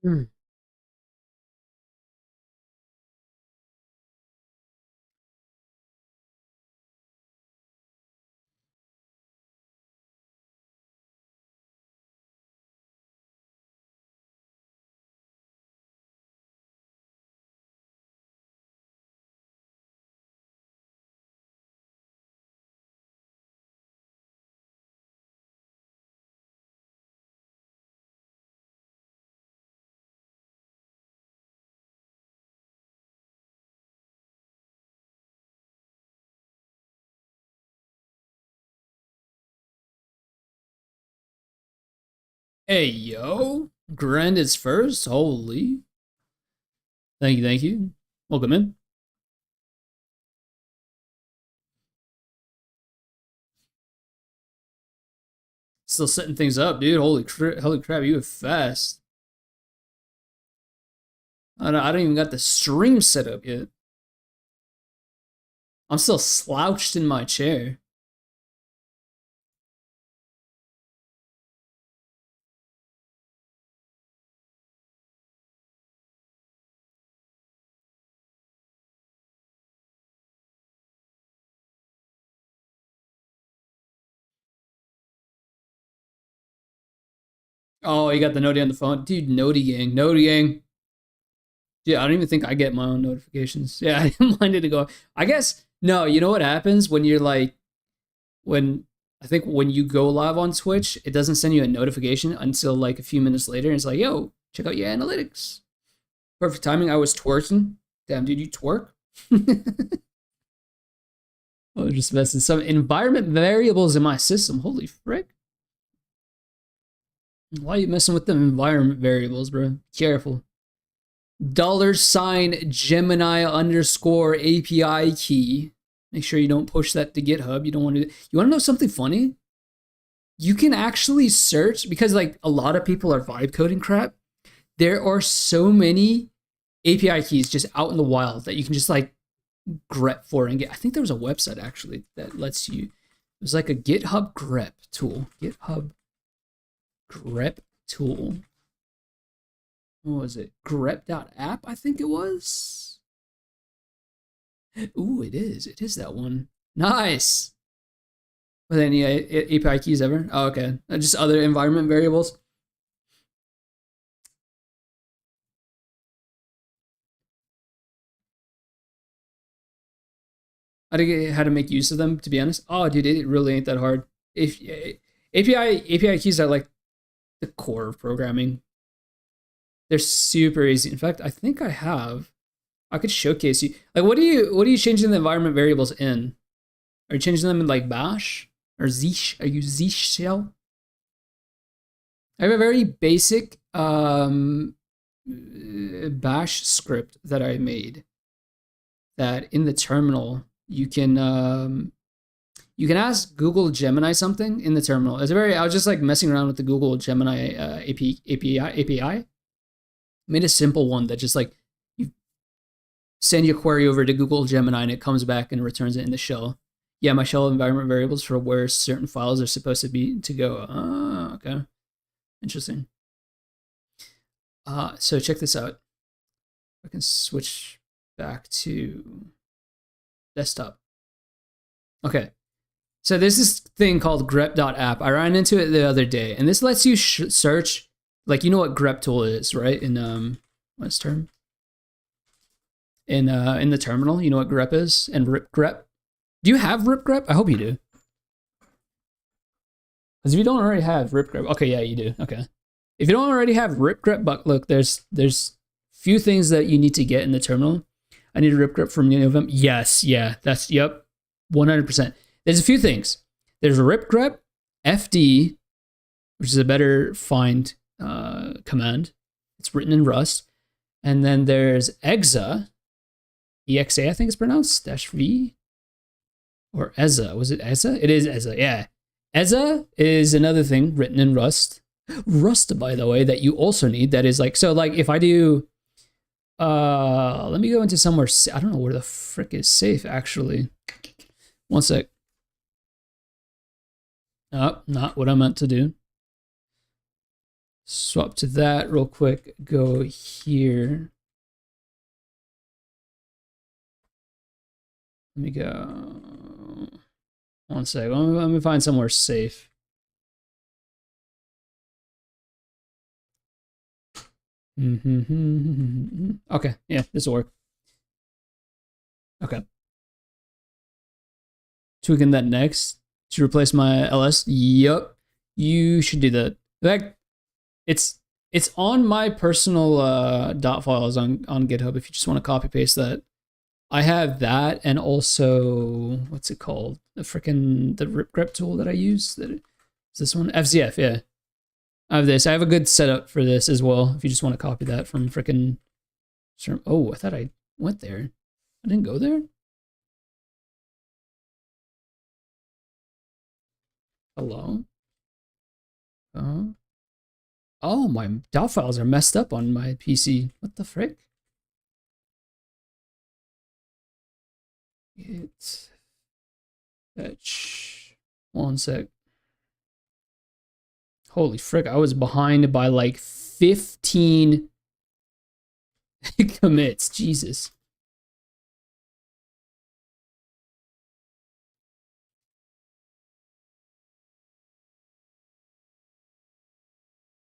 Hmm. Hey yo, Grand is first. Holy, thank you, thank you. Welcome in. Still setting things up, dude. Holy crap, you were fast. I don't even got the stream set up yet. I'm still slouched in my chair. Oh, you got the Noti on the phone, dude. Noti gang, Noti gang. Yeah, I don't even think I get my own notifications. Yeah, I didn't mind it to go. I guess no. You know what happens when you're like when I think when you go live on Twitch, it doesn't send you a notification until like a few minutes later. And it's like, yo, check out your analytics. Perfect timing. I was twerking. Damn, dude, you twerk? I was just messing some environment variables in my system. Holy frick. Why are you messing with them environment variables, bro? Careful. $ Gemini underscore API key. Make sure you don't push that to GitHub. You don't want to. You want to know something funny? You can actually search because like a lot of people are vibe coding crap. There are so many API keys just out in the wild that you can just like grep for and get. I think there was a website actually that lets you. It was like a GitHub grep tool. GitHub grep tool. What was it? Grep.app, I think it was. Ooh, it is. It is that one. Nice. With any API keys ever? Oh, okay. Just other environment variables. I didn't get how to make use of them, to be honest. Oh, dude, it really ain't that hard. If API keys are like the core of programming. They're super easy. In fact, I think I have. I could showcase you. Like, what are you changing the environment variables in? Are you changing them in like Bash or Zeesh? Are you Zeesh shell? I have a very basic Bash script that I made. That in the terminal you can ask Google Gemini something in the terminal. It's a very. I was just like messing around with the Google Gemini API. Made a simple one that just like you send your query over to Google Gemini and it comes back and returns it in the shell. Yeah, my shell environment variables for where certain files are supposed to be to go. Oh, okay, interesting. So check this out. I can switch back to desktop. Okay, so there's this thing called grep.app. I ran into it the other day, and this lets you search, like, you know what grep tool is, right? In what's term? In the terminal, you know what grep is, and rip grep. Do you have rip grep? I hope you do. Because if you don't already have rip grep, okay, yeah, you do. Okay, if you don't already have rip grep, but look, there's few things that you need to get in the terminal. I need a rip grep from November. Yes, yeah, that's yep, 100%. There's a few things. There's rip grep, FD, which is a better find command. It's written in Rust. And then there's exa, EXA, I think it's pronounced, -V, or EZA. Was it EZA? It is EZA, yeah. EZA is another thing written in Rust. Rust, by the way, that you also need. That is like, so like if I do, let me go into somewhere, I don't know where the frick is safe, actually. One sec. Oh, not what I meant to do. swap to that real quick. Go here. Let me go. One sec. Let me find somewhere safe. Okay, yeah, this will work. Okay. Tweaking that next to replace my ls. Yup, you should do that. In fact, it's on my personal dot files on GitHub. If you just want to copy paste that, I have that, and also what's it called? The rip grep tool that I use. Is this one? FZF, yeah. I have this. I have a good setup for this as well. If you just want to copy that from frickin'. Oh, I thought I went there. I didn't go there. Hello? Oh, my dot files are messed up on my PC. What the frick? It's fetch. One sec. Holy frick, I was behind by like 15 commits. Jesus.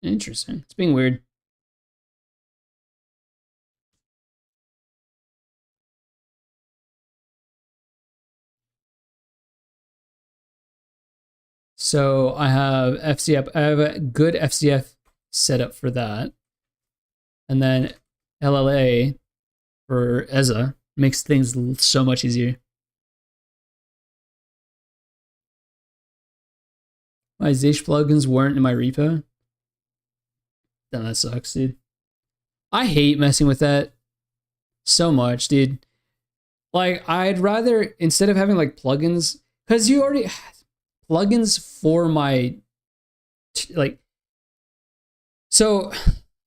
Interesting. It's being weird. So I have FCF. I have a good FCF setup for that. And then LLA for EZA makes things so much easier. My Zeish plugins weren't in my repo. Then that sucks, dude. I hate messing with that so much, dude. Like, I'd rather, instead of having like plugins, because you already plugins for my like, so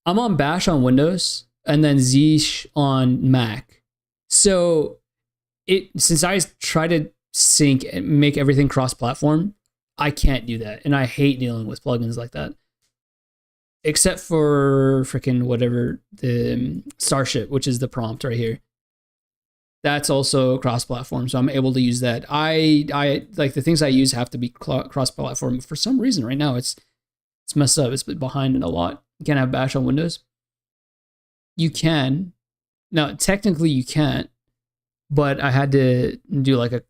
I'm on Bash on Windows and then Zeish on Mac. So since I try to sync and make everything cross-platform, I can't do that, and I hate dealing with plugins like that. Except for freaking whatever, the Starship, which is the prompt right here. That's also cross-platform, so I'm able to use that. I like the things I use have to be cross-platform. For some reason, right now it's messed up. It's behind in a lot. You can't have Bash on Windows. You can. Now, technically, you can't, but I had to do like a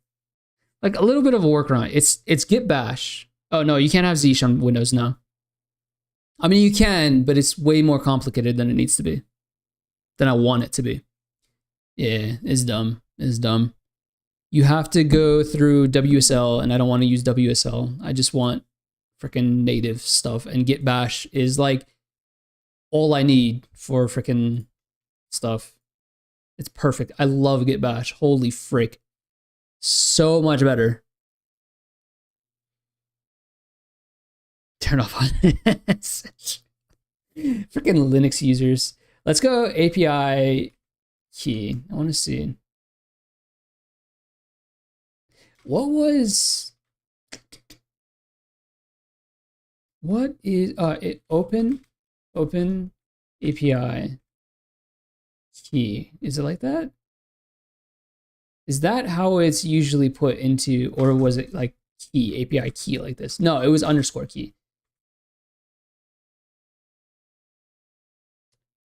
little bit of a workaround. It's git bash. Oh no, you can't have Zeish on Windows now. I mean, you can, but it's way more complicated than it needs to be, than I want it to be. Yeah, it's dumb. It's dumb. You have to go through WSL, and I don't want to use WSL. I just want freaking native stuff, and git bash is like all I need for freaking stuff. It's perfect. I love git bash. Holy frick. So much better. Turn off on freaking Linux users. Let's go API key. I want to see. What is it open API key? Is it like that? Is that how it's usually put into, or was it like key, API key like this? No, it was underscore key.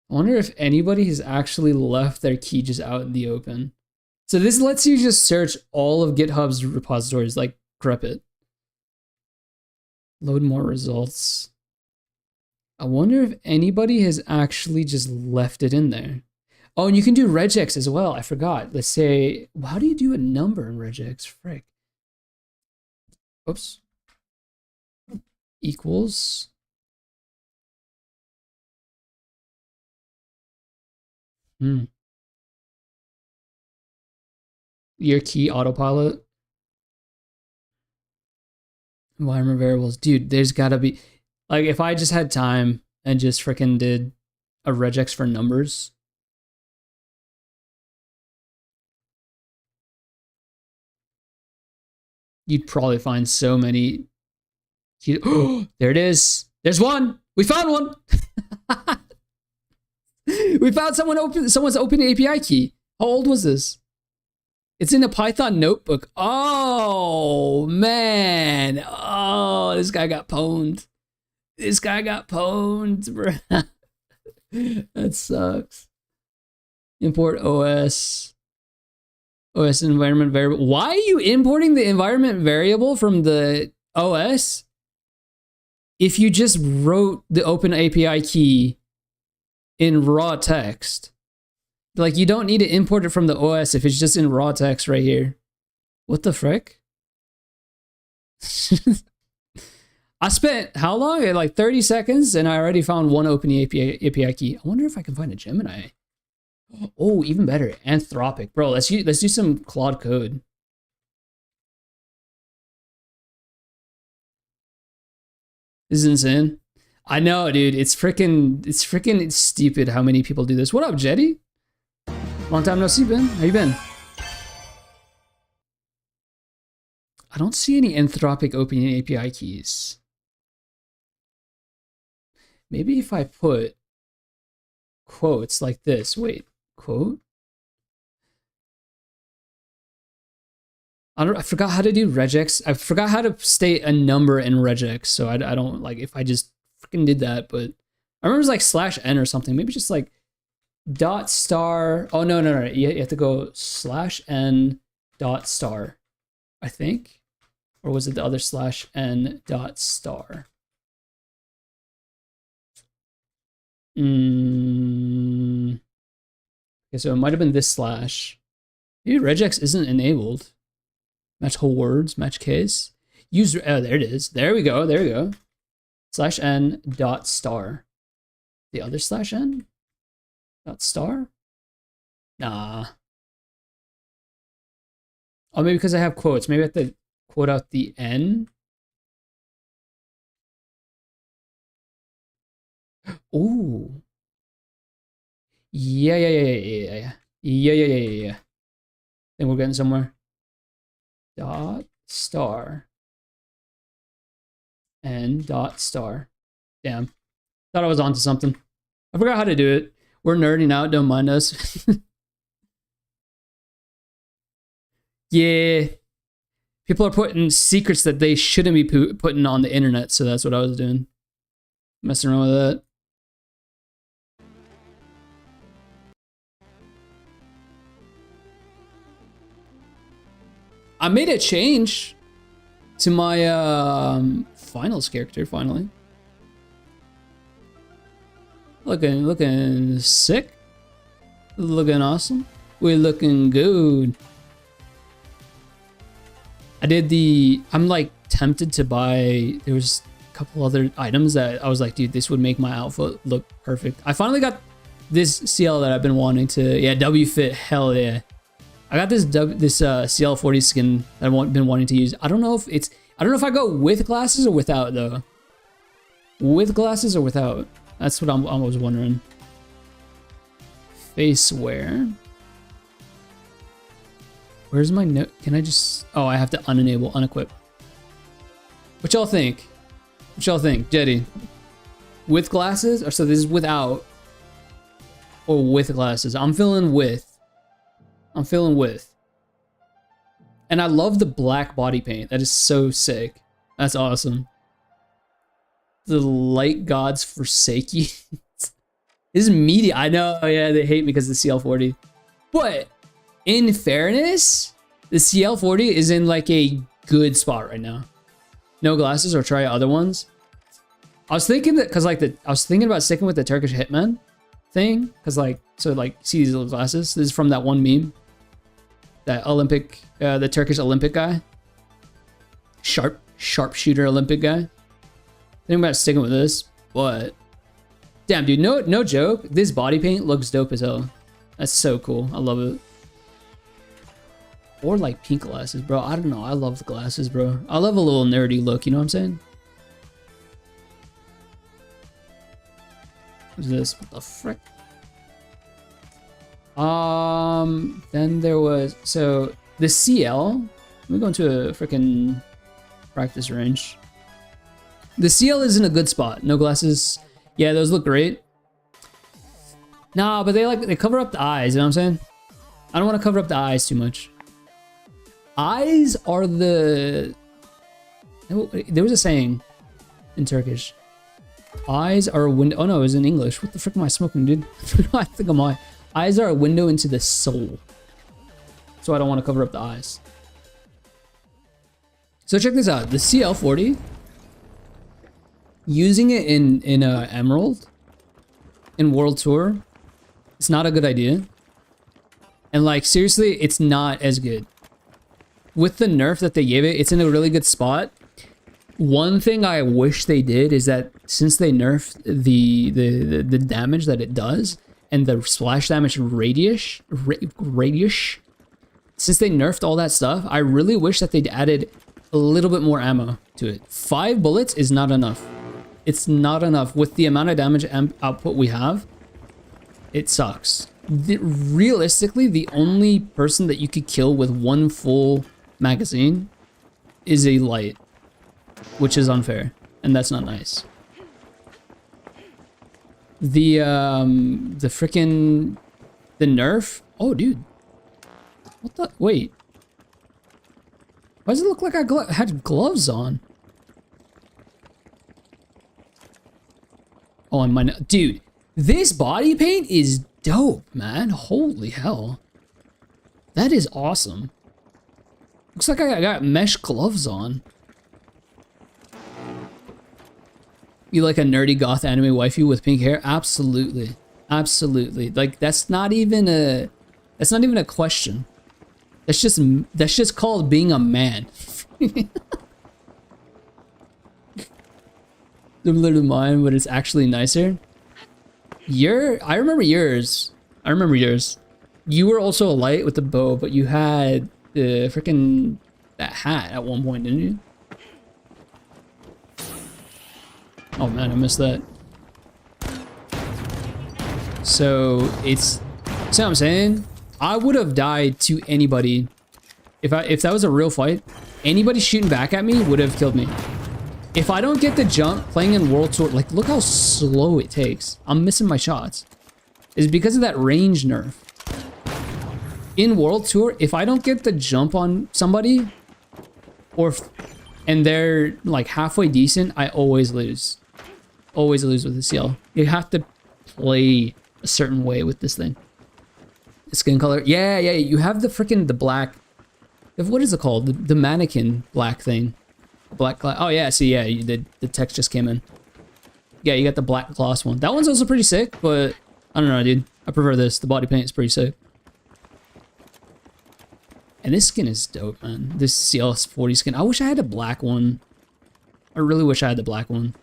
I wonder if anybody has actually left their key just out in the open. So this lets you just search all of GitHub's repositories like grep it. Load more results. I wonder if anybody has actually just left it in there. Oh, and you can do regex as well. I forgot. Let's say, how do you do a number in regex? Frick. Oops. Equals. Your key autopilot. Environment variables. Dude, there's gotta be, like, if I just had time and just freaking did a regex for numbers. You'd probably find so many. There it is. There's one. We found one. We found someone's open API key. How old was this? It's in a Python notebook. Oh man. Oh, this guy got pwned. This guy got pwned, bro. That sucks. Import OS environment variable. Why are you importing the environment variable from the OS if you just wrote the open API key in raw text? Like, you don't need to import it from the OS if it's just in raw text right here. What the frick? I spent how long? Like 30 seconds, and I already found one open API key. I wonder if I can find a Gemini. Oh, even better, Anthropic, bro. Let's do some Claude code. This is insane. I know, dude. It's freaking stupid how many people do this. What up, Jetty? Long time no see, Ben. How you been? I don't see any Anthropic open API keys. Maybe if I put quotes like this. Wait, quote? I forgot how to do regex. I forgot how to state a number in regex, so I don't, like, if I just freaking did that, but I remember it was like /n or something. Maybe just like dot star. Oh, no. You have to go /n dot star, I think. Or was it the other /n dot star? Okay, so it might have been this slash. Maybe regex isn't enabled. Match whole words, match case. Use, oh, there it is. There we go. /n dot star. The other /n dot star? Nah. Oh, maybe because I have quotes. Maybe I have to quote out the N. Ooh. Yeah. I think we're getting somewhere. Dot star. N dot star. Damn. Thought I was onto something. I forgot how to do it. We're nerding out, don't mind us. Yeah. People are putting secrets that they shouldn't be putting on the internet, so that's what I was doing. Messing around with that. I made a change to my finals character finally. Looking sick. Looking awesome. We're looking good. I did I'm like tempted to buy, there was a couple other items that I was like, dude, this would make my outfit look perfect. I finally got this CL that I've been wanting to, yeah, WFit, hell yeah. I got this CL40 skin that I've been wanting to use. I don't know if I go with glasses or without though. With glasses or without? That's what I was wondering. Face wear. Where's my note? Can I just, oh, I have to unequip. What y'all think? What y'all think, Jetty? With glasses, or so this is without, or with glasses? I'm feeling with. And I love the black body paint. That is so sick. That's awesome. The light gods forsake you. This is media. I know, yeah, they hate me because of the CL40. But in fairness, the CL40 is in like a good spot right now. No glasses, or try other ones. I was thinking that, cause like I was thinking about sticking with the Turkish Hitman thing, cause like, so like, see these little glasses. This is from that one meme. That Olympic, the Turkish Olympic guy. Sharpshooter Olympic guy. Thinking about sticking with this, but damn, dude, no joke. This body paint looks dope as hell. That's so cool. I love it. Or like pink glasses, bro. I don't know. I love the glasses, bro. I love a little nerdy look. You know what I'm saying? What's this? What the frick? Then there was, so the CL. Let me go into a freaking practice range. The CL is in a good spot. No glasses. Yeah, those look great. Nah, but they cover up the eyes, you know what I'm saying? I don't want to cover up the eyes too much. Eyes are the... There was a saying in Turkish. Eyes are a window... Oh no, it was in English. What the frick am I smoking, dude? I think I'm high. Eyes are a window into the soul. So I don't want to cover up the eyes. So check this out. The CL40, using it in Emerald, in World Tour, it's not a good idea. And like, seriously, it's not as good. With the nerf that they gave it, it's in a really good spot. One thing I wish they did is that since they nerfed the damage that it does and the splash damage radius, since they nerfed all that stuff, I really wish that they'd added a little bit more ammo to it. 5 bullets is not enough. It's not enough. With the amount of damage output we have, it sucks. Realistically, the only person that you could kill with 1 full magazine is a light, which is unfair, and that's not nice. The freaking nerf. Oh, dude. What the? Wait. Why does it look like I had gloves on? Oh, and my... Dude, this body paint is dope, man. Holy hell. That is awesome. Looks like I got mesh gloves on. You like a nerdy goth anime waifu with pink hair? Absolutely. Absolutely. Like, that's not even a question. That's just called being a man. Similar to mine, but it's actually nicer. I remember yours. You were also a light with the bow, but you had the freaking that hat at one point, didn't you? Oh man, I missed that. So see what I'm saying? I would have died to anybody if that was a real fight. Anybody shooting back at me would have killed me. If I don't get the jump playing in World Tour, like look how slow it takes. I'm missing my shots. It's because of that range nerf. In World Tour, if I don't get the jump on somebody, and they're like halfway decent, I always lose. Always lose with the CL. You have to play a certain way with this thing. The skin color, yeah, you have the black. What is it called? The mannequin black thing. Black glass. Oh yeah, see, yeah, the text just came in. Yeah, you got the black gloss one. That one's also pretty sick, but I don't know, dude. I prefer this. The body paint is pretty sick. And this skin is dope, man. This CL40 skin. I wish I had a black one. I really wish I had the black one.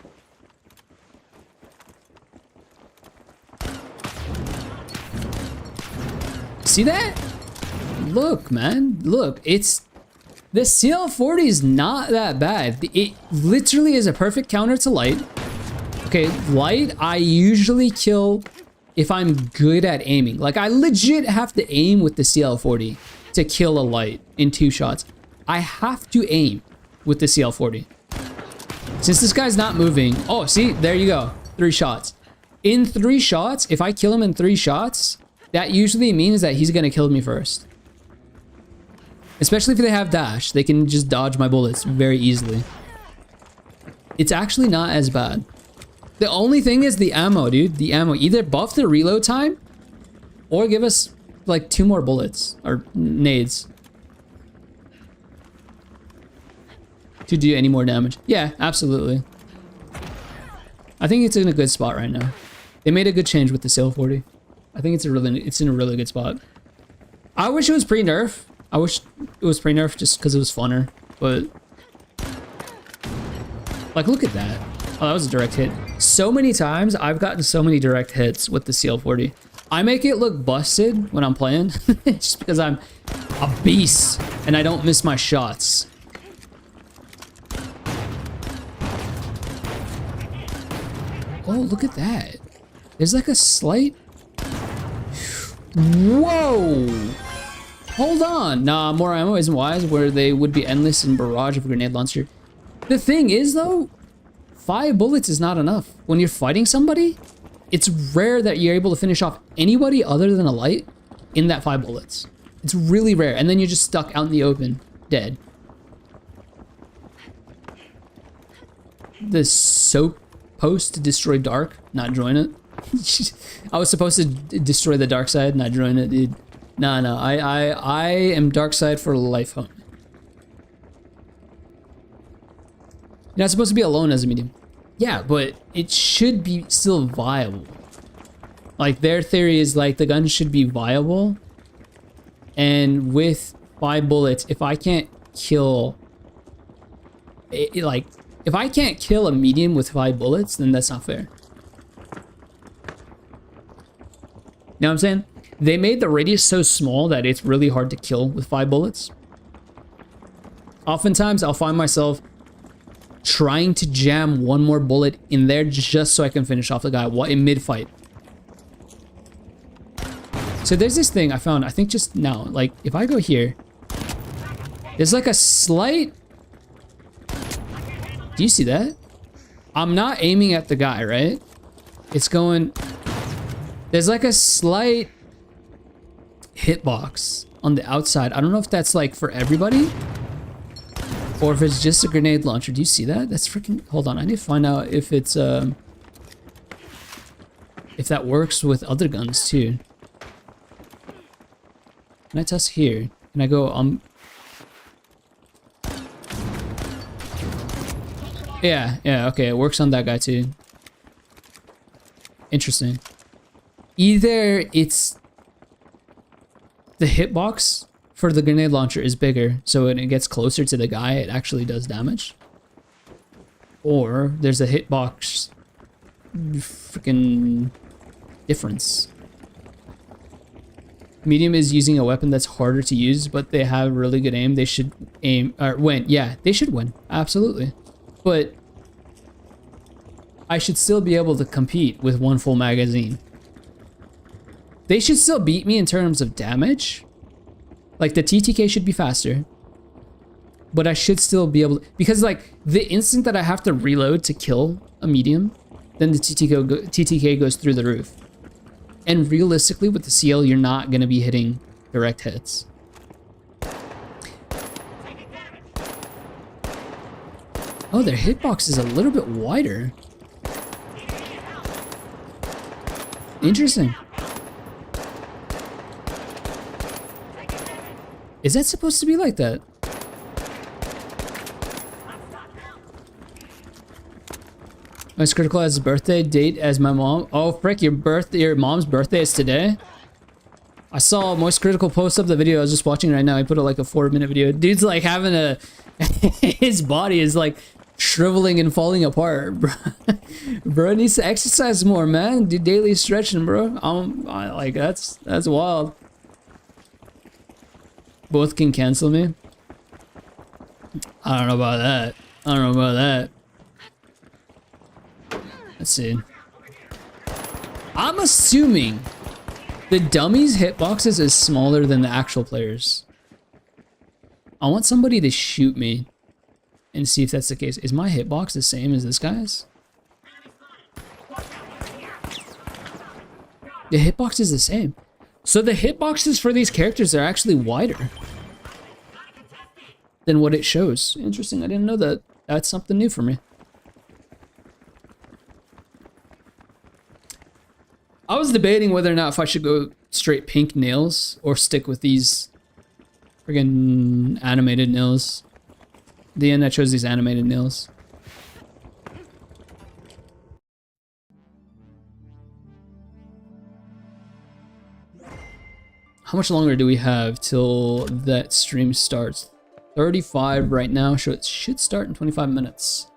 See that? Look, man. Look, the CL40 is not that bad. It literally is a perfect counter to light. Okay, light, I usually kill if I'm good at aiming. Like, I legit have to aim with the CL40 to kill a light in 2 shots. I have to aim with the CL40. Since this guy's not moving... Oh, see? There you go. 3 shots. In 3 shots, if I kill him in 3 shots, that usually means that he's gonna kill me first. Especially if they have dash. They can just dodge my bullets very easily. It's actually not as bad. The only thing is the ammo, dude. The ammo. Either buff the reload time or give us like 2 more bullets or nades to do any more damage. Yeah, absolutely. I think it's in a good spot right now. They made a good change with the CL40. I think it's in a really good spot. I wish it was pre-nerf. I wish it was pre-nerf just because it was funner, but like, look at that. Oh, that was a direct hit. So many times I've gotten so many direct hits with the CL40. I make it look busted when I'm playing just because I'm a beast and I don't miss my shots. Oh, look at that. There's like a slight... Whoa! Hold on. Nah, more ammo isn't wise, where they would be endless in barrage of a grenade launcher. The thing is, though, 5 bullets is not enough. When you're fighting somebody, it's rare that you're able to finish off anybody other than a light in that 5 bullets. It's really rare. And then you're just stuck out in the open, dead. The soap post to destroy dark, not join it. I was supposed to destroy the dark side, not join it, dude. No, I am dark side for life, homie. You're not supposed to be alone as a medium. Yeah, but it should be still viable. Like, their theory is like the gun should be viable. And with 5 bullets, if I can't kill if I can't kill a medium with 5 bullets, then that's not fair. You know what I'm saying? They made the radius so small that it's really hard to kill with 5 bullets. Oftentimes, I'll find myself trying to jam one more bullet in there just so I can finish off the guy in mid-fight. So there's this thing I found, I think just now, like if I go here, there's like a slight, do you see that? I'm not aiming at the guy, right? It's going, there's like a slight hitbox on the outside. I don't know if that's like for everybody or if it's just a grenade launcher. Do you see that? That's freaking, hold on, I need to find out if it's if that works with other guns too. Can I test here? Can I go yeah, okay, it works on that guy too. Interesting. Either it's the hitbox for the grenade launcher is bigger, so when it gets closer to the guy, it actually does damage. Or there's a hitbox freaking difference. Medium is using a weapon that's harder to use, but they have really good aim. They should aim or win. Yeah, they should win. Absolutely. But I should still be able to compete with 1 full magazine. They should still beat me in terms of damage. Like the TTK should be faster. But I should still be able to, because like the instant that I have to reload to kill a medium, then the TTK goes through the roof. And realistically, with the CL, you're not going to be hitting direct hits. Oh, their hitbox is a little bit wider. Interesting. Is that supposed to be like that? Moist Critical has a birthday date as my mom. Oh, frick, your mom's birthday is today? I saw Moist Critical post up the video. I was just watching right now. He put like a 4-minute video. Dude's like having a... his body is like shriveling and falling apart, bro. Bro needs to exercise more, man. Do daily stretching, bro. Like, that's wild. Both can cancel me? I don't know about that. I don't know about that. Let's see. I'm assuming the dummies' hitboxes is smaller than the actual players. I want somebody to shoot me and see if that's the case. Is my hitbox the same as this guy's? The hitbox is the same. So the hitboxes for these characters are actually wider than what it shows. Interesting, I didn't know that. That's something new for me. I was debating whether or not if I should go straight pink nails or stick with these friggin' animated nails. In the end, I chose these animated nails. How much longer do we have till that stream starts? 35 right now, so it should start in 25 minutes.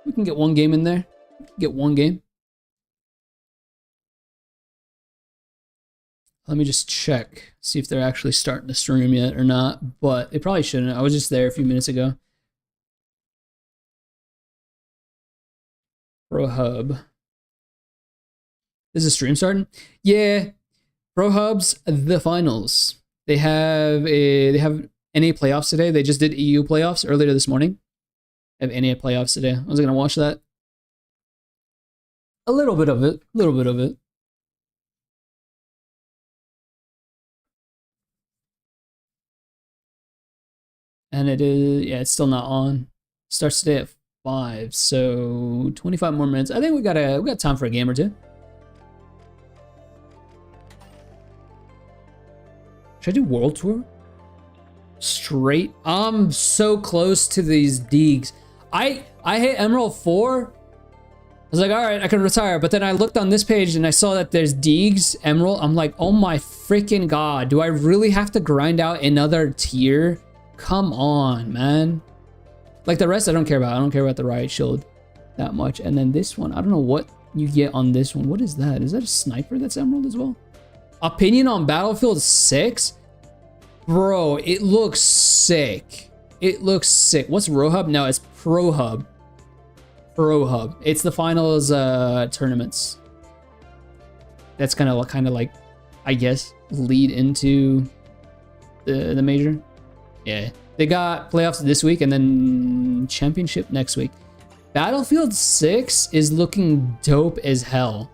We can get 1 game in there. Get 1 game. Let me just check, see if they're actually starting to stream yet or not, but they probably shouldn't. I was just there a few minutes ago. Pro Hub. Is the stream starting? Yeah. Pro Hub's the finals. They have NA playoffs today. They just did EU playoffs earlier this morning. They have NA playoffs today. I was gonna watch that. A little bit of it. A little bit of it. And it is, yeah, it's still not on. Starts today at 5, so 25 more minutes. I think we got time for a game or two. Should I do World Tour? Straight. I'm so close to these Deegs. I hit Emerald 4. I was like, all right, I can retire. But then I looked on this page and I saw that there's Deegs, Emerald. I'm like, oh my freaking God. Do I really have to grind out another tier? Come on, man. Like the rest I don't care about. I don't care about the Riot Shield that much. And then this one, I don't know what you get on this one. What is that? Is that a sniper that's Emerald as well? Opinion on Battlefield 6? Bro, it looks sick. It looks sick. What's Rohub? No, it's Pro Hub. Pro Hub. It's the finals tournaments. That's kind of like, I guess, lead into the major. Yeah. They got playoffs this week and then championship next week. Battlefield 6 is looking dope as hell.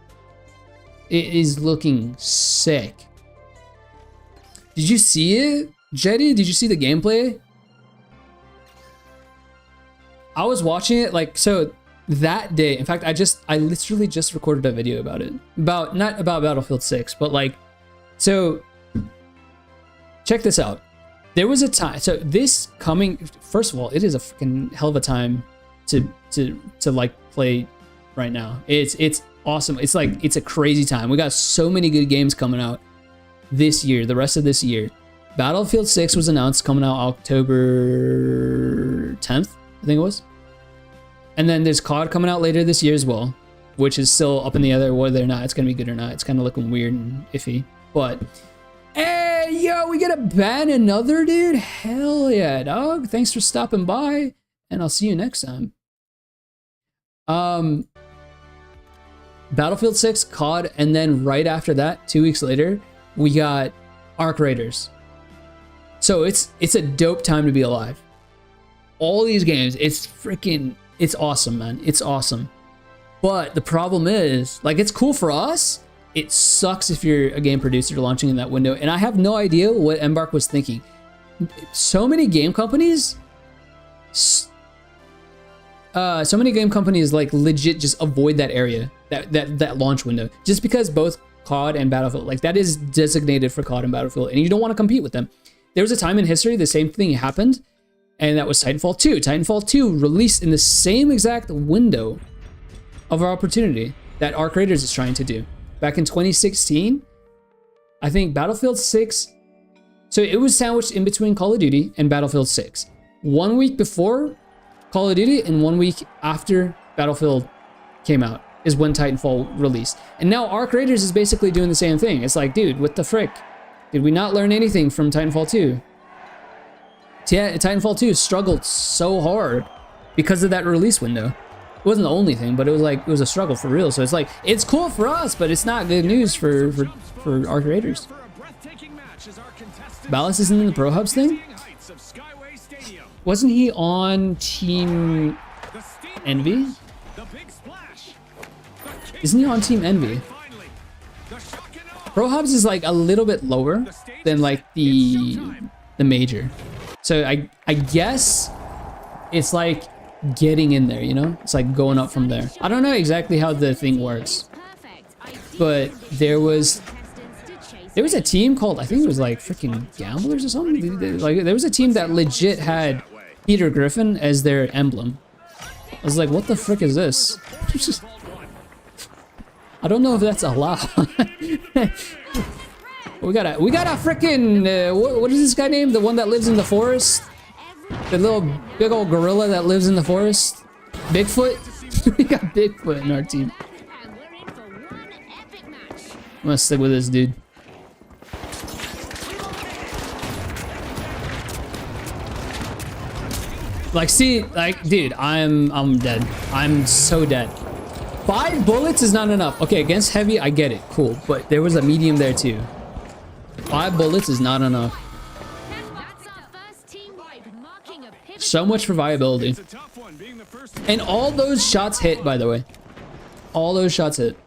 It is looking sick. Did you see it, Jetty? Did you see the gameplay? I was watching it like, so that day, in fact, I literally just recorded a video about it. Not about Battlefield 6, but like, so check this out. There was a time, so this coming, first of all, it is a freaking hell of a time to like play right now. It's awesome. It's like, it's a crazy time. We got so many good games coming out this year, the rest of this year. Battlefield 6 was announced coming out October 10th, I think it was. And then there's COD coming out later this year as well, which is still up in the air whether or not it's going to be good or not. It's kind of looking weird and iffy, but hey, yo, we gotta ban another dude? Hell yeah, dog. Thanks for stopping by, and I'll see you next time. Battlefield 6, COD, and then right after that, 2 weeks later, we got Arc Raiders. So it's a dope time to be alive. All these games, it's awesome, man. It's awesome. But the problem is, like, it's cool for us. It sucks if you're a game producer launching in that window. And I have no idea what Embark was thinking. So many game companies, like legit just avoid that area, that launch window, just because both COD and Battlefield, like that is designated for COD and Battlefield, and you don't want to compete with them. There was a time in history the same thing happened, and that was Titanfall 2. Titanfall 2 released in the same exact window of opportunity that Arc Raiders is trying to do. Back in 2016, I think Battlefield 6, so it was sandwiched in between Call of Duty and Battlefield 6. 1 week before Call of Duty and 1 week after Battlefield came out is when Titanfall released. And now Arc Raiders is basically doing the same thing. It's like, dude, what the frick? Did we not learn anything from Titanfall 2? Yeah, Titanfall 2 struggled so hard because of that release window. It wasn't the only thing, but it was a struggle for real. So it's like, it's cool for us, but it's not good news for Arc Raiders. Ballas isn't in the Pro Hubs thing? Wasn't he on Team Envy? Isn't he on Team Envy? Pro Hubs is like a little bit lower than like the major. So I guess it's like getting in there, you know? It's like going up from there. I don't know exactly how the thing works, but there was a team called, I think it was like freaking Gamblers or something. Like there was a team that legit had Peter Griffin as their emblem. I was like, what the frick is this? I don't know if that's allowed. we got a freaking what is this guy named? The one that lives in the forest? The little big old gorilla that lives in the forest? Bigfoot? We got Bigfoot in our team. I'm gonna stick with this dude. Like, see, like, dude, I'm dead. I'm so dead. 5 bullets is not enough. Okay, against heavy, I get it. Cool. But there was a medium there too. 5 bullets is not enough. So much for viability. And all those shots hit, by the way. All those shots hit.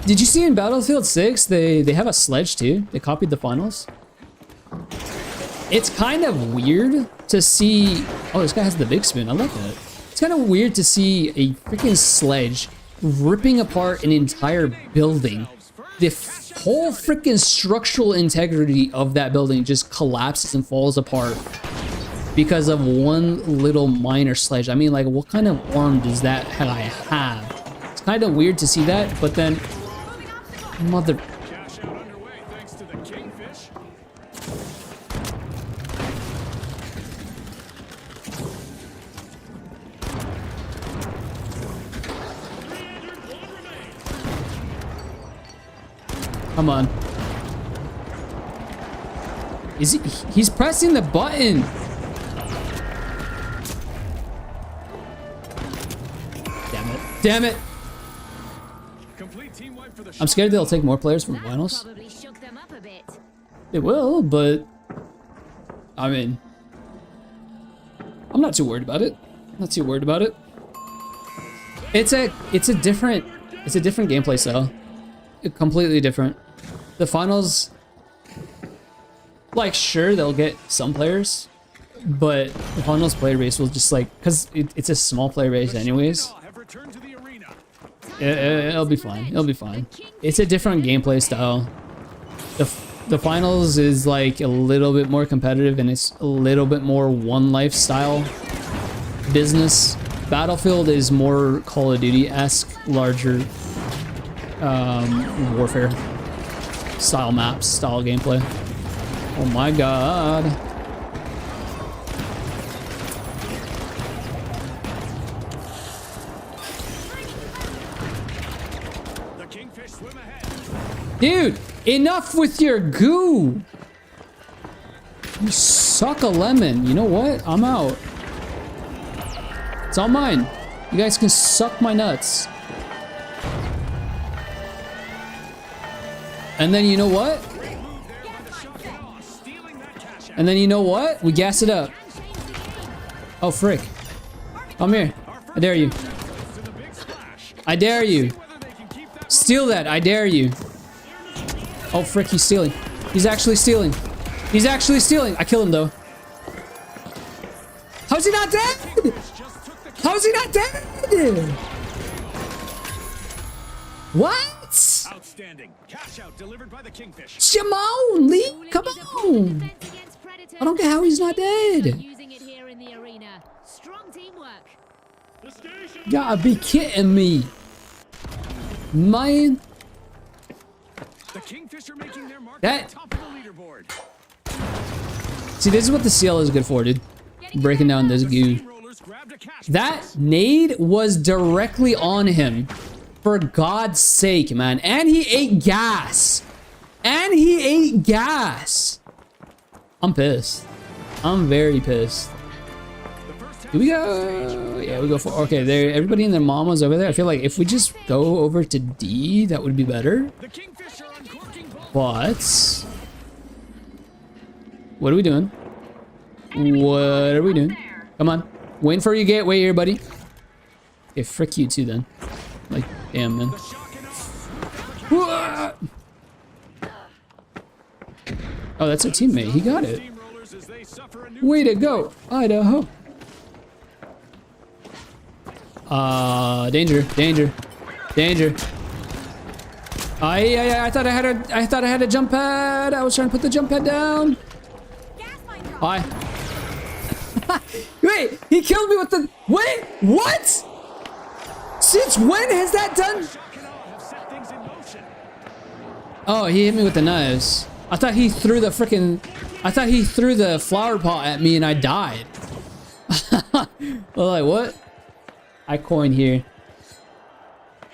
Did you see in Battlefield 6, they have a sledge too? They copied the finals. It's kind of weird to see... Oh, this guy has the big spoon. I like that. It's kind of weird to see a freaking sledge ripping apart an entire building. The whole freaking structural integrity of that building just collapses and falls apart because of one little minor sledge. I mean, like, what kind of arm does that guy have? It's kind of weird to see that, but then... Mother... Come on. Is he? He's pressing the button. Damn it. Damn it. I'm scared they'll take more players from finals. It will, but I mean, I'm not too worried about it. Not too worried about it. It's a different gameplay style. Completely different. The finals, like, sure, they'll get some players, but the finals player base will just, like, because it's a small player base anyways, it'll be fine. It'll be fine. It's a different gameplay style. The finals is, like, a little bit more competitive, and it's a little bit more one lifestyle business. Battlefield is more Call of Duty-esque, larger warfare style maps, style gameplay. Oh my god. The Kingfish swim ahead. Dude, enough with your goo. You suck a lemon. You know what? I'm out. It's all mine. You guys can suck my nuts. And then you know what? And then you know what? We gas it up. Oh, frick. Come here. I dare you. I dare you. Steal that. I dare you. Oh, frick. He's stealing. He's actually stealing. He's actually stealing. I kill him, though. How's he not dead? How's he not dead? What? Outstanding. Cash out delivered by the Kingfish. Shimon, Lee, come on. I don't get how he's not dead. Using it here in the arena. Strong teamwork. You gotta be kidding me. Man. The Kingfish are making their mark That- at the top of the leaderboard. See, this is what the CL is good for, dude. Breaking down this goo. Steamrollers grabbed a cash That nade was directly on him. For God's sake, man. And he ate gas. And he ate gas. I'm pissed. I'm very pissed. Do we go? Yeah, we go for... Okay, there. Everybody and their mama's over there. I feel like if we just go over to D, that would be better. The Kingfish are uncorking both. But... What are we doing? What are we doing? Come on. Waiting for you gateway here, buddy. Okay, frick you too then. Like, damn, man. Whoa! Oh, that's our teammate. He got it. Steamrollers as they suffer a new Way to go, Idaho. Danger, danger, danger. I thought I had a jump pad. I was trying to put the jump pad down. Hi. Wait, he killed me with the... Wait, what? Since when has that done? shock and awe have set things in motion. Oh, he hit me with the knives. I thought he threw the freaking... I thought he threw the flower pot at me and I died. Well, like, what? I coin here.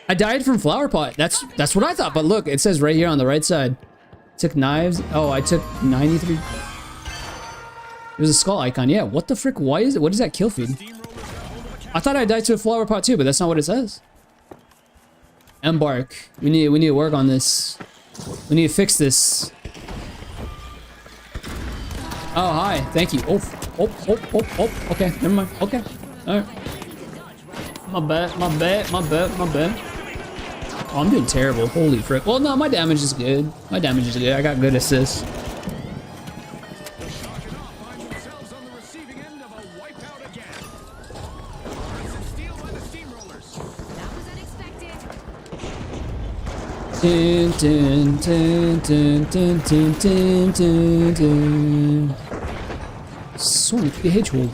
I died from flower pot. That's what I thought. But look, it says right here on the right side. Took knives. Oh, I took 93. There's a skull icon. Yeah, what the frick? Why is it? What is that kill feed? I thought I died to a flower pot too, but that's not what it says. Embark. We need to work on this. We need to fix this. Oh, hi. Thank you. Oh. Okay. Never mind. Okay. All right. My bad, my bad, my bad, my bad. Oh, I'm doing terrible. Holy frick. Well, no, my damage is good. My damage is good. I got good assists. The shock and awe find themselves on the receiving end of a wipeout again. Aggressive steal by the Steamrollers. That was unexpected. Dun, dun, dun, dun, dun, dun, dun, dun, dun. Sonic the Hedgehog.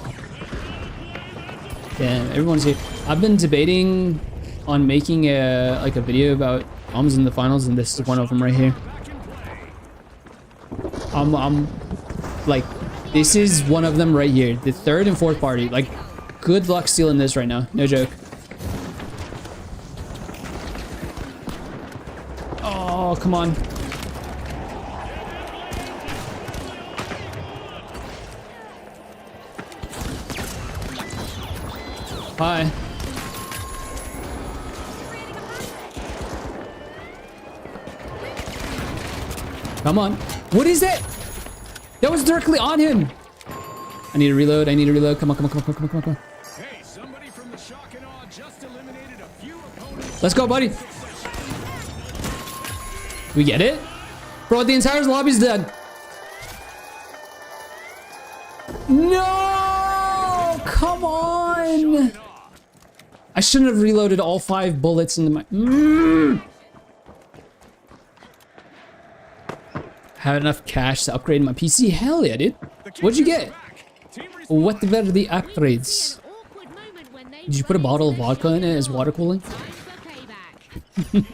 Damn, everyone's here. I've been debating on making a video about bombs in the finals, and this is one of them right here. Back in play. I'm like, this is one of them right here. The third and fourth party. Like, good luck stealing this right now. No joke. Oh, come on. Hi. Come on. What is that? That was directly on him. I need to reload. I need to reload. Come on, come on, come on, come on, come on, come on. Hey, somebody from the shock and awe just eliminated a few opponents. Let's go, buddy. We get it? Bro, the entire lobby's dead. No! Come on! I shouldn't have reloaded all 5 bullets into my... Have enough cash to upgrade my PC? Hell yeah, dude. What'd you get? What were the upgrades? Awkward moment when they Did you put a bottle of vodka in it as water cooling? Time for payback.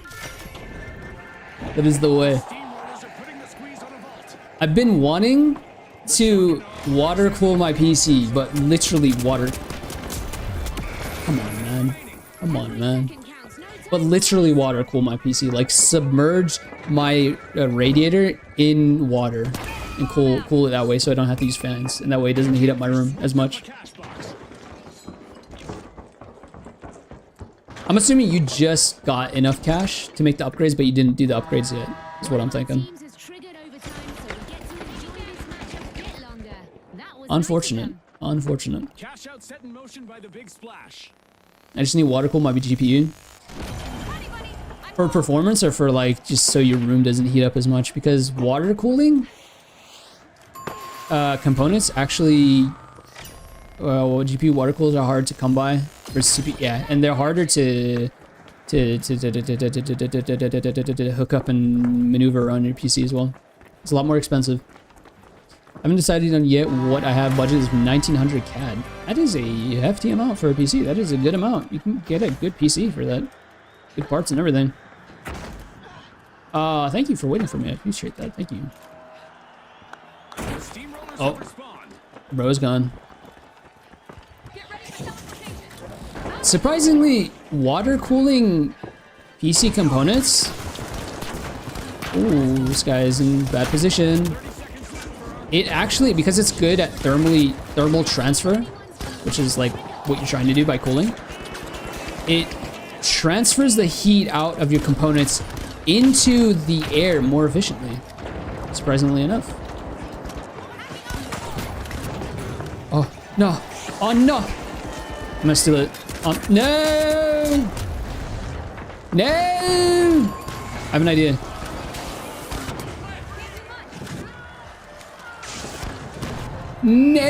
That is the way. Steamrollers are putting the squeeze on a vault. I've been wanting to water cool my PC, but literally water... Come on, man. Come on, man. Second counts, no time. But literally water cool my PC. Like, submerge my radiator in water and cool it that way, so I don't have to use fans, and that way it doesn't heat up my room as much. Cash box. I'm assuming you just got enough cash to make the upgrades, but you didn't do the upgrades yet. Is what I'm thinking. Teams has triggered overtime, so we get to enjoy this match a bit longer. That was Unfortunate. nice of them. Unfortunate. Cash out set in motion by the big splash. I just need water cool my GPU. Buddy, buddy, I'm For performance or for like just so your room doesn't heat up as much, because water cooling components actually well, GPU water coolers are hard to come by versus CPU, yeah, and they're harder to hook up and maneuver on your PC as well. It's a lot more expensive. I haven't decided on yet what I have. Budget is 1900 CAD. That is a hefty amount for a PC. That is a good amount. You can get a good PC for that. Good parts and everything. Thank you for waiting for me. I appreciate that. Thank you. The Steamrollers Oh. have respawned. Bro's gone. Get ready for teleportation. Surprisingly, water cooling PC components. Ooh, this guy is in bad position. It actually, because it's good at thermal transfer, which is like what you're trying to do by cooling, it transfers the heat out of your components into the air more efficiently, surprisingly enough. Oh, no. Oh, no. I'm gonna steal it. No! No! I have an idea. No!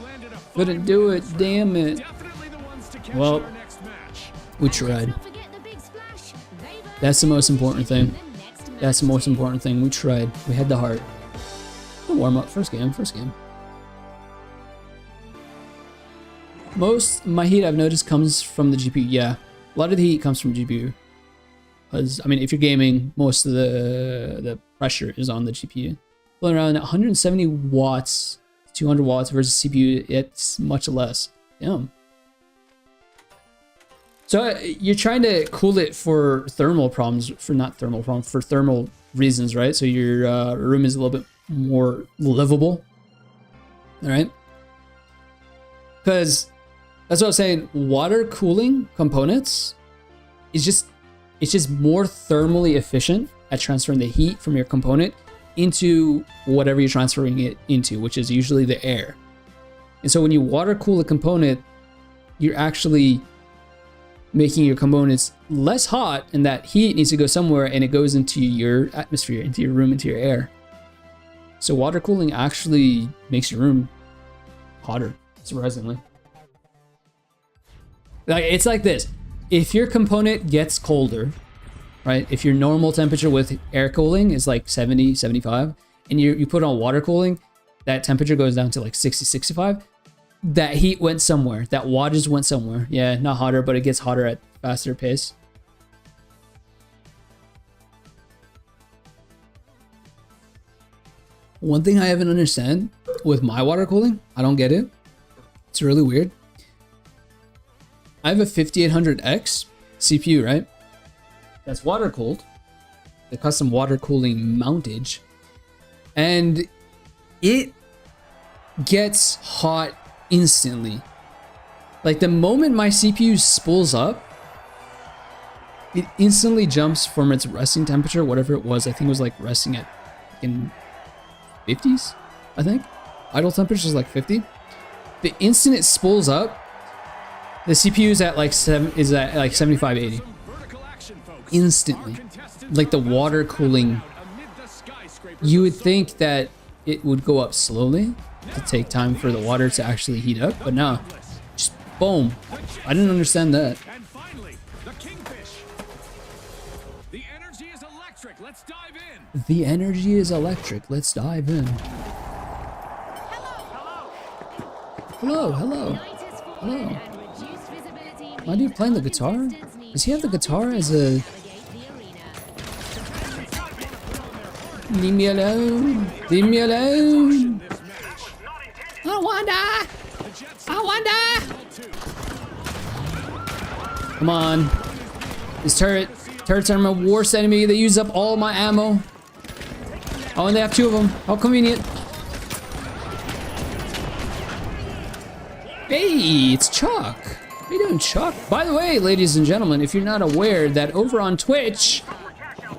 Landed a Couldn't do it, damn it. definitely the ones to catch Well, our next match. we tried. Not forget the big splash. They've earned That's the most important thing. the next match. That's the most important thing. We tried. We had the heart. The warm up. First game. First game. Most my heat I've noticed comes from the GPU. Yeah, a lot of the heat comes from GPU. Because I mean, if you're gaming, most of the pressure is on the GPU. Well, around 170 watts, 200 watts versus CPU, it's much less. Damn. So you're trying to cool it for thermal problems, for thermal reasons, right? So your room is a little bit more livable, all right? Because that's what I was saying. Water cooling components is it's just more thermally efficient at transferring the heat from your component into whatever you're transferring it into, which is usually the air. And so when you water cool a component, you're actually making your components less hot, and that heat needs to go somewhere, and it goes into your atmosphere, into your room, into your air. So water cooling actually makes your room hotter, surprisingly. Like, it's like this. If your component gets colder, right? If your normal temperature with air cooling is like 70, 75, and you put on water cooling, that temperature goes down to like 60, 65. That heat went somewhere. That wattage went somewhere. Yeah, not hotter, but it gets hotter at faster pace. One thing I haven't understand with my water cooling, I don't get it. It's really weird. I have a 5800X CPU, right? That's water cooled. The custom water cooling mountage. And it gets hot instantly. Like the moment my CPU spools up, it instantly jumps from its resting temperature, whatever it was. I think it was like resting at in 50s, I think. Idle temperature is like 50. The instant it spools up, the CPU is at like 75, 80. Instantly. Like the water cooling. You would think that it would go up slowly to take time for the water to actually heat up, but no, just boom. I didn't understand that. And finally, the Kingfish. The energy is electric. Let's dive in. The energy is electric. Let's dive in. Hello, hello. Hello. My dude playing the guitar? Does he have the guitar as a... Leave me alone. Leave me alone. I wonder. I wonder. Come on. This turrets are my worst enemy. They use up all my ammo. Oh, and they have two of them. How convenient. Hey, it's Chuck. How you doing, Chuck? By the way, ladies and gentlemen, if you're not aware that over on Twitch,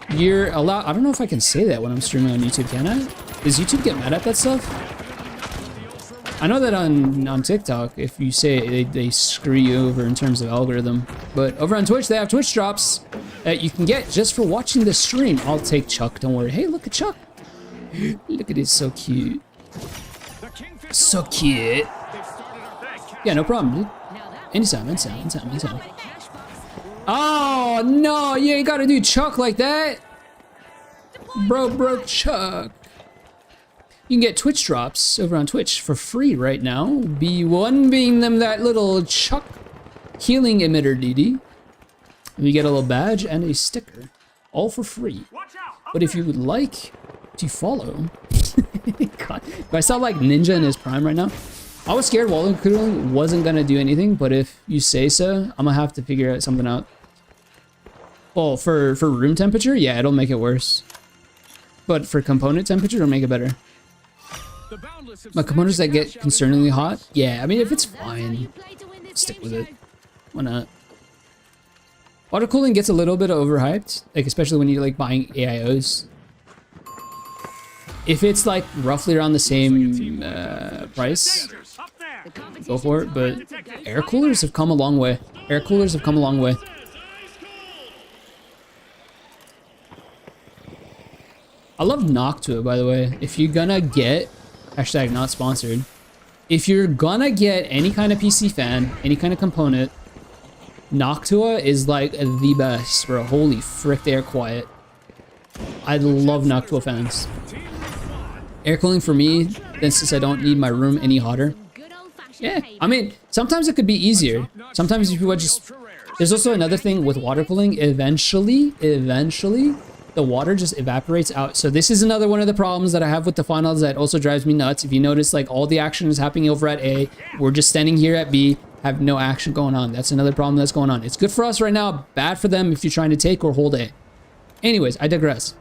you're allowed... I don't know if I can say that when I'm streaming on YouTube, can I? Does YouTube get mad at that stuff? I know that on TikTok, if you say it, they screw you over in terms of algorithm. But over on Twitch, they have Twitch drops that you can get just for watching the stream. I'll take Chuck, don't worry. Hey, look at Chuck. Look at it, so cute. So cute. Yeah, no problem, dude. Anytime. Oh, no, you ain't gotta do Chuck like that. Bro, Chuck. You can get Twitch drops over on Twitch for free right now. B1 being them that little Chuck healing emitter DD. And you get a little badge and a sticker. All for free. But if you would like to follow... God, do I sound like Ninja in his prime right now? I was scared water cooling wasn't gonna do anything, but if you say so, I'm gonna have to figure something out. Well, for room temperature, yeah, it'll make it worse. But for component temperature, it'll make it better. My components that get concerningly hot, yeah, I mean, if it's fine, stick with it. Why not? Water cooling gets a little bit overhyped, like especially when you're like buying AIOs. If it's like roughly around the same price, go for it. But air coolers have come a long way. Air coolers have come a long way. I love Noctua, by the way. If you're gonna get, hashtag not sponsored, if you're gonna get any kind of PC fan, any kind of component, Noctua is like the best, bro. Holy frick, they're quiet. I love Noctua fans. Air cooling for me, then since I don't need my room any hotter. Yeah, I mean, sometimes it could be easier. Sometimes if you would just... There's also another thing with water cooling. Eventually, the water just evaporates out. So this is another one of the problems that I have with the finals that also drives me nuts. If you notice, like, all the action is happening over at A. We're just standing here at B, have no action going on. That's another problem that's going on. It's good for us right now, bad for them if you're trying to take or hold A. Anyways, I digress.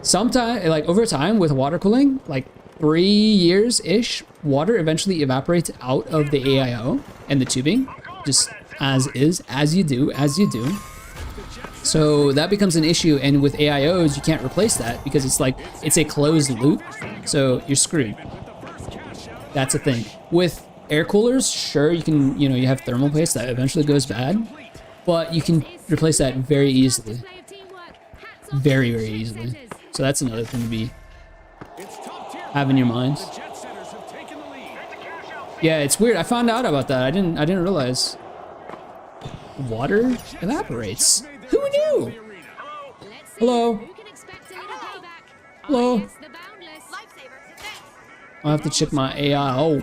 Sometimes, like, over time with water cooling, like 3 years-ish, water eventually evaporates out of the AIO and the tubing, just as is, as you do. So that becomes an issue, and with AIOs, you can't replace that because it's like, it's a closed loop, so you're screwed. That's a thing. With air coolers, sure, you can, you know, you have thermal paste that eventually goes bad, but you can replace that very easily. Display of teamwork. Hats off Very, to the very Jet easily. Setters. So that's another thing to be It's top tier. have in your mind. The Jet Setters have taken the lead. Yeah, it's weird. I found out about that. I didn't realize. Water evaporates. Who knew? Let's see Hello. who can expect a little payback. Hello. Oh, yes, the boundless. Lifesaver. Thanks. I'll have to check my AI. Oh,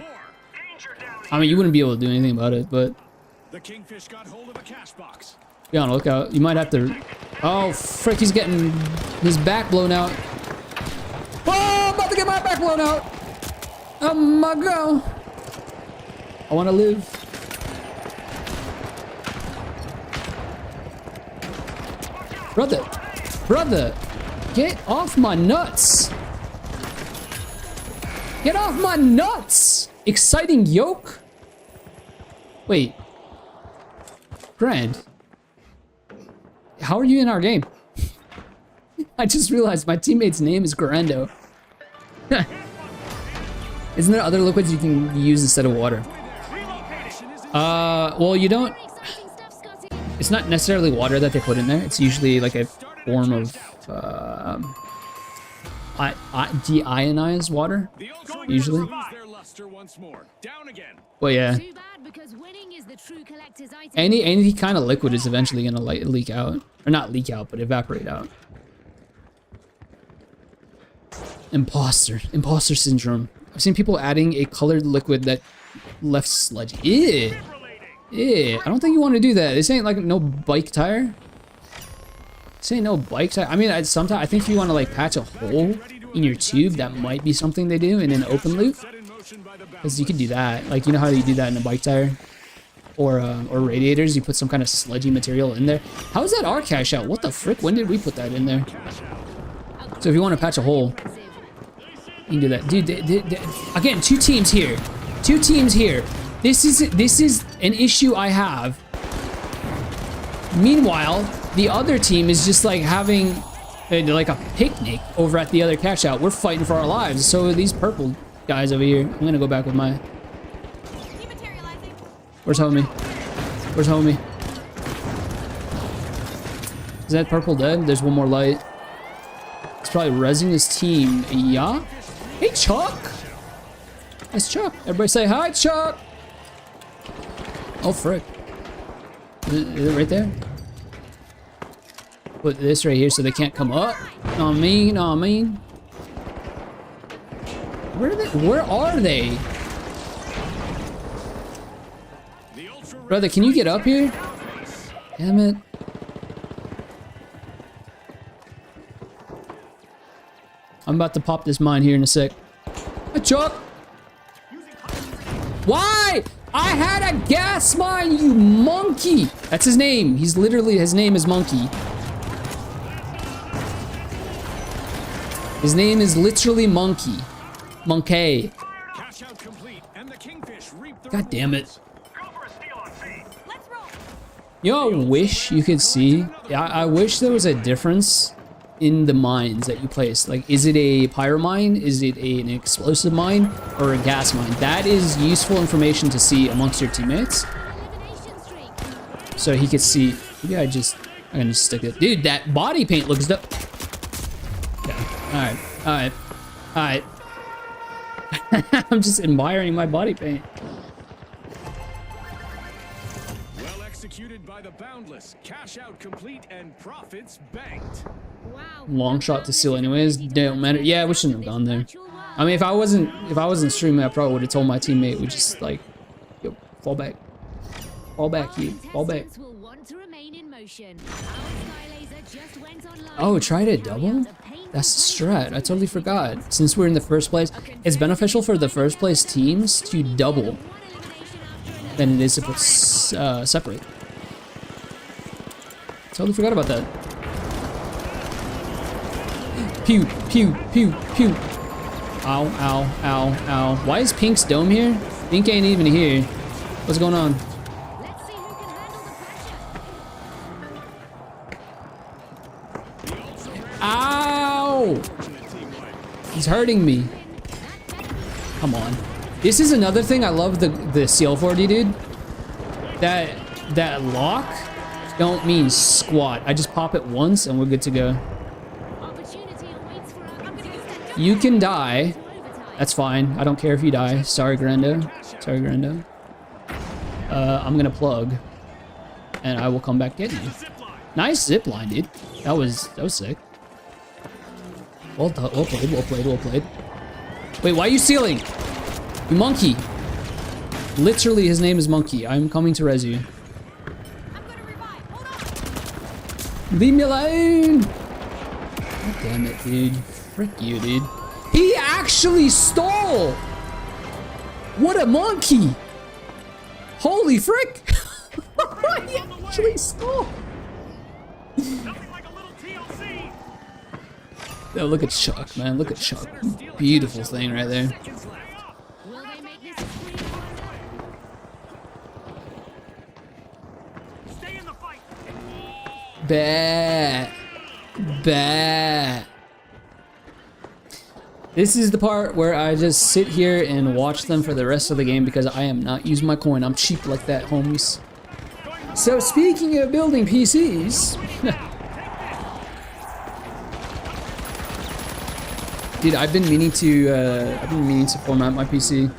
I mean, you wouldn't be able to do anything about it, but The Kingfish got hold of a cash box. be on the lookout. You might have to. Oh, frick! He's getting his back blown out. Oh, I'm about to get my back blown out. Oh my god! I want to live. Brother, get off my nuts! Get off my nuts! Exciting yoke? Wait. Grand. How are you in our game? I just realized my teammate's name is Grando. Isn't there other liquids you can use instead of water? Well, you don't. Very exciting stuff, Scotty. It's not necessarily water that they put in there. It's usually like a form of deionized water. The Ultra Usually. lose their luster once more. Down again. Well, yeah. Too bad because winning is the true collector's item. Any kind of liquid is eventually gonna leak out, or not leak out, but evaporate out. Imposter syndrome. I've seen people adding a colored liquid that left sludge. Ew. Ew. I don't think you want to do that. This ain't like no bike tire. This ain't no bike tire. I mean, sometimes I think if you want to like patch a hole in your tube, that might be something they do in an open loop. Set in motion by the Because you could do that. Like, you know how you do that in a bike tire? Or radiators, you put some kind of sludgy material in there. How is that our cash out? What the frick? When did we put that in there? So if you want to patch a hole, you can do that. Dude, again, two teams here. Two teams here. This is an issue I have. Meanwhile, the other team is just like having like a picnic over at the other cash out. We're fighting for our lives. So are these purple guys over here. I'm gonna go back with my... Dematerializing. Where's homie? Where's homie? Is that purple dead? There's one more light. It's probably rezzing his team. Yeah? Hey, Chuck! That's Chuck. Everybody say hi, Chuck! Oh, frick. Is it right there? Put this right here so they can't come up. Know what I mean? Know what I mean? Where are they? Where are they? Brother, can you get up here? Damn it. I'm about to pop this mine here in a sec. Hey, Chuck! Why? I had a gas mine, you monkey! That's his name. He's literally, his name is Monkey. His name is literally Monkey. Monkey. Cash out complete, and the Kingfish reap the God damn it. Let's roll. You know, I wish you could see. I wish there was a difference in the mines that you place. Like, is it a pyro mine? Is it an explosive mine? Or a gas mine? That is useful information to see amongst your teammates. Elimination streak. So he could see. Maybe I'm gonna just stick it. Dude, that body paint looks dope. Yeah. Alright. Alright. I'm just admiring my body paint. Well executed by the Boundless. Cash out complete and profits banked. Wow. Long shot to steal anyways. Don't matter. Yeah, we shouldn't have gone there. I mean, if I wasn't streaming, I probably would have told my teammate, we just like, yo, fall back. Fall back, you. Fall back. Will want to remain in motion. Our Skylaser just went online. Oh, try to Carry double? out a painful That's the process strat. I totally forgot. Since we're in the first place, it's beneficial for the first place teams to double one elimination after another. than it is to put separate. Totally forgot about that. Pew, pew, pew, pew. Ow, ow, ow, ow. Why is Pink's dome here? Pink ain't even here. What's going on? Let's see who can handle the pressure. Ow! He's hurting me. Come on. This is another thing I love the CL4D, dude. That lock don't mean squat. I just pop it once and we're good to go. Opportunity awaits for us. I'm gonna use that You can die. to overtime. That's fine. I don't care if you die. Sorry, Grando. Sorry, Grando. I'm gonna plug, and I will come back get you. Nice zip line, dude. That was sick. Well done. Well played. Well played. Well played. Wait, why are you stealing? You monkey. Literally, his name is Monkey. I'm coming to res you. I'm gonna revive. Hold on. Leave me alone. God damn it, dude. Frick you, dude. He actually stole. What a monkey. Holy frick. He actually stole. Nothing like a little TLC. Oh, look at Chuck, man. Look at Chuck. Beautiful thing right there. Seconds left. Will they make this a free wonder? Stay in the fight. Bat. Bat. This is the part where I just sit here and watch them for the rest of the game because I am not using my coin. I'm cheap like that, homies. So speaking of building PCs, dude, I've been meaning to format my PC.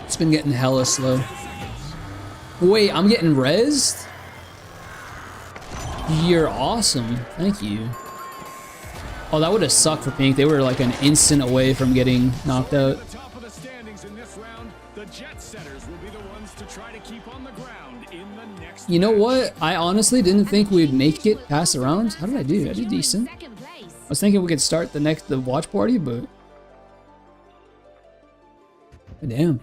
It's been getting hella slow. Wait, I'm getting rezzed? You're awesome. Thank you. Oh, that would have sucked for Pink. They were like an instant away from getting knocked out. At the top of the standings in this round, the Jet Setters will be the ones to try to keep on the ground in the next. You know what? I honestly didn't think we'd make it past the round. How did I do? I did decent. Second place. I was thinking we could start the watch party, but damn,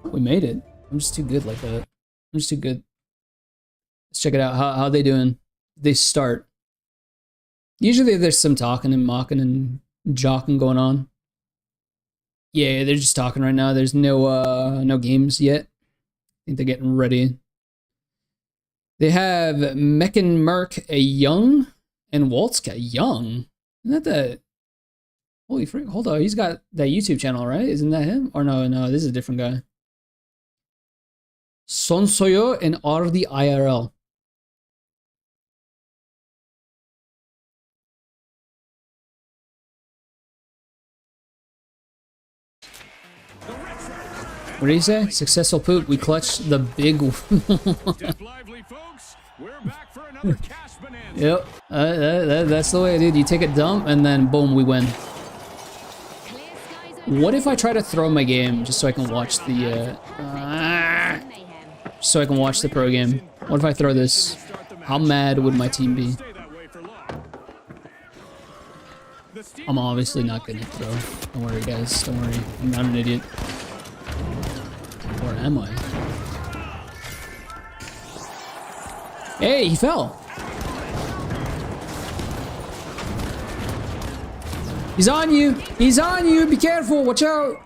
we made it. I'm just too good like that. I'm just too good. Let's check it out. How they doing? They start. Usually there's some talking and mocking and jocking going on. Yeah, they're just talking right now. There's no games yet. I think they're getting ready. They have Mecken Merc a Young and Waltzka Young. Isn't that the holy freak? Hold on, he's got that YouTube channel, right? Isn't that him? Or no, this is a different guy. Sonsoyo and Ardi IRL. What did he say? Successful poop. We clutched the big. Get lively, folks. We're back for another cash bonanza. Yep. That's the way, dude. You take a dump and then boom, we win. Clear skies over What if I try to throw my game just so I can watch the mayhem. so I can watch the pro game? What if I throw this? How mad would my team be? Stay that way for long. The Steam I'm obviously not gonna throw. Don't worry, guys. Don't worry. I'm not an idiot. Or am I? Hey, he fell. He's on you. He's on you. Be careful. Watch out.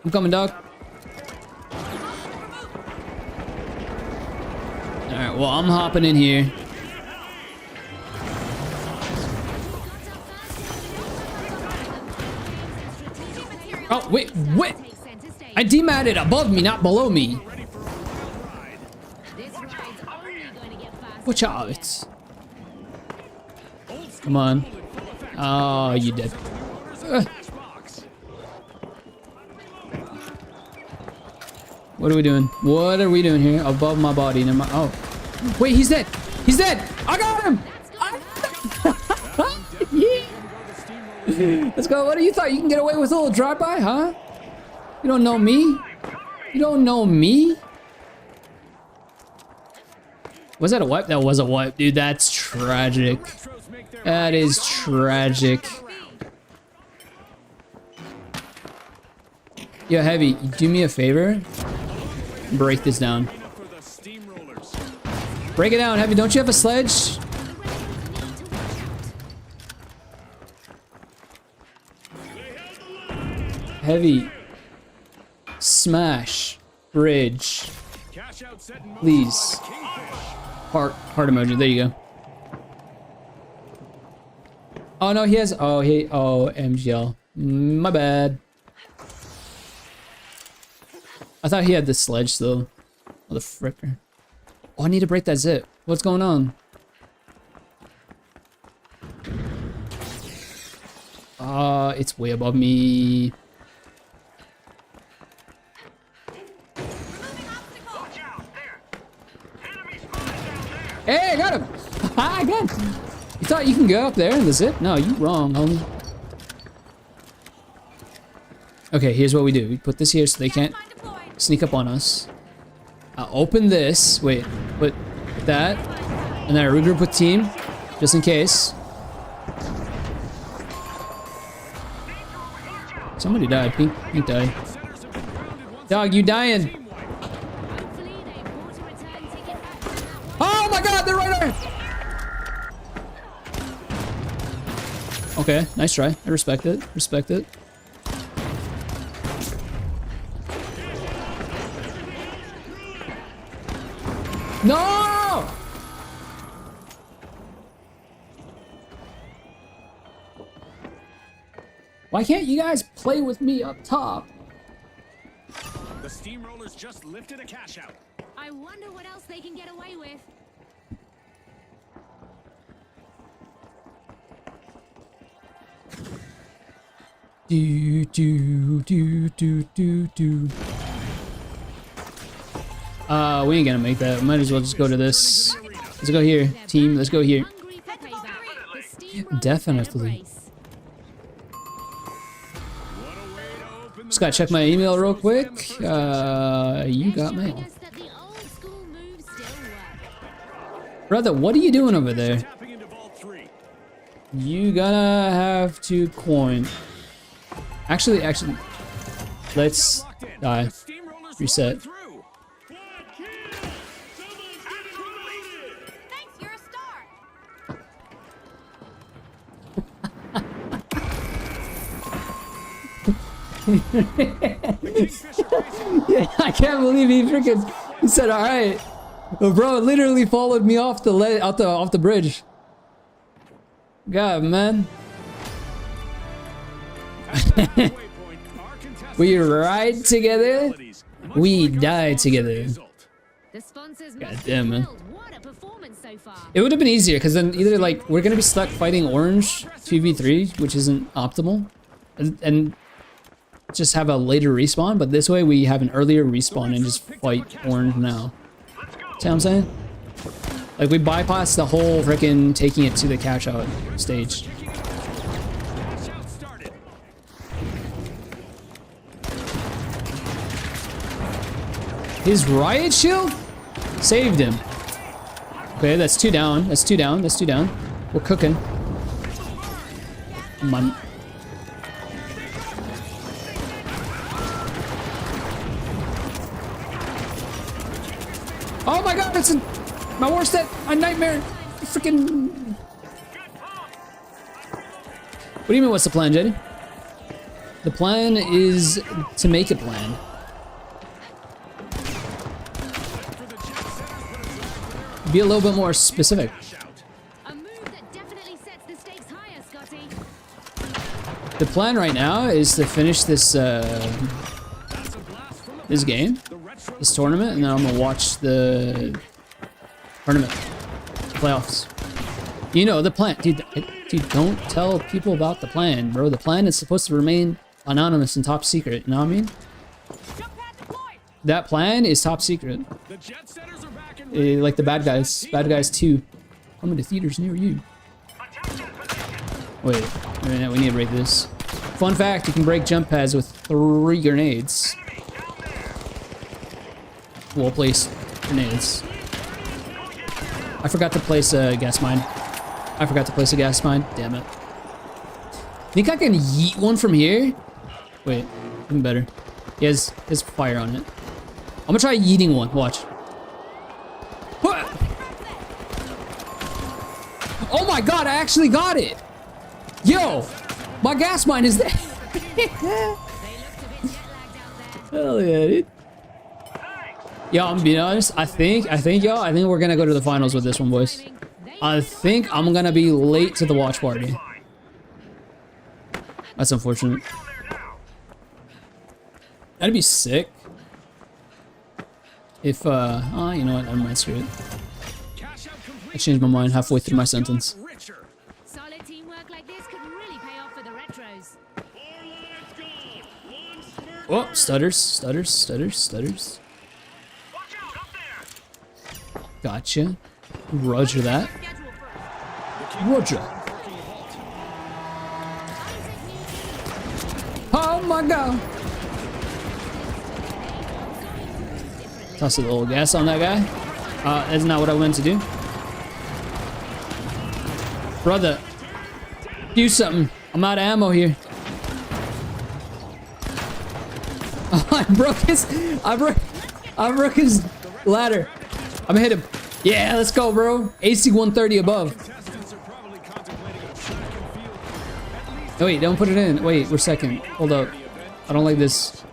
I'm coming, dog. Alright, well, I'm hopping in here. Oh, wait. Take center stage. I dematted above me, not below me. This ride's only going to get faster. Watch out. Come on. Oh, you did. What are we doing? What are we doing here? Above my body. Never mind. Oh. Wait, he's dead. He's dead. I got him. Yeah. Let's go. What do you thought? You can get away with a little drive-by, huh? You don't know me? You don't know me? Was that a wipe? That was a wipe, dude. That's tragic. That is tragic. Yo, Heavy, do me a favor. Break this down. for the Steamrollers. Break it down, Heavy. Don't you have a sledge? Heavy. Smash. Bridge. Cash out set in motion Please. by the Kingfish. Heart emoji. There you go. Oh no, he has. Oh, MGL. My bad. I thought he had the sledge still. Oh, the fricker. Oh, I need to break that zip. What's going on? It's way above me. Hey, I got him! I got him! You thought you can go up there in the zip? No, you wrong, homie. Okay, here's what we do. We put this here so they can't sneak up on us. I'll open this. Wait, put that. And then I regroup with team, just in case. Somebody died. Pink died. Dog, you dying. Hopefully they bought a return ticket back from that one. Oh my god, they're right there! Okay, nice try. I respect it. Respect it. No! Why can't you guys play with me up top? The Steamrollers just lifted a cash out. I wonder what else they can get away with. Do do do do do do. We ain't gonna make that. Might as well just go to this. Let's go here, team. Let's go here. Hungry for payback. The Steamrollers Definitely. made a brace. What a way to open the Just gotta check my email real quick. You They're got showing mail. us that the old school moves still work. Brother, what are you doing over there? tapping into Vault 3. You gonna have to coin. Actually, let's Locked in. die. The Steamrollers Reset. rolling through. Thanks, you're a star. Yeah, I can't believe he freaking. He said, "All right." But bro, it literally followed me off the off the bridge. God, man. Waypoint, our contestants We are ride together. abilities. Much We like our die sponsor together. result. The sponsors God must damn, be man. thrilled. What a performance so far. It would have been easier because then either like we're gonna be stuck fighting orange 2v3, which isn't optimal, and just have a later respawn. But this way we have an earlier respawn and just fight orange now. See what I'm saying? Like we bypass the whole freaking taking it to the cash out stage. Cash out started. His riot shield saved him. Okay, that's two down. That's two down. That's two down. We're cooking. My Oh my god, that's my worst my nightmare. Freaking. What do you mean, what's the plan, Jetty? The plan is to make a plan. Be a little bit more specific. Cash out. A move that definitely sets the stakes higher, Scotty. The plan right now is to finish this That's a blast from the this game, The retro this tournament, and then I'm gonna watch the tournament playoffs. You know the plan, dude. Dude, don't tell people about the plan, bro. The plan is supposed to remain anonymous and top secret. You know what I mean? Jump pad deployed. That plan is top secret. The jet setters are back in Like the Bad Guys. Bad Guys 2. Coming to theaters near you. Wait a minute, we need to break this. Fun fact, you can break jump pads with 3 grenades. Well placed grenades. I forgot to place a gas mine. I forgot to place a gas mine. Damn it. Think I can yeet one from here? Wait, even better. He has fire on it. I'm gonna try yeeting one. Watch. Oh my god, I actually got it! Yo! My gas mine is there! They looked a bit jet lagged out there. Hell yeah, dude. Yo, I'm being honest. I think we're gonna go to the finals with this one, boys. I think I'm gonna be late to the watch party. That's unfortunate. That'd be sick. If oh, you know what? Never mind. Screw it. Cash out complete. I changed my mind halfway through my sentence. Richer. Solid teamwork like this could really pay off for the retros. Oh, stutters, stutters, stutters, stutters. Gotcha. Roger that. Roger. Oh my god. Toss a little gas on that guy. That's not what I meant to do. Brother, do something. I'm out of ammo here. I broke his ladder. I'm gonna hit him. Yeah, let's go, bro. AC 130 above. Contestants are probably contemplating a track and field at least Oh, wait, don't put it in. Wait, we're second. Hold up. I don't like this.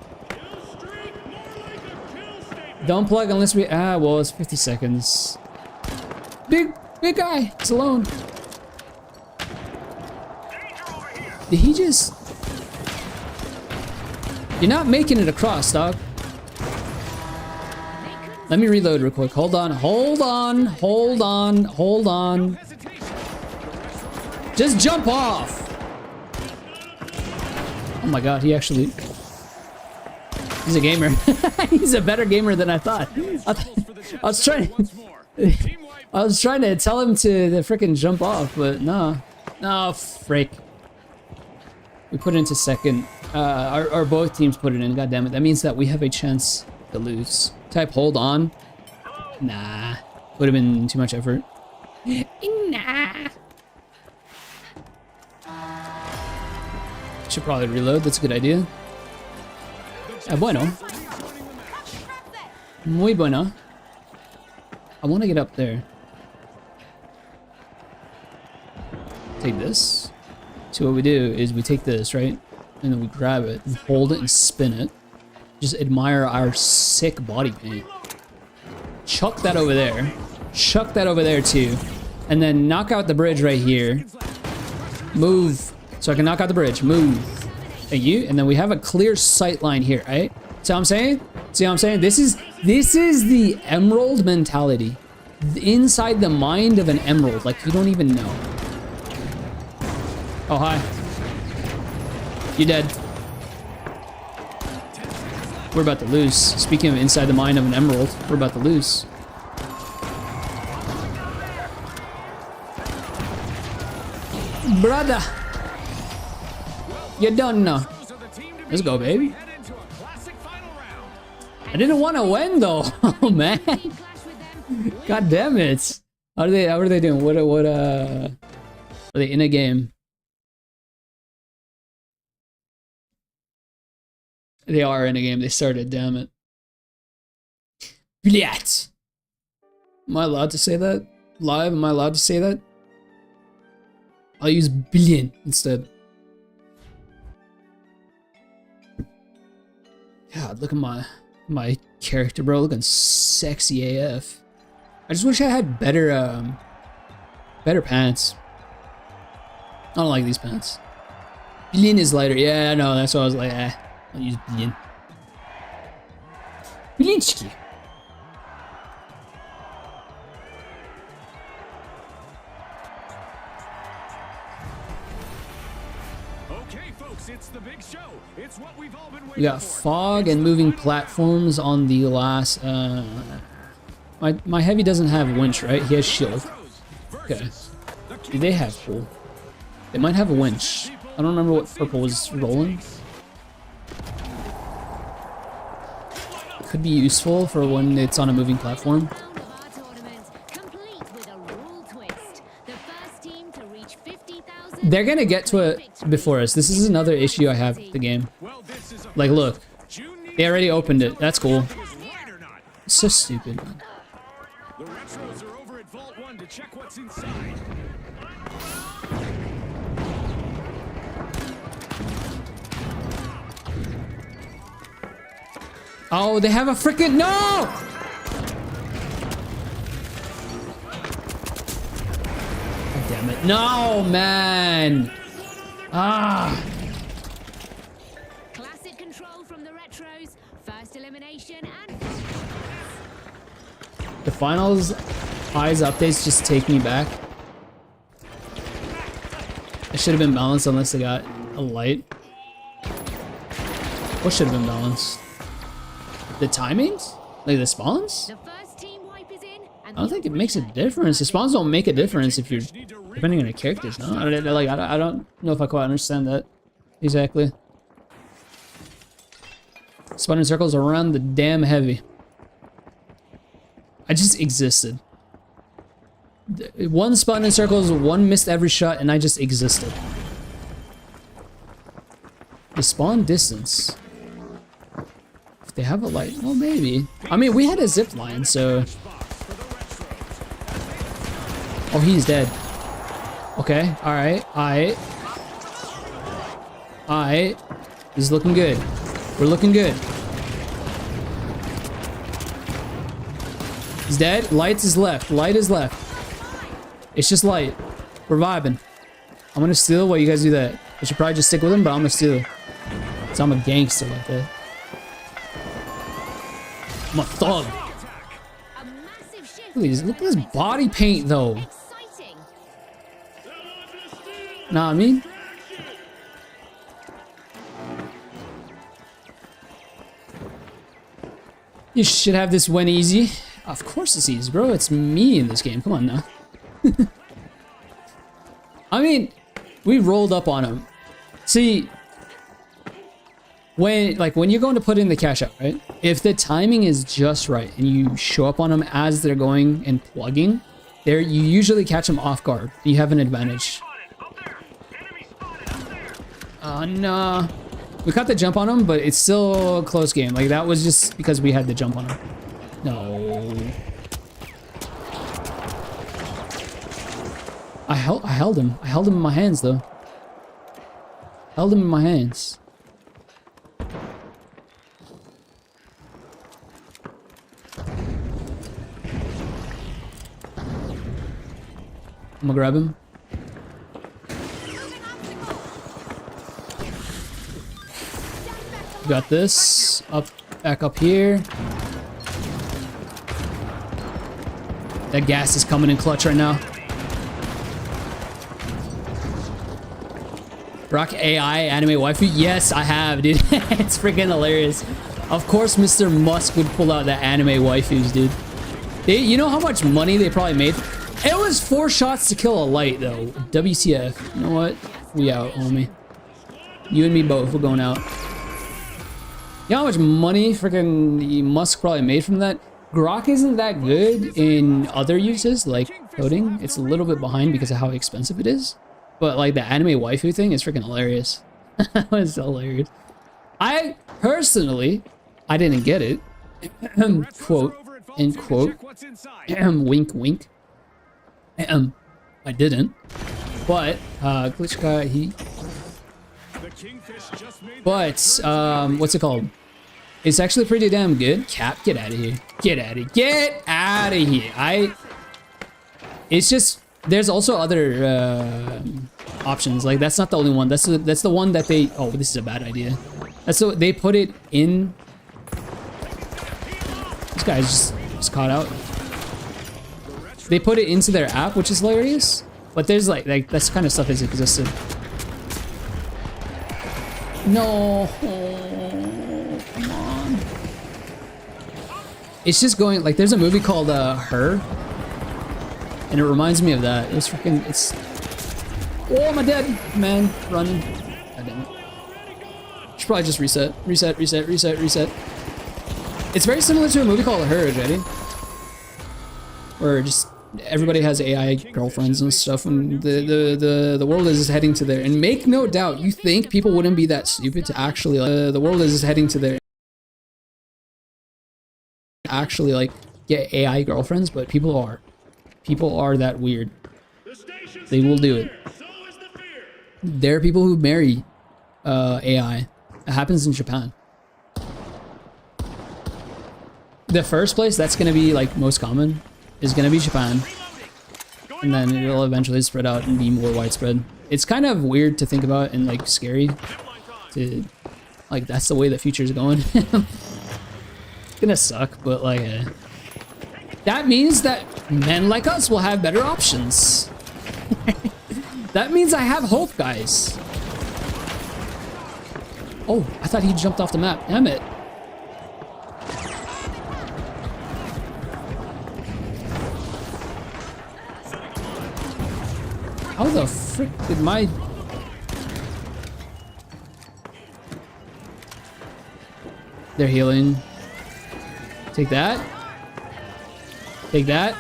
Don't plug unless we... Ah, well, it's 50 seconds. Big guy. It's alone. Did he just... You're not making it across, dog. Let me reload real quick. Hold on, hold on, hold on, hold on. Just jump off. Oh my god, he actually... He's a gamer. He's a better gamer than I thought. I was trying to tell him to freaking jump off, but no. No, freak. We put it into second. Our both teams put it in, god damn it. That means that we have a chance to lose. Type hold on. Nah. Would have been too much effort. Nah. Should probably reload, that's a good idea. Bueno. Muy bueno. I want to get up there. Take this. So what we do is we take this, right? And then we grab it and hold it and spin it. Just admire our sick body paint. Chuck that over there. Chuck that over there too. And then knock out the bridge right here. Move. So I can knock out the bridge. Move. Thank you. And then we have a clear sight line here, right? See what I'm saying? See what I'm saying? This is the emerald mentality. Inside the mind of an emerald. Like you don't even know. Oh, hi. You dead. We're about to lose. Speaking of inside the mind of an emerald, we're about to lose. Brother. You done now. Let's go, baby. I didn't want to win though. Oh man. God damn it. How are they doing? What are they in a game? They are in a game. They started, damn it. Blять. Am I allowed to say that? Live? Am I allowed to say that? I'll use billion instead. God, look at my character, bro. Looking sexy AF. I just wish I had better pants. I don't like these pants. Billion is lighter. Yeah, I know. That's why I was like, I'll use billion. Billionsky. Okay, folks, it's the big show. It's what we've all been waiting We got for. fog and moving platforms on the last. My heavy doesn't have winch, right? He has shield. Okay. Do they have pool? They might have a winch. I don't remember what purple was rolling. Could be useful for when it's on a moving platform. Round of our tournament, complete with a rule twist. The first team to reach 50,000. They're gonna get to it before us. This is another issue I have with the game. Well, this is a Like, look, June needs they already opened it. That's cool. is right or not. It's so stupid. The Retros are over at Vault 1 to check what's inside. Oh, they have a freaking no! God damn it! No, man! Ah! Classic control from the retros. First elimination and The finals eyes updates just take me back. It should have been balanced unless they got a light. What should have been balanced? The timings? Like the spawns? The first team wipe is in, and I don't think it makes a difference. The spawns don't make a difference if you're depending on the characters. No, I don't know if I quite understand that exactly. Spawning circles around the damn heavy. I just existed. One spot in circles, one missed every shot, and I just existed. The spawn distance. If they have a light, well, maybe. I mean, we had a zip line, so. Oh, he's dead. Okay, alright, alright. Alright. This is looking good. We're looking good. He's dead. Light is left. Light is left. It's just light. We're vibing. I'm gonna steal while you guys do that. I should probably just stick with him, but I'm gonna steal. Cause I'm a gangster like that. I'm a thug. a massive shift. Look at this body paint though. Exciting. Nah, I mean. You should have this win easy. Of course it's easy, bro. It's me in this game. Come on now. I mean, we rolled up on him. See, when you're going to put in the cash out, right? If the timing is just right and you show up on them as they're going and plugging, you usually catch them off guard. You have an advantage. Nah. We caught the jump on him, but it's still a close game. Like, that was just because we had the jump on him. No. I held him. I held him in my hands, though. Held him in my hands. I'm gonna grab him. Got this. Back up here. That gas is coming in clutch right now. Rock AI anime waifu? Yes, I have, dude. It's freaking hilarious. Of course, Mr. Musk would pull out the anime waifus, dude. You know how much money they probably made? It was 4 shots to kill a light, though. WTF. You know what? We out, homie. You and me both. We're going out. You know how much money freaking Musk probably made from that? Grok isn't that good in other uses, like coding. It's a little bit behind because of how expensive it is. But like the anime waifu thing is freaking hilarious. That was hilarious. I personally, I didn't get it. Quote, end quote. Wink, wink. I didn't. But, Glitch guy, But, what's it called? It's actually pretty damn good. Cap, get out of here. Get out of here. Get out of here. It's just, there's also other options. Like, that's not the only one. That's the one that they, oh, this is a bad idea. That's so they put it in. This guy's just caught out. They put it into their app, which is hilarious. But there's like that's kind of stuff that's existed. No, oh, come on. It's just going like there's a movie called Her, and it reminds me of that. It was freaking. It's. Oh, am I dead? Man, running. God damn it. Should probably just reset. It's very similar to a movie called Her, ready? Where just everybody has AI girlfriends and stuff, and the world is heading to there. And make no doubt, you think people wouldn't be that stupid to actually the world is heading to there. Actually, like get AI girlfriends, but people are that weird. They will do it. There are people who marry AI. It happens in Japan. The first place that's gonna be like most common is gonna be Japan, and then it'll eventually spread out and be more widespread. It's kind of weird to think about and like scary to like that's the way the future is going. It's gonna suck, but like That means that men like us will have better options. That means I have hope, guys. Oh, I thought he jumped off the map. Damn it. How the frick did my... They're healing. Take that. Take that.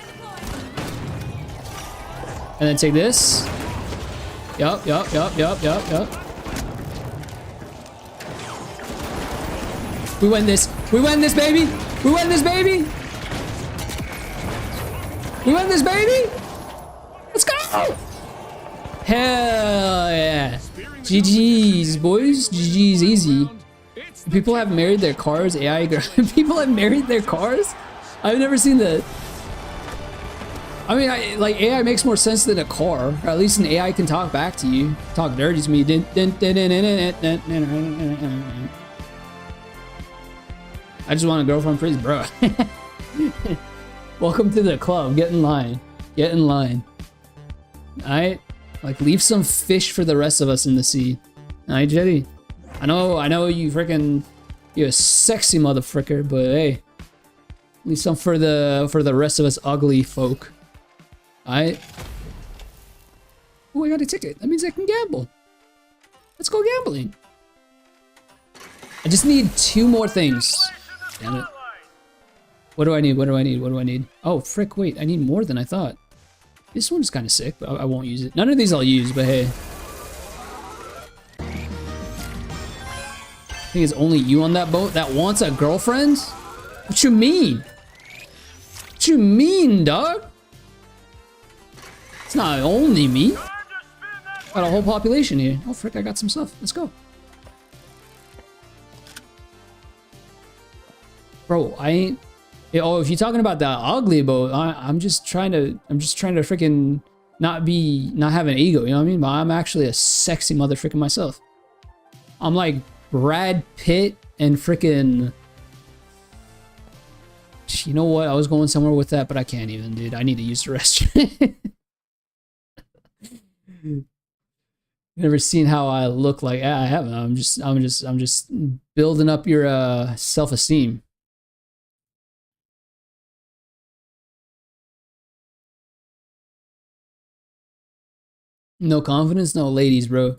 And then take this. Yup. We win this. We win this, baby. We win this, baby. We win this, baby. Let's go. Hell yeah. GG's, boys. GG's easy. People have married their cars. AI people have married their cars? I've never seen that. I mean, like, AI makes more sense than a car. Or at least an AI can talk back to you. Talk dirty to me. I just want a girlfriend, please, bro. Welcome to the club. Get in line. Get in line. Alright? Like, leave some fish for the rest of us in the sea. Alright, Jetty? I know you freaking... You're a sexy motherfucker, but hey. Leave some for the rest of us ugly folk. Alright? Oh, I got a ticket. That means I can gamble. Let's go gambling. I just need 2 more things. Damn it. What do I need? What do I need? What do I need? Oh, frick, wait. I need more than I thought. This one's kind of sick, but I won't use it. None of these I'll use, but hey. I think it's only you on that boat that wants a girlfriend? What you mean? What you mean, dog? It's not only me. Got a whole population here. Oh, frick, I got some stuff. Let's go. Bro, I ain't... Oh, if you're talking about that ugly boat, I'm just trying to freaking not have an ego, you know what I mean? But I'm actually a sexy motherfucker myself. I'm like Brad Pitt and freaking... You know what? I was going somewhere with that, but I can't even, dude. I need to use the restroom. Never seen how I look like. I haven't. I'm just building up your self-esteem. No confidence, no ladies, bro.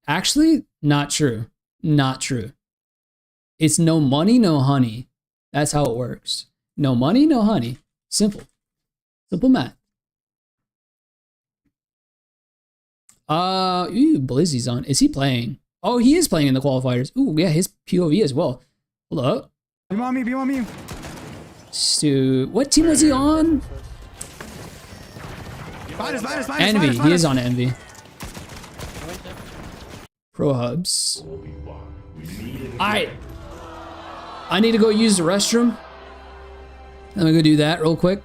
Actually, not true. Not true. It's no money, no honey. That's how it works. No money, no honey. Simple. Simple math. Ooh, Blizzy's on. Is he playing? Oh, he is playing in the qualifiers. Ooh, yeah, his POV as well. Hold up. Be on me, be on me. Stu, what team was he on? Envy. He is on Envy. Pro Hubs. Alright. I need to go use the restroom. Let me go do that real quick.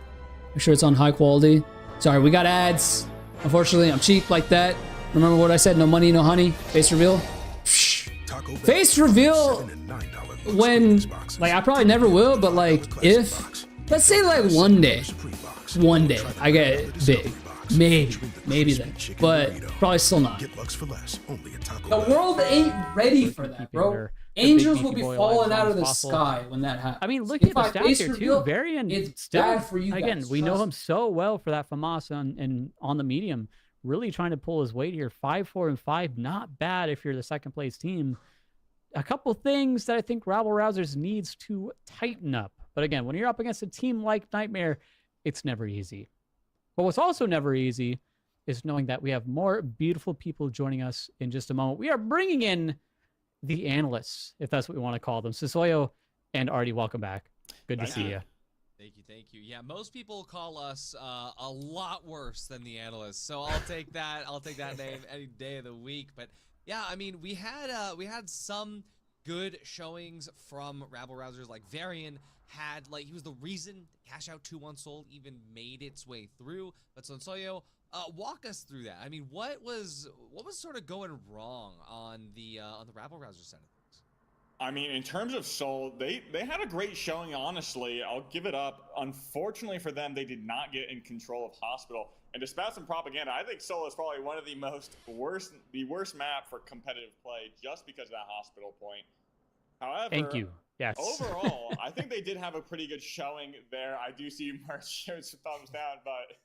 Make sure it's on high quality. Sorry, we got ads. Unfortunately, I'm cheap like that. Remember what I said? No money, no honey. Face reveal. Face reveal when, like, I probably never will, but like, if, let's say like one day I get big. Maybe then, but probably still not. The world ain't ready for that, bro. Angels will be falling out of the sky when that happens. I mean, look at the stats here too. Varian, it's still, bad for you again, guys. we know him so well for that FAMAS and on the medium, really trying to pull his weight here. 5, 4, and 5, not bad if you're the second place team. A couple things that I think Rabble Rousers needs to tighten up. But again, when you're up against a team like Nightmare, it's never easy. But what's also never easy is knowing that we have more beautiful people joining us in just a moment. We are bringing in the analysts, if that's what we want to call them. Sisoyo and Artie, welcome back. Good to see you. Thank you. Yeah, most people call us a lot worse than the analysts, so I'll take that. I'll take that name any day of the week. But yeah, I mean, we had some good showings from Rabble Rousers. Like Varian had, like, he was the reason Cash Out 2-1 Soul even made its way through. But Sonsoyo, walk us through that. I mean, what was sort of going wrong on the Rabble Rouser side of things? I mean, in terms of Seoul, they had a great showing. Honestly, I'll give it up. Unfortunately for them, they did not get in control of Hospital. And to spout some propaganda, I think Seoul is probably one of the worst map for competitive play, just because of that Hospital point. However, Thank you. Yes. overall, I think they did have a pretty good showing there. I do see Merch shows thumbs down, but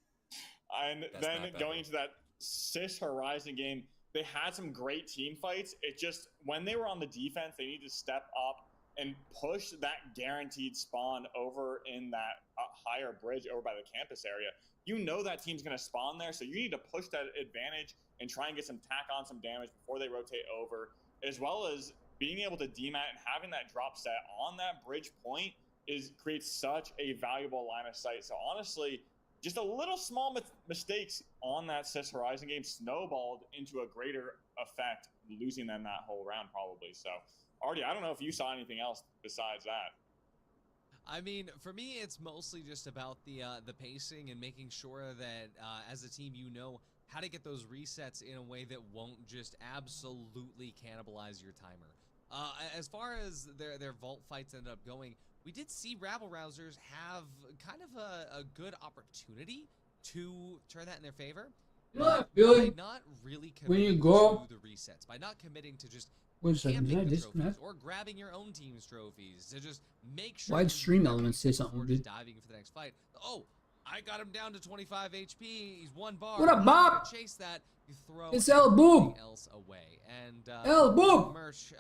and That's then not bad. going to that Sis Horizon game, they had some great team fights. It just, when they were on the defense, they need to step up and push that guaranteed spawn over in that higher bridge over by the campus area. You know that team's going to spawn there, so you need to push that advantage and try and get some tack on some damage before they rotate over, as well as being able to demat and having that drop set on that bridge point creates such a valuable line of sight. So honestly, just a little small mistakes on that Sis Horizon game snowballed into a greater effect, losing them that whole round probably. So, Artie, I don't know if you saw anything else besides that. I mean, for me, it's mostly just about the pacing and making sure that as a team, you know how to get those resets in a way that won't just absolutely cannibalize your timer. As far as their vault fights ended up going, we did see Rabble Rousers have kind of a good opportunity to turn that in their favor. Yeah, Billy, by not really when you committing go- to the resets, by not committing to just Wait a second, did I camping the disconnect? trophies or grabbing your own team's trophies to just make sure. Why'd that you Stream have Elements say resets something, before dude? just diving for the next fight. Oh, I got him down to 25 HP. He's one bar. What up, I'm Bob? gonna chase that. You throw It's El everything Boob. else away. And El Boob. Merch,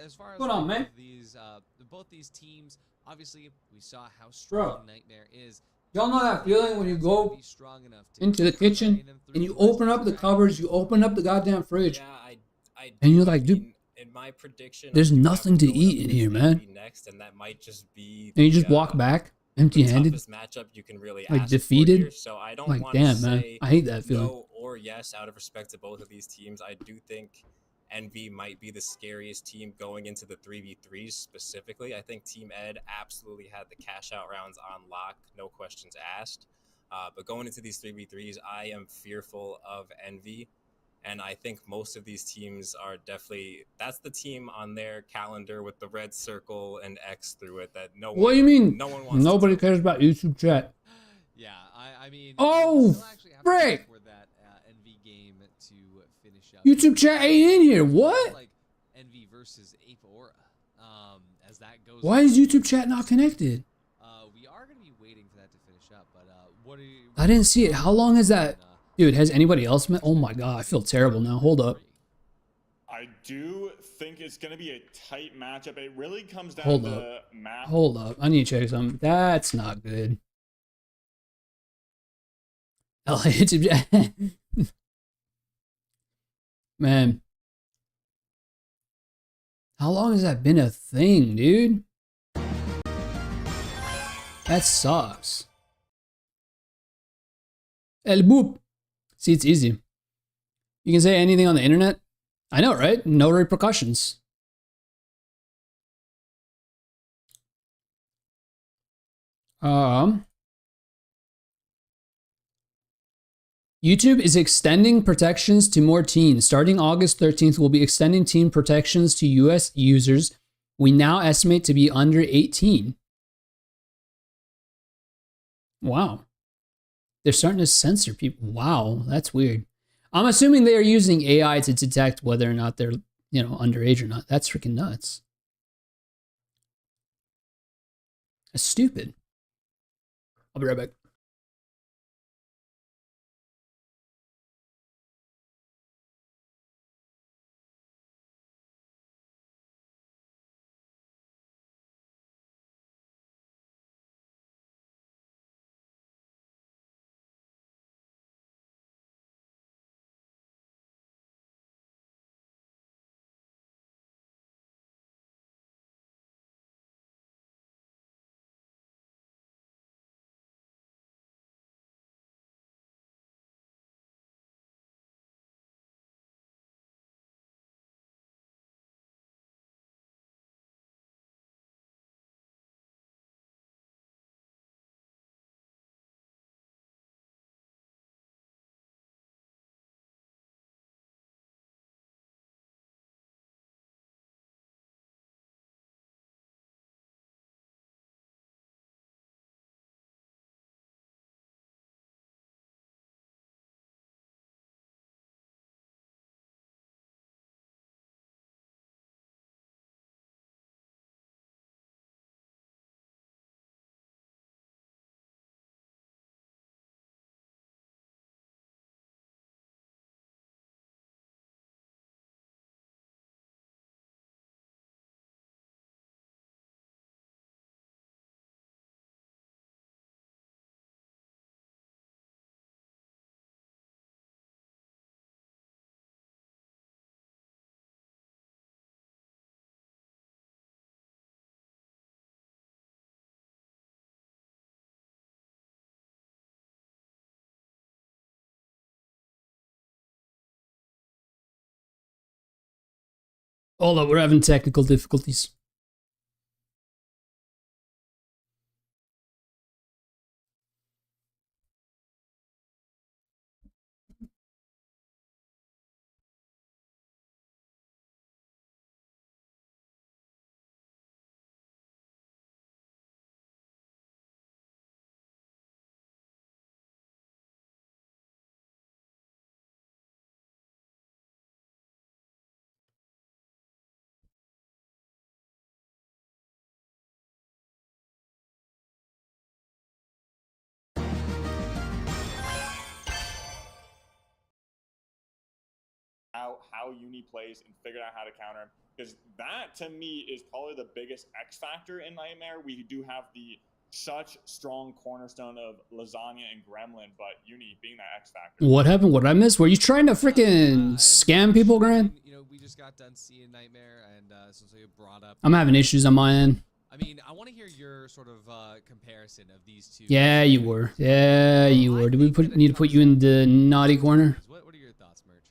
as far as What's going on, like, man? both these teams, obviously we saw how strong Nightmare is. Y'all know that feeling when you go Be strong enough to into the kitchen carry them through and you the rest open of up the track. covers, you open up the goddamn fridge. Yeah, I And do. you're like, dude, in my prediction, there's I do have nothing to going eat up in against here, man. NV next, and that might just be And you just the, walk back the empty-handed, toughest matchup you can really like ask defeated. For here. So I don't Like, want to damn, man, say I hate that feeling. no or yes out of respect to both of these teams. I do think NV might be the scariest team going into the 3v3s specifically. I think Team Ed absolutely had the cash out rounds on lock, no questions asked. But going into these 3v3s, I am fearful of NV. And I think most of these teams are definitely, that's the team on their calendar with the red circle and X through it that no one. What do you mean? No one wants. Nobody to cares about YouTube chat. Yeah, I mean. Oh, we still actually have to wait frick. for that NV game to finish up. YouTube chat ain't in here. What? Like NV versus Ape Aura. As that goes. Why is YouTube chat not connected? We are gonna be waiting for that to finish up, but what are you? I didn't see it. How long is that? Dude, has anybody else met? Oh my god, I feel terrible now. Hold up. I do think it's going to be a tight matchup. It really comes down Hold to up. map. Hold up. I need to check something. That's not good. Oh, YouTube chat. Man. How long has that been a thing, dude? That sucks. El boop. See, it's easy. You can say anything on the internet. I know, right? No repercussions. YouTube is extending protections to more teens. Starting August 13th, we'll be extending teen protections to US users we now estimate to be under 18. Wow. They're starting to censor people. Wow, that's weird. I'm assuming they are using AI to detect whether or not they're, underage or not. That's freaking nuts. That's stupid. I'll be right back. Hold up, we're having technical difficulties. out how Uni plays and figured out how to counter him. Because that, to me, is probably the biggest X factor in Nightmare. We do have the such strong cornerstone of Lasagna and Gremlin, but Uni being that X factor. What happened? What did I miss? Were you trying to freaking scam people, Grant? You know, we just got done seeing Nightmare, and since you brought up, I'm having issues on my end. I mean, I want to hear your sort of comparison of these two. Yeah, you were. Yeah, you were. Did we need to put you in the naughty corner? What are your thoughts, Merch?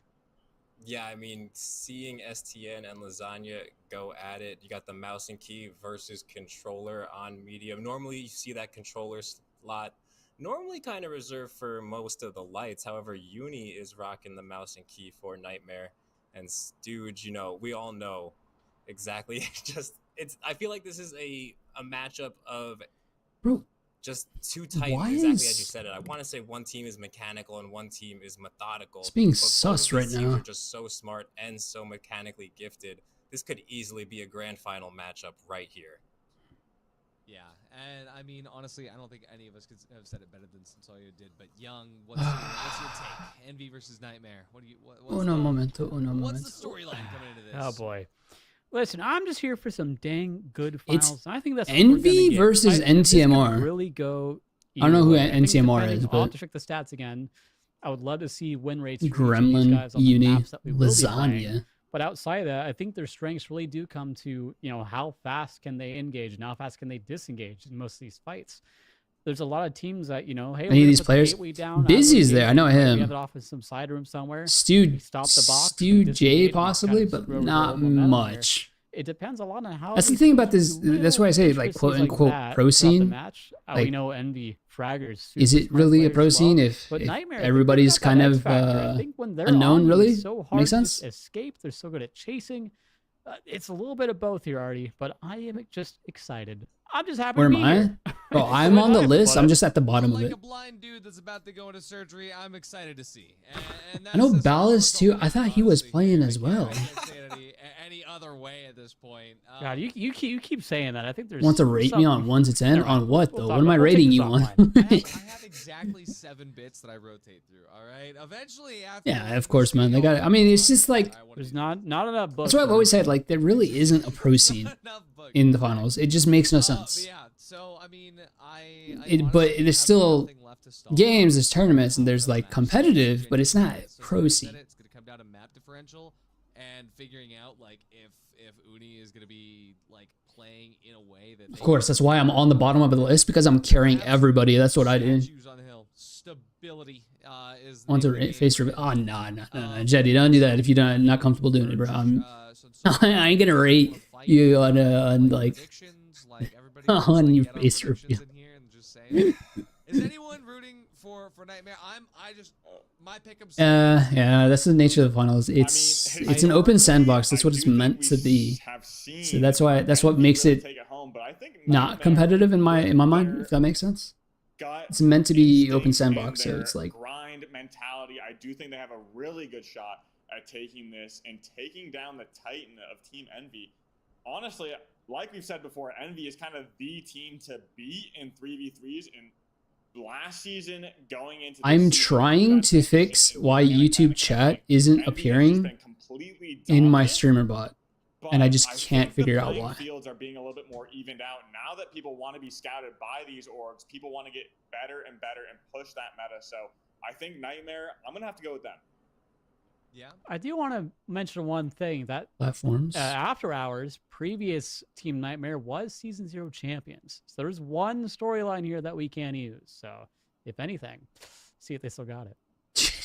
Yeah, I mean, seeing STN and Lasagna go at it, you got the mouse and key versus controller on medium. Normally, you see that controller slot normally kind of reserved for most of the lights. However, Uni is rocking the mouse and key for Nightmare. And Stooge, you know, we all know exactly. I feel like this is a matchup of Bro, just two titans, why exactly is- as you said it. I want to say one team is mechanical and one team is methodical. It's being but both sus of right these teams now. are just so smart and so mechanically gifted. This could easily be a grand final matchup right here. Yeah, and I mean, honestly, I don't think any of us could have said it better than Sensoyo did. But Young, what's your take? Envy versus Nightmare. What do you? What's Uno the, momento, uno What's momento. the storyline coming into this? Oh boy. Listen, I'm just here for some dang good It's finals. And I think that's what we're gonna Envy get. versus This could NTMR. really go. I don't know either who way. I think NTMR depending- is, I'll have but- to check the stats again. I would love to see win rates for each of these Gremlin, guys on the Uni, maps that we will be playing. Lasagna. But outside of that, I think their strengths really do come to, you know, how fast can they engage and how fast can they disengage in most of these fights. There's a lot of teams that, you know, hey, Any of we're these gonna put the players? gateway down, Busy's there, I know We him. have it off in some side room somewhere. Stu, We stop the box, Stu we J disengage, and possibly, kind of but screw over not the momentum here. much. It depends a lot on how. That's the these thing about teams this. do That's why I say, like, intricacies quote unquote, that pro throughout the scene. match. We Like, know Envy, Fraggers. is super it smart really a players pro as well, scene if but Nightmare, I think they've everybody's got that kind X of factor. I think when they're unknown, on, really? it's so hard Makes to just sense? escape. They're so good at chasing. It's a little bit of both here, Artie, but I am just excited. I'm just happy Where to am be I? here. Bro, I'm on the But list. I'm just at the bottom of like it. a blind dude that's about to go into surgery, I'm excited to see. And I know that's Ballas all- too. I thought he was honestly, playing I as can't- well. I can't say it any other way at this point. God, you keep saying that. I think there's. Want to rate me on something- 1 to 10? Never mind. On what, We'll though? talk What am I about- we'll take rating this you on? I have exactly 7 bits that I rotate through. All right. Eventually, after Yeah, of course, man. They got it. I mean, it's just like, There's not enough books. that's what I've for always this. said. Like, there really isn't a pro scene enough books. in the finals. It just makes no But sense. yeah. So I mean, But honestly there's have still nothing left to stall. games, there's tournaments, and there's Doesn't like matter. competitive, but it's not So pro like you scene. said, it's gonna come down to map differential and figuring out like if Uni is gonna be like playing in a way that Of course, that's why I'm on the bottom of the list, because I'm carrying everybody. That's what I do. Statues on the hill. Stability is the Want name of the to game face here. reveal? Oh, no, Jetty, don't do that if you're not comfortable doing it, bro. I ain't gonna rate you on like predictions, like everybody on wants to, like, your get face predictions reveal. in here and just say, is anyone rooting for Nightmare? My pick'em's yeah, that's the nature of the finals. It's an open sandbox. That's what it's meant to be. So that's what makes it not competitive in my mind, if that makes sense. It's meant to be open sandbox, so it's like grind mentality. I do think they have a really good shot at taking this and taking down the Titan of Team Envy. Honestly, like we've said before, Envy is kind of the team to beat in 3v3s. And last season, going into this I'm season, trying that to team fix became why organic YouTube and chat competitive. isn't Envy has just appearing been completely in my dominant. streamer bot. But and I just think can't the figure out playing why. Fields are being a little bit more evened out now that people want to be scouted by these orgs. People want to get better and better and push that meta. So I think Nightmare, I'm gonna have to go with them. yeah. I do want to mention one thing that Platforms. After Hours, previous Team Nightmare was Season 0 champions. So there's one storyline here that we can use. So if anything, see if they still got it.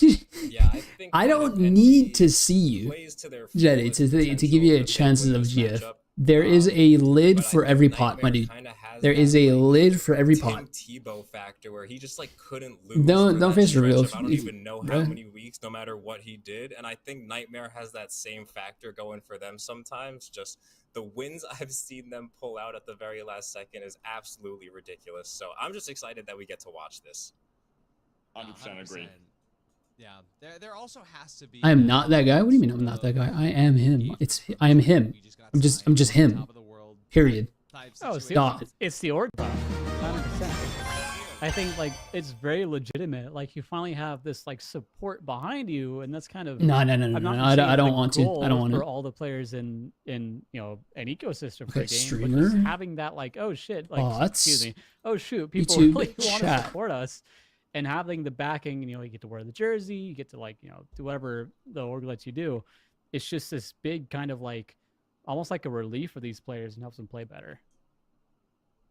Yeah, I think I don't if need NV to see you, plays to their Jetty, fullest to give you a potential, chances they'll of win this GF. matchup. There is a lid But I for think every pot, my Nightmare dude. kinda has There is that, a like, lid for every Tim pot. Tebow factor where he just like couldn't lose. Don't- for don't that face the stretch real- of I don't if- even know how bruh. many weeks, no matter what he did. And I think Nightmare has that same factor going for them sometimes. Just the wins I've seen them pull out at the very last second is absolutely ridiculous. So I'm just excited that we get to watch this. 100% agree. Yeah, there also has to be. I am not that guy. What do you mean I'm not that guy? I am him. I am him. I'm just him. Period. Oh, it's Stop. it's the org buff, 100%. I think like it's very legitimate. Like you finally have this like support behind you, and that's kind of No. I'm not I saying don't the want to. I goal don't want for to. all the players in an ecosystem Okay, for a game, but just streamer. having that like oh shit like Bots. excuse me oh shoot people YouTube really want to chat. support us, and having the backing, you get to wear the jersey, you get to like do whatever the org lets you do. It's just this big kind of like almost like a relief for these players and helps them play better.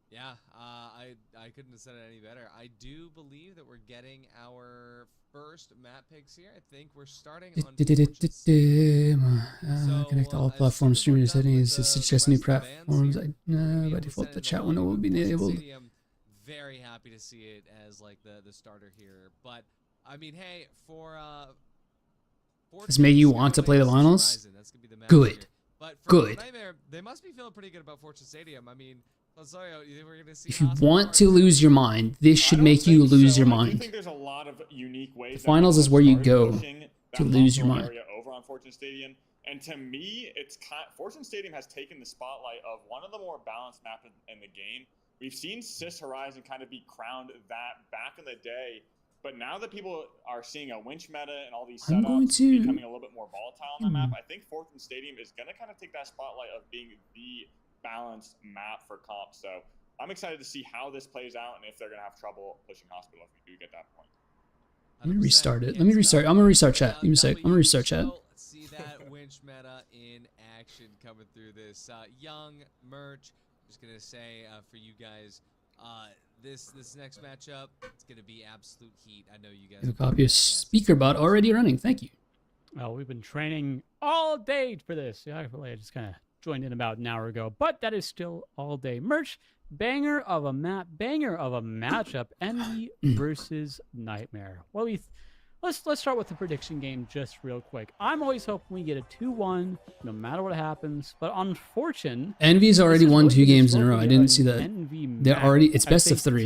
Yeah, I couldn't have said it any better. I do believe that we're getting our first map picks here. I think we're starting on Fortune City. Connect to all as soon platform as we're streaming done settings. with It the suggests new rest of the bands platforms. here, By we're gonna default, send the it chat all window will over be to Fortune enabled. City. I'm very happy to see it as like the starter here. But I mean, hey, for Does make you want to play the finals? Horizon, that's gonna be the match Good. here. But for Good. Nightmare, they must be feeling pretty good about Fortune Stadium. I mean, Lazario, you think we're gonna see If you Hospital want to Park? lose your mind, this should I don't make you think lose so. your I do mind. think there's a lot of unique ways. The that finals people is where you started go pushing to that lose your Hospital mind. area over on Fortune Stadium, and to me, Fortune Stadium has taken the spotlight of one of the more balanced maps in the game. We've seen Sis Horizon kind of be crowned that back in the day, but now that people are seeing a winch meta and all these I'm going setups to- becoming a little bit more volatile on that map, I think Fortune Stadium is going to kind of take that spotlight of being the balanced map for comp. So I'm excited to see how this plays out and if they're going to have trouble pushing Hospital if we do get that point. Let me 100%. restart it. Yeah, Let me it's restart. not- I'm gonna restart chat. Give me a sec. I'm gonna W, restart chat. so let's see that winch meta in action coming through this. Young Merch, just gonna say for you guys, this next matchup, it's gonna be absolute heat. I know you guys. A are copy pretty of fantastic. speaker bot already running. Thank you. Well, we've been training all day for this. Yeah, I just kind of joined in about an hour ago, but that is still all day. Merch, banger of a map, banger of a matchup, Envy versus Nightmare. Well, let's start with the prediction game just real quick. I'm always hoping we get a 2-1, no matter what happens. But on Fortune, Envy's already this is won really 2 gonna games in a slow row. I the, didn't see that. Envy They're map, already. It's I best of think, 3.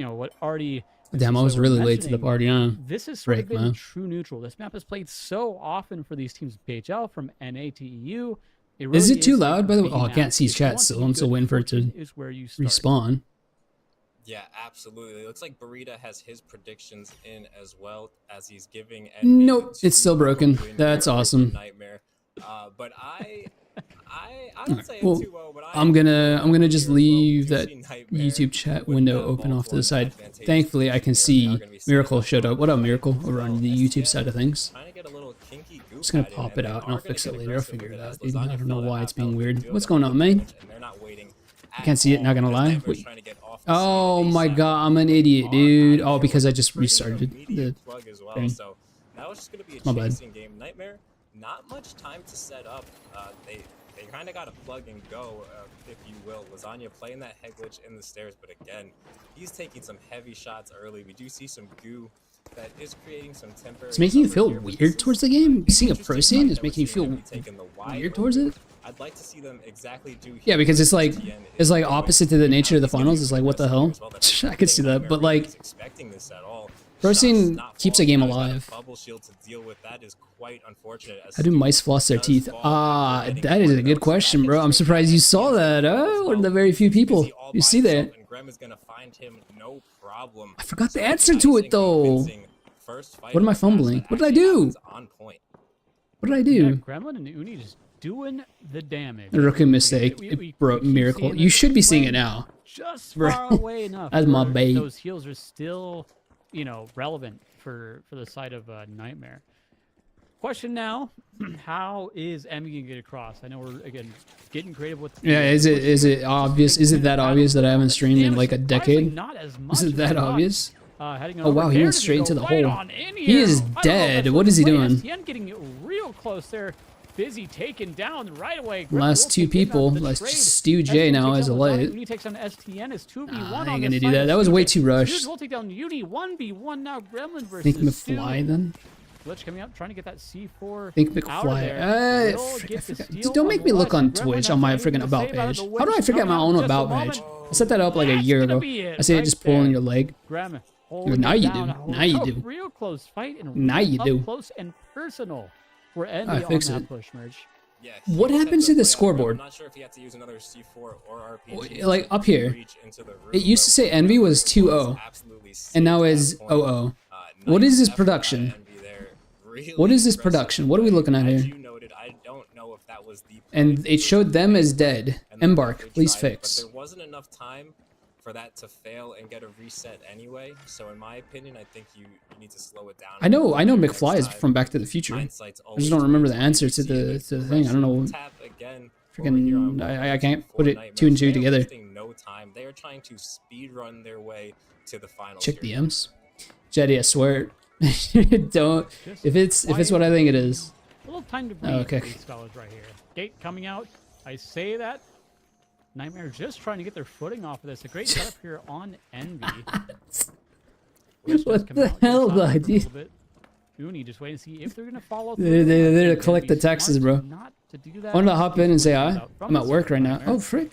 to, what already. Damn, I was so really late to the mentioning, party, huh? This is sort Break, of been man. true neutral. This map is played so often for these teams in PHL, from NA to EU. Is it too like loud, a by the way? B Oh, I map. can't see If you chat want to still. be I'm still good, waiting for it to Fortune is where you start. respawn. Yeah, absolutely. It looks like Burrita has his predictions in as well as he's giving. Nope, it's still broken. That's awesome. Nightmare. But I don't say Well, it too well, but I'm gonna just leave that YouTube YouTube chat window open off to the side. Thankfully, I can see Miracle showed up. What up, Miracle? Over on the YouTube side of things. Just gonna pop it out and I'll fix it later. I'll figure it out, dude. I don't know why it's being weird. What's going on, man? I can't see it. Not gonna lie. Wait. Oh my god, I'm an idiot, dude. Oh, because I just restarted the thing. So that was just gonna be a My bad. chasing game. Nightmare, not much time to set up. They kind of got a plug and go, if you will. Lasagna playing that head glitch in the stairs, but again, he's taking some heavy shots early. We do see some goo that is creating some temporary. It's making you cover feel here, but weird this towards is the game. an Seeing a interesting pro fight scene is that we're making you seeing feel him taking the wide weird towards open. it. I'd like to see them exactly do. Yeah, because it's like TN it's like is opposite to the nature of the finals. It's like what the hell? I could see that, but like expecting this at all. pro Shots scene not keeps a falling. game Now he's got a alive. bubble shield to deal with. That is quite unfortunate. as How do Steve mice floss their does teeth? fall Ah, after getting that is a one good note. So question, that bro. hits I'm him surprised you as saw that. well. One of the very few people Busy all who by see himself, that. and Grem is gonna find him no problem. I forgot the So answer to it, nice and though. convincing first fight What am I of the match fumbling? that What did I actually do? happens on point. What did I Yeah, do? Gremlin and Uni just doing the damage. A rookie mistake. We Bro, keep miracle. seeing You this should be seeing it playing now. just Bro. far away enough. That's my where bait. Those heals are still, relevant for the side of Nightmare. Question now: how is Emmy gonna get across? I know we're again getting creative with. Yeah, is it obvious? Is it that obvious that I haven't streamed in like a Surprisingly, decade? Not as much. Is it as I that thought. obvious? Heading Oh, wow, he there. went Does straight go into the right hole. on in He here? is I don't know if dead. that's What is he play. doing? STN getting real close there. Busy taken down right away. Griffin Last will two take him out people. of the Let's trade. just Stu J STN now takes as a down Lazani. light. Uni takes on STN. It's 2v1 Nah, on I ain't this gonna do side that. of That was Stu way J. too rushed. Stu will take down Uni. 1v1 now. Gremlin versus Think Stu. McFly then. Glitch coming up, trying to get that C4 Think out of McFly. there. Will get the steal Don't make me on look on Glitch. Twitch Gremlin on my has freaking anything to about say about it. page. The How do I Witch forget my coming own out in just a about moment. page? I set that up like a That's year gonna ago. be it I say right just pulling there. your leg. Gremlin Now holding it you down. do. Now you do. Real close fight and Now real you up do. close and personal. We're ending Alright, on fix that it. push merge. Yeah, What he happens set to the play up. scoreboard? I'm not sure if he had to use another C4 or RPG. Like up here, reach into the room, it used to but say Envy was 2-0, absolutely and now sealed is that point. 0-0. Nice What is this effort by production? Envy there. Really What is this impressive production? What are we play. looking at As here? you noted, I don't know if that was the play And that it was showed them made, as dead. and they Embark, definitely please tried it, fix. But there wasn't enough time for that to fail and get a reset anyway. So in my opinion, I think you need to slow it down. I know Next McFly is time. from Back to the Future. Hindsight's I just don't always remember the 20/20. answer You to see the the thing. I don't know. tap again over here on Freaking, I 1v2 can't for put it Nightmares. two and two They are together. wasting no time. They are trying to speed run their way to the finals. Check the here. M's. Jetty, I swear. Don't. If it's what I think it is. A little time to breathe. Okay. For these fellas right here. Gate coming out. I say that. Nightmare just trying to get their footing off of this. A great setup here on Envy. Glitch What just coming the out, hell, gonna stop bud? them for a little bit. Uni just waiting to see if they're gonna follow through. They're there I to think collect it'd the be taxes, smart bro. not to do that. I wanted to hop in and say hi. Out from I'm at the work side right now. Nightmare. Oh, frick.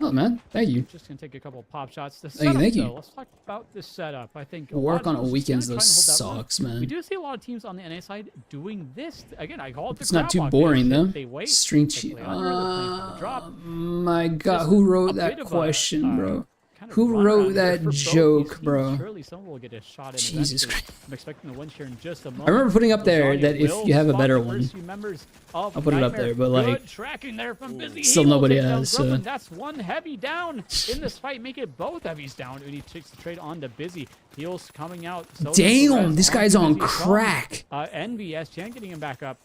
Oh, man. Thank you. Just gonna take a couple of pop shots. The Thank you, setup, thank you. though, let's talk about the setup. I think Work lot on of a teams weekends, gonna though, try and hold that run. sucks, man. We do see a lot of teams on the NA side doing this. Again, I call it the It's not too crab walk. boring, They though. sit, They wait. String they cheat. play under, they're playing for the drop. My God. Just Who a wrote bit that of a, question, bro? kind of Who run wrote around here that for both these joke, teams. bro? Surely someone will get a shot in Jesus eventually. Christ. I'm expecting the win share in just a moment. I remember putting up there Lasagna that if will you have a spot better the one, first few members of I'll put it up Nightmare. there, but, Good like, tracking there from Busy. still He will nobody take down has, so- Gremlin. That's one heavy down in this fight. Make it both heavies down. Uni takes the trade on to Busy. Heels coming out. So does the Damn, rest this guy's on Busy as well. crack. Envy, SGN getting him back up.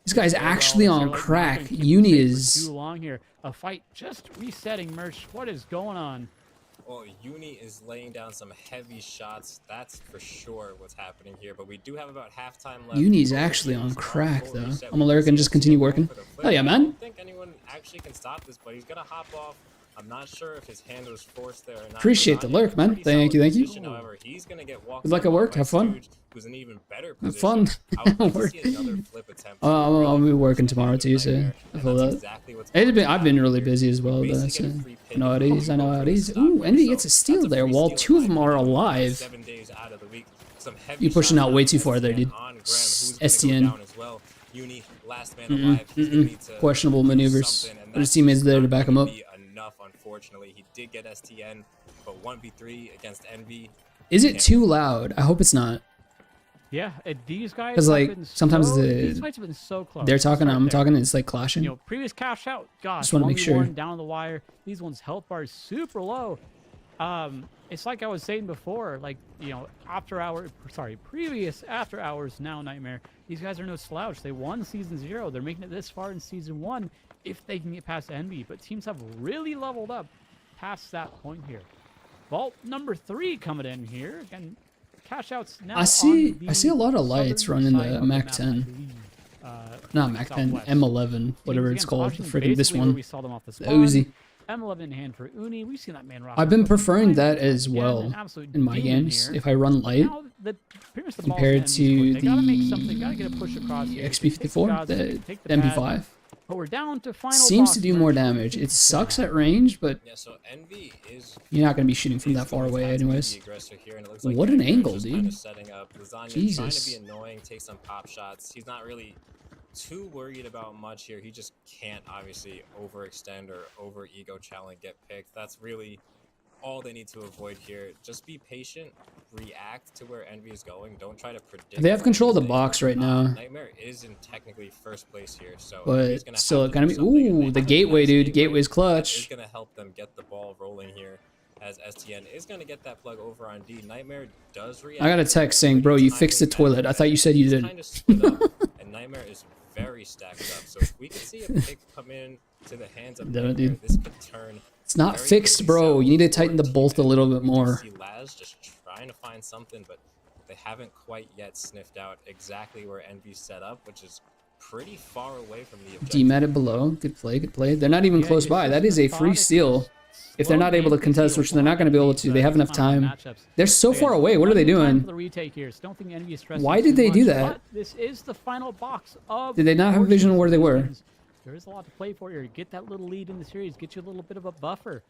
This guy's Very well, actually as on they're, like, not crack. gonna keep him Uni safe for is. too long here. A fight just resetting. Merch. What is going on? Well, Uni is laying down some heavy shots. That's for sure what's happening here. But we do have about halftime left. Uni's Both actually teams on are crack, full though. reset. I'm gonna We lurk can and see just continue STN going working. for the flip. Hell yeah, I man. don't think anyone actually can stop this, but he's gonna hop off. I'm not sure if his hand was forced there or not. Appreciate the Lasagna lurk, man. pretty Thank you, solid thank you. position, However, he's gonna get walked Good luck at up work. by Have fun. Stooge, who's in even better Have position. fun. I would like to Work. see another flip attempt. I'll be working tomorrow Nightmare, too, so I and feel that's that. exactly what's I've going been on really here. busy as well, We though. basically So. get a free I pick know how it is. I know how it is. stock Ooh, here, Envy so gets a that's steal there free while steal two of by them are Envy. alive. 7 days out of the week. Some heavy You're pushing shots out way on too far there, STN dude. on Graham, who's gonna go STN. down as well. Uni, last man alive. He's gonna need to Questionable do maneuvers. something, and But his that's teammates just there to not back him gonna up. be enough, unfortunately. He did get STN, but 1v3 against Envy. Is it too loud? I hope it's not. Yeah, these guys. 'Cause, have like, been sometimes these fights have been so close. They're talking, Right I'm there. talking, and it's like clashing. You know, previous cash out. Gosh, Just wanna make 1v1 sure. down the wire. These ones health bars super low. It's like I was saying before, like, you know, previous after hours now Nightmare. These guys are no slouch. They won season 0. They're making it this far in season 1 if they can get past Envy. But teams have really leveled up past that point here. Vault number 3 coming in here. Again, cash outs now. I see on a lot of the lights southern running side the of Mac map, 10. I believe. Not Mac 10, Southwest. M11, whatever Teams it's against called. Washington, Freaking this basically where one. we saw them off the The spawn. Uzi. M11 in hand for Uni. We've seen that man rock. I've been for preferring time. that as Again, well an absolute in my demon games. here. If I run light, Now, pretty much the ball's compared in Envy's to court. They gotta make the something. Gotta get a push across here. XP54, Take the take pad, MP5, But we're down to final. seems boss to do more merge. damage. It sucks at range, but Yeah, so Envy is you're not going to be shooting from is that far going to away have to be anyways. the aggressor here, and it looks What an Nightmare is angle, just dude. kinda setting up. Lasagna trying Jesus. to be annoying, take some pop shots. He's not really too worried about much here. He just can't obviously overextend or over ego challenge, get picked. That's really all they need to avoid here. Just be patient, react to where Envy is going. Don't try to predict. They have where control of the he's box right going. now. Nightmare is in technically first place here, so But he's gonna still, have it to gonna do be. something, and Ooh, they the have a gateway, nice dude. gateway Gateway's that is clutch. gonna help them get the ball rolling here. As STN is gonna get that plug over on D. Nightmare does react. I got a text saying, bro, you fixed the toilet. I thought you said you didn't. Kind of split up, and Nightmare is very stacked up. So if we could see a pick come in to the hands of Damn it, Nightmare, dude. this could turn. It's not very fixed, quickly bro. south You need to for tighten the Team bolt a Envy. little bit We do more. see Laz just trying trying to find something, but they haven't quite yet sniffed out exactly where Envy's set up, which is pretty far away from the objective. Demat it below. Good play, good play. They're not even close by. That is a free steal. If they're not able to contest, which they're not going to be able to, they have enough time. They're so far away. What are they doing? Why did they do that? This is the final box of Did they not have vision of where they were? There is a lot to play for here. Get that little lead in the series. Get you a little bit of a buffer.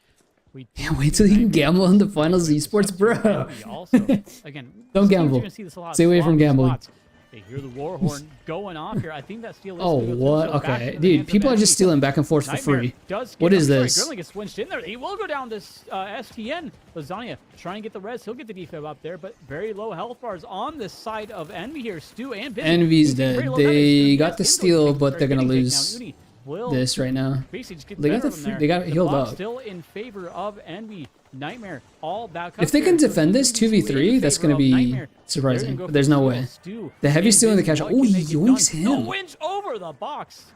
We Can't wait till you can gamble on the finals esports, bro. Also, again, Don't Steve's gamble. gonna see this a lot. Stay away from Long gambling. spots. They hear the war horn going off here. I think that steal is Oh, gonna go through, what? so back Okay. into the Dude, hands of people are just Envy. stealing back and forth for Nightmare free. does What get- is I'm this? sorry, Grimley gets swinched in there. He will go down to STN. Lasagna try and get the res. He'll get the defib up there, but very low health bars on this side of Envy here. Stu and Busy. Envy's Very dead. low they medics. got the Yes, steal, Intel but they're going to getting lose takedown. Uni will this right now. basically just get They got better the from f- there. they got The healed block up. Still in favor of Envy. Nightmare all back up If they here. can So defend this 3v3 in 2v3, that's favor going to of be Nightmare. surprising, They're gonna go but there's no for way. Stu The heavy and steal in the Busy. catch. What Oh, can he they get yoinks done? him. No winch over the box.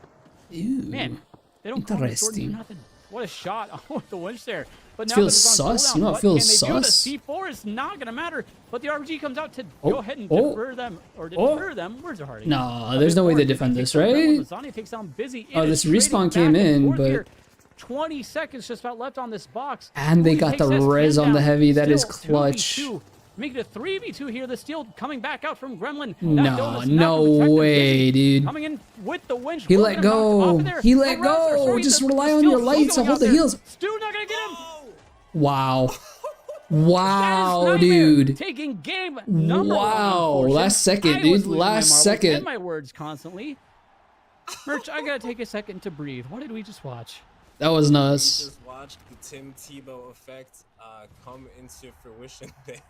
Ew. Man, they don't call it Jordan for Interesting. nothing. What a shot with the winch there. But This now feels that it's on sus. cooldown, You know what what feels can they do? sus? The C4 is not going to matter, but the RPG comes out to Oh, go ahead and oh, defer them, or oh. defer them. Where's the Hardy? Nah, there's no way they defend this, right? Lasagna takes down Busy. Oh, It this is trading respawn back came and in, forth but- here. 20 seconds just about left on this box. And they Uni got takes the STN res on the down. heavy. That is Still clutch. 2v2. Make it a 3v2 here. The steal coming back out from Gremlin. That No, dome is not no gonna protect him. way, Busy dude. Coming in with the winch. He Will let get him knocked go. off of there. He The let refs are go. sorry, Just the rely on steal your still lights to going hold out the there. heals. Stu not gonna get him. Wow. That is Wow, Nightmare dude. taking game number one, Wow, unfortunately. last second, I was dude. losing my Last marbles second. and my words constantly. Merch, I gotta take a second to breathe. What did we just watch? That was We nuts. just watched the Tim Tebow effect come into fruition there.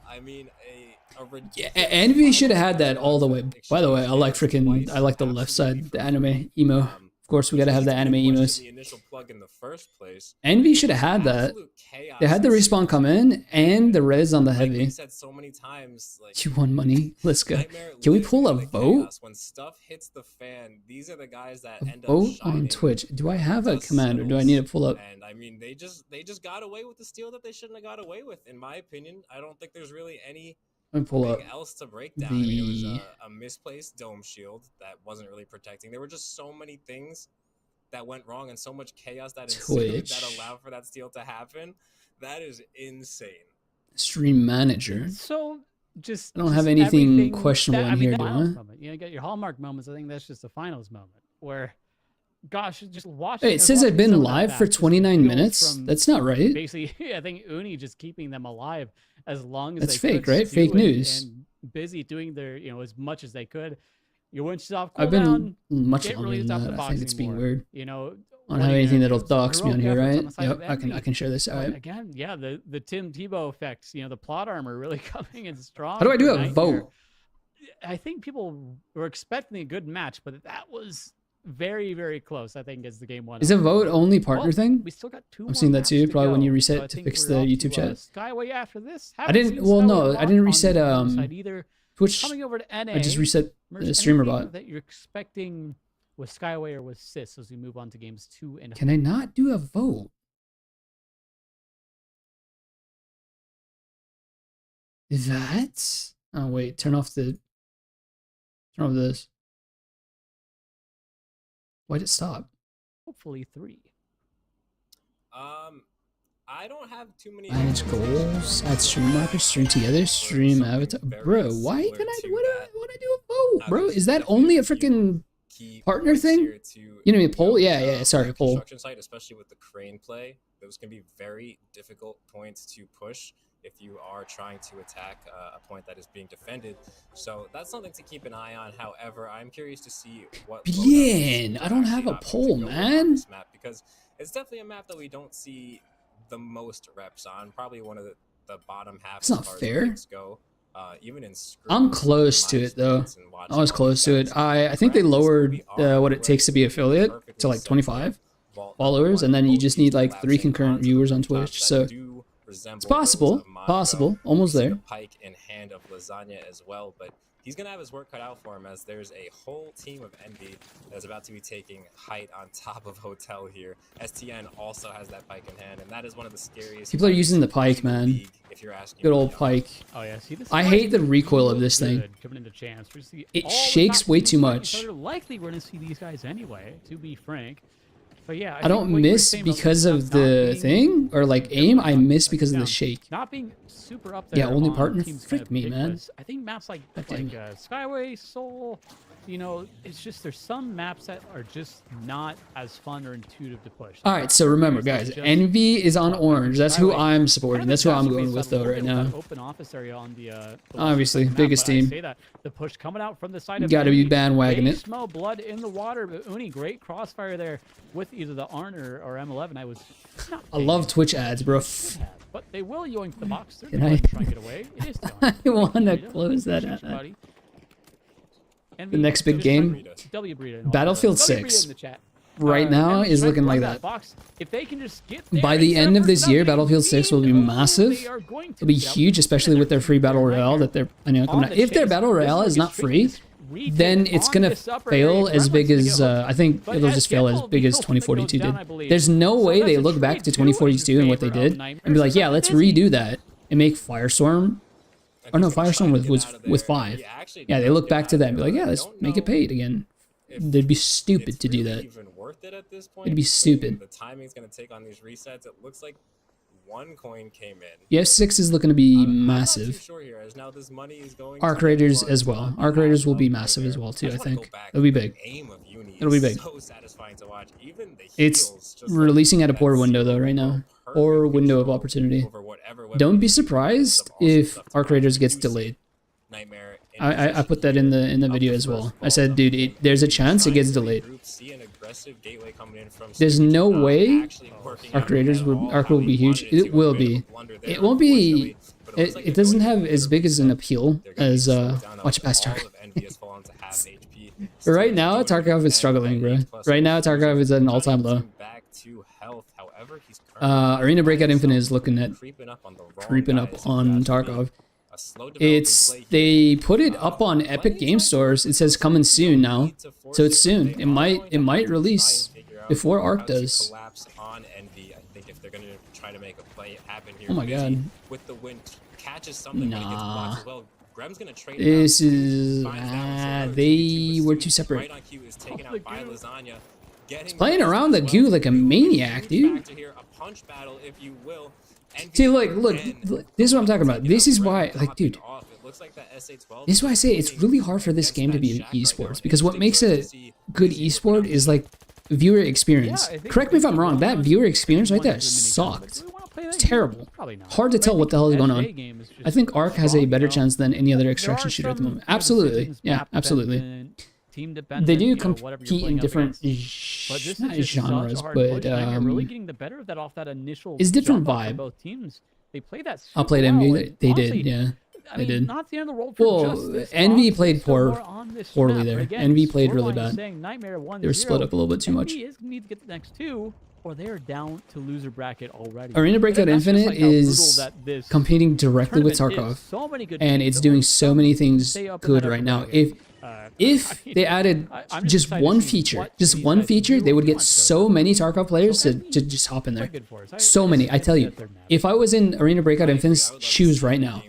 I mean, a Yeah, ridiculous Envy should have final had that all the way. By the way, I like freaking. I like the left side, the anime emo. Of course, we gotta have the anime emos. The initial plug in the first place. Envy should have had that. Absolute chaos They had the ensued. respawn come in and the res on the Like heavy. we said so many times, like You won money. Let's go. Nightmare Can we lives pull a in the vote? chaos. When stuff hits the fan, these are the guys that A end up vote on shining. Twitch. Do I have a Dust command or do I need to pull up? And I mean, they just got away with the steal that they shouldn't have got away with, in my opinion. I don't think there's really anything Let me pull up. else to break down. I mean, it was The- a misplaced dome shield that wasn't really protecting. There were just so many things that went wrong and so much chaos that ensued Twitch. that allowed for that steal to happen. That is insane. Stream manager. So just I don't have just anything everything questionable in that- I mean, here, that do finals I? moment. You know, you get your hallmark moments. I think that's just the finals moment where, gosh, just watch. Hey, it says I've been live for 29 minutes. That's not right. Basically, I think Uni just keeping them alive as long as That's they fake, could. right? Stu Fake and- news. And busy doing their, as much as they could. Your winch is off I've cooldown. been much Can't longer really than top the that. I box think it's being anymore. weird. You know, I don't what have are you anything gonna that'll do? So dox me on heroic here, efforts right? on the side Yep, of I Envy. can share this. All But right. again, yeah, the Tim Tebow effects, the plot armor really coming in strong. How do I do for a Nightmare. vote? I think people were expecting a good match, but that was very, very close, I think, as the game went Is on. a vote only partner Well, thing? We still got two I'm more seeing that maps too, to probably when go, you so reset I to think fix we're the off YouTube to, chat. Skyway after this. didn't- well, no, I didn't reset, Either. Twitch. Coming over to NA. I just reset Merch, the streamer anything bot. that you're expecting with Skyway or with Sis as we move on to games 2 and Can I not do a vote? That? Oh wait, turn off this. Why'd it stop? hopefully 3. I don't have too many. Manage goals, add stream markers, string together, stream avatar. Bro, why similar can I? to What that. do I do a vote, bro? there's Is that definitely only a a few freaking key partner points thing? here to, You know what I mean, poll? Yeah, the sorry, poll. construction site, especially with the crane play, those can be very difficult points to push if you are trying to attack a point that is being defended. So that's something to keep an eye on. However, I'm curious to see what. Bien, loadouts I don't are have a actually opting to poll, go with man. on this map, because it's definitely a map that we don't see the most reps on. Probably one of the bottom half. It's as not far as fair. picks go. Even in I'm scrims, close my to it though. experience in watching I was all close to these it. guys I think they practice, lowered we are what it takes to be affiliate to perfectly like set 25 for vault followers, number and then you one, just OG need like 3 collapsing concurrent onto the viewers on rooftops Twitch. that So do resemble it's those possible, of Monaco. possible, almost We see there. the pike in hand of Lasagna as well, but he's gonna have his work cut out for him, as there's a whole team of Envy that's about to be taking height on top of Hotel here. STN also has that pike in hand, and that is one of the scariest. People are fights using the pike, in the man. league. if you're asking. Good me, old John. Pike. Oh yeah, see this. I is hate the really recoil of this thing. good coming into chance. We see It all the shakes top way teams too fighting much. each other. Likely we're gonna see these guys anyway. To be frank, but yeah, I think don't what you were miss saying about because this of not the being- thing or like aim. I miss because of the down. shake. Not being super up there. Yeah, only on partner. teams Frick gonna me, pick man. was- I think maps like God damn. Skyway, Soul, you know, it's just there's some maps that are just not as fun or intuitive to push. All right, so remember, guys, Just- Envy is on orange. That's who I'm supporting. Kind of That's who I'm exacerbates going that with a though little right bit with that now. Open office area on the Obviously, map, biggest but I team. say that the push coming out from the side of Gotta be Envy, bandwagon they it. smell blood in the water, but Uni, great crossfire there with either the Arn or M11. I was not I love Twitch ads, bro. but they will yoink the box. They're Can going I- to try and get away. It is I done. want to Burrito, close that appreciate you, out. buddy. The next big game? W Burrito in all Battlefield the- W Burrito 6. in the chat. Right now Envy's is trying looking to like run that. box. If they can just get By there the instead end of first this year, getting Battlefield 6 will be beaten, massive. they are going to It'll be be able huge, to especially get with their free battle Nightmare royale that they're coming on out. the If their chase. battle This royale is is like a not free, streak retake then it's on gonna this upper fail area. as big Gremlin's as gonna get I think But it'll as just fail as Gecko, big as the ultimate 2042 goes down, did. I believe. There's no So way that's they a look trade back to two in 2042 and what they favor did of Nightmare. and be like, So yeah, let's Disney- redo that and make Firestorm. And Or no, he's gonna try Firestorm to was get was out of with there. 5. He actually Yeah, they does look get back out to of that and be there. like, yeah, I let's don't make it know paid again. if They'd be stupid it's to do really that. even worth it at this point. It'd be because stupid. The timing's gonna take on these resets. It looks like one coin came in. The F6 is looking to be I'm not too massive. sure here, as now this money is going Arc to Raiders Clark as well. on Arc Raiders will be behalf of massive as well too, I just wanna go think. back. It'll be big. The aim of Uni It'll be is big. so satisfying to watch. Even the It's heals, just like releasing at a that poor window though zero right now. perfect Poor window of control opportunity. over whatever weapon Don't be he uses. surprised Some awesome if stuff to Arc watch. Raiders gets You see delayed. Nightmare in I position put that in the of video the as well. first I ball said, zone. dude, there's a chance it gets Trying to delayed. regroup, see an aggressive gateway coming in from There's Steve, no not way actually working Arc out Raiders at would all Arc how will he be huge. wanted to. It will A bit of be. a blunder there, It won't be. unfortunately, but looks like It they're doesn't going have to as get big as an so appeal they're gonna be as slowed down watch it now. past All Tarkov. of Envy has fallen to half HP. Right Still now, doing Tarkov it, is struggling, bro. and plus Right now, Tarkov is at an trying to all-time get low. him back to health. However, he's currently Arena Breakout by Infinite himself, is looking at creeping up on the wrong creeping up guys. on That's gonna be Tarkov. a slow developing It's play here. they put it up on Epic Plenty Game of time Stores. to It says work coming with. soon No now, need to force so it's but soon. they It are might going it to might have to release try and figure out before how Arc to does. collapse on Envy. I think if they're going to try to make a play happen here, Oh my Busy god. with the win catches something when it gets blocked Nah. as well. Grem's going to trade. This out. is Finds that one, so another they 2v2 with were Stu. too separate. Right on cue is taken out by Lasagna. Getting Playing close around the as well. queue like a maniac, Huge dude. factor here, a punch battle, if you will. Envy See, look, again this is what I'm talking about. taking This out is Grem, why, like, dropping dude, off. It looks like that SA-12 this is why I say it's really hard for this game to be an esports because what makes a good esport is like viewer experience. Yeah, I think Correct me if I'm wrong. That viewer experience right there One is the mini-game, but sucked. do we wanna play that It's game? terrible. Probably not. Hard to But I tell what think the hell is going SJ on. game is just I think Arc has a strong, better you know? chance than any other There extraction are shooter at the some moment. Absolutely. decisions, Yeah, map absolutely. dependent, team dependent, They do you know, whatever you're compete playing in up different against. But this not is just such a genres, hard but push, and you're really um, getting the better of that off that initial. it's different jump off from vibe. Both teams, they play that. I played super well, Envy. and They honestly, did, yeah. I They mean, did. not the end of the world for Well, Justice. Envy Fox played is still poor- more on this poorly map, there. but again, Envy played really scoreline is bad. saying Nightmare 1-0. They were split up a little bit too much. Envy is need to get the next two, or they are down to loser bracket already. Arena Breakout That's just, Infinite like, how brutal is that this competing directly with tournament is. Tarkov, So many good and teams it's that doing will so many things stay up in good that right upper now. bracket. If I mean, they added I'm just just excited to one see feature, what just these one guys feature, do they would if get you want to so go. many Tarkov players So to Envy just hop in is there. quite good for us. So many, I tell you. That they're mad. If I was in Arena Breakout Infinite's shoes right now,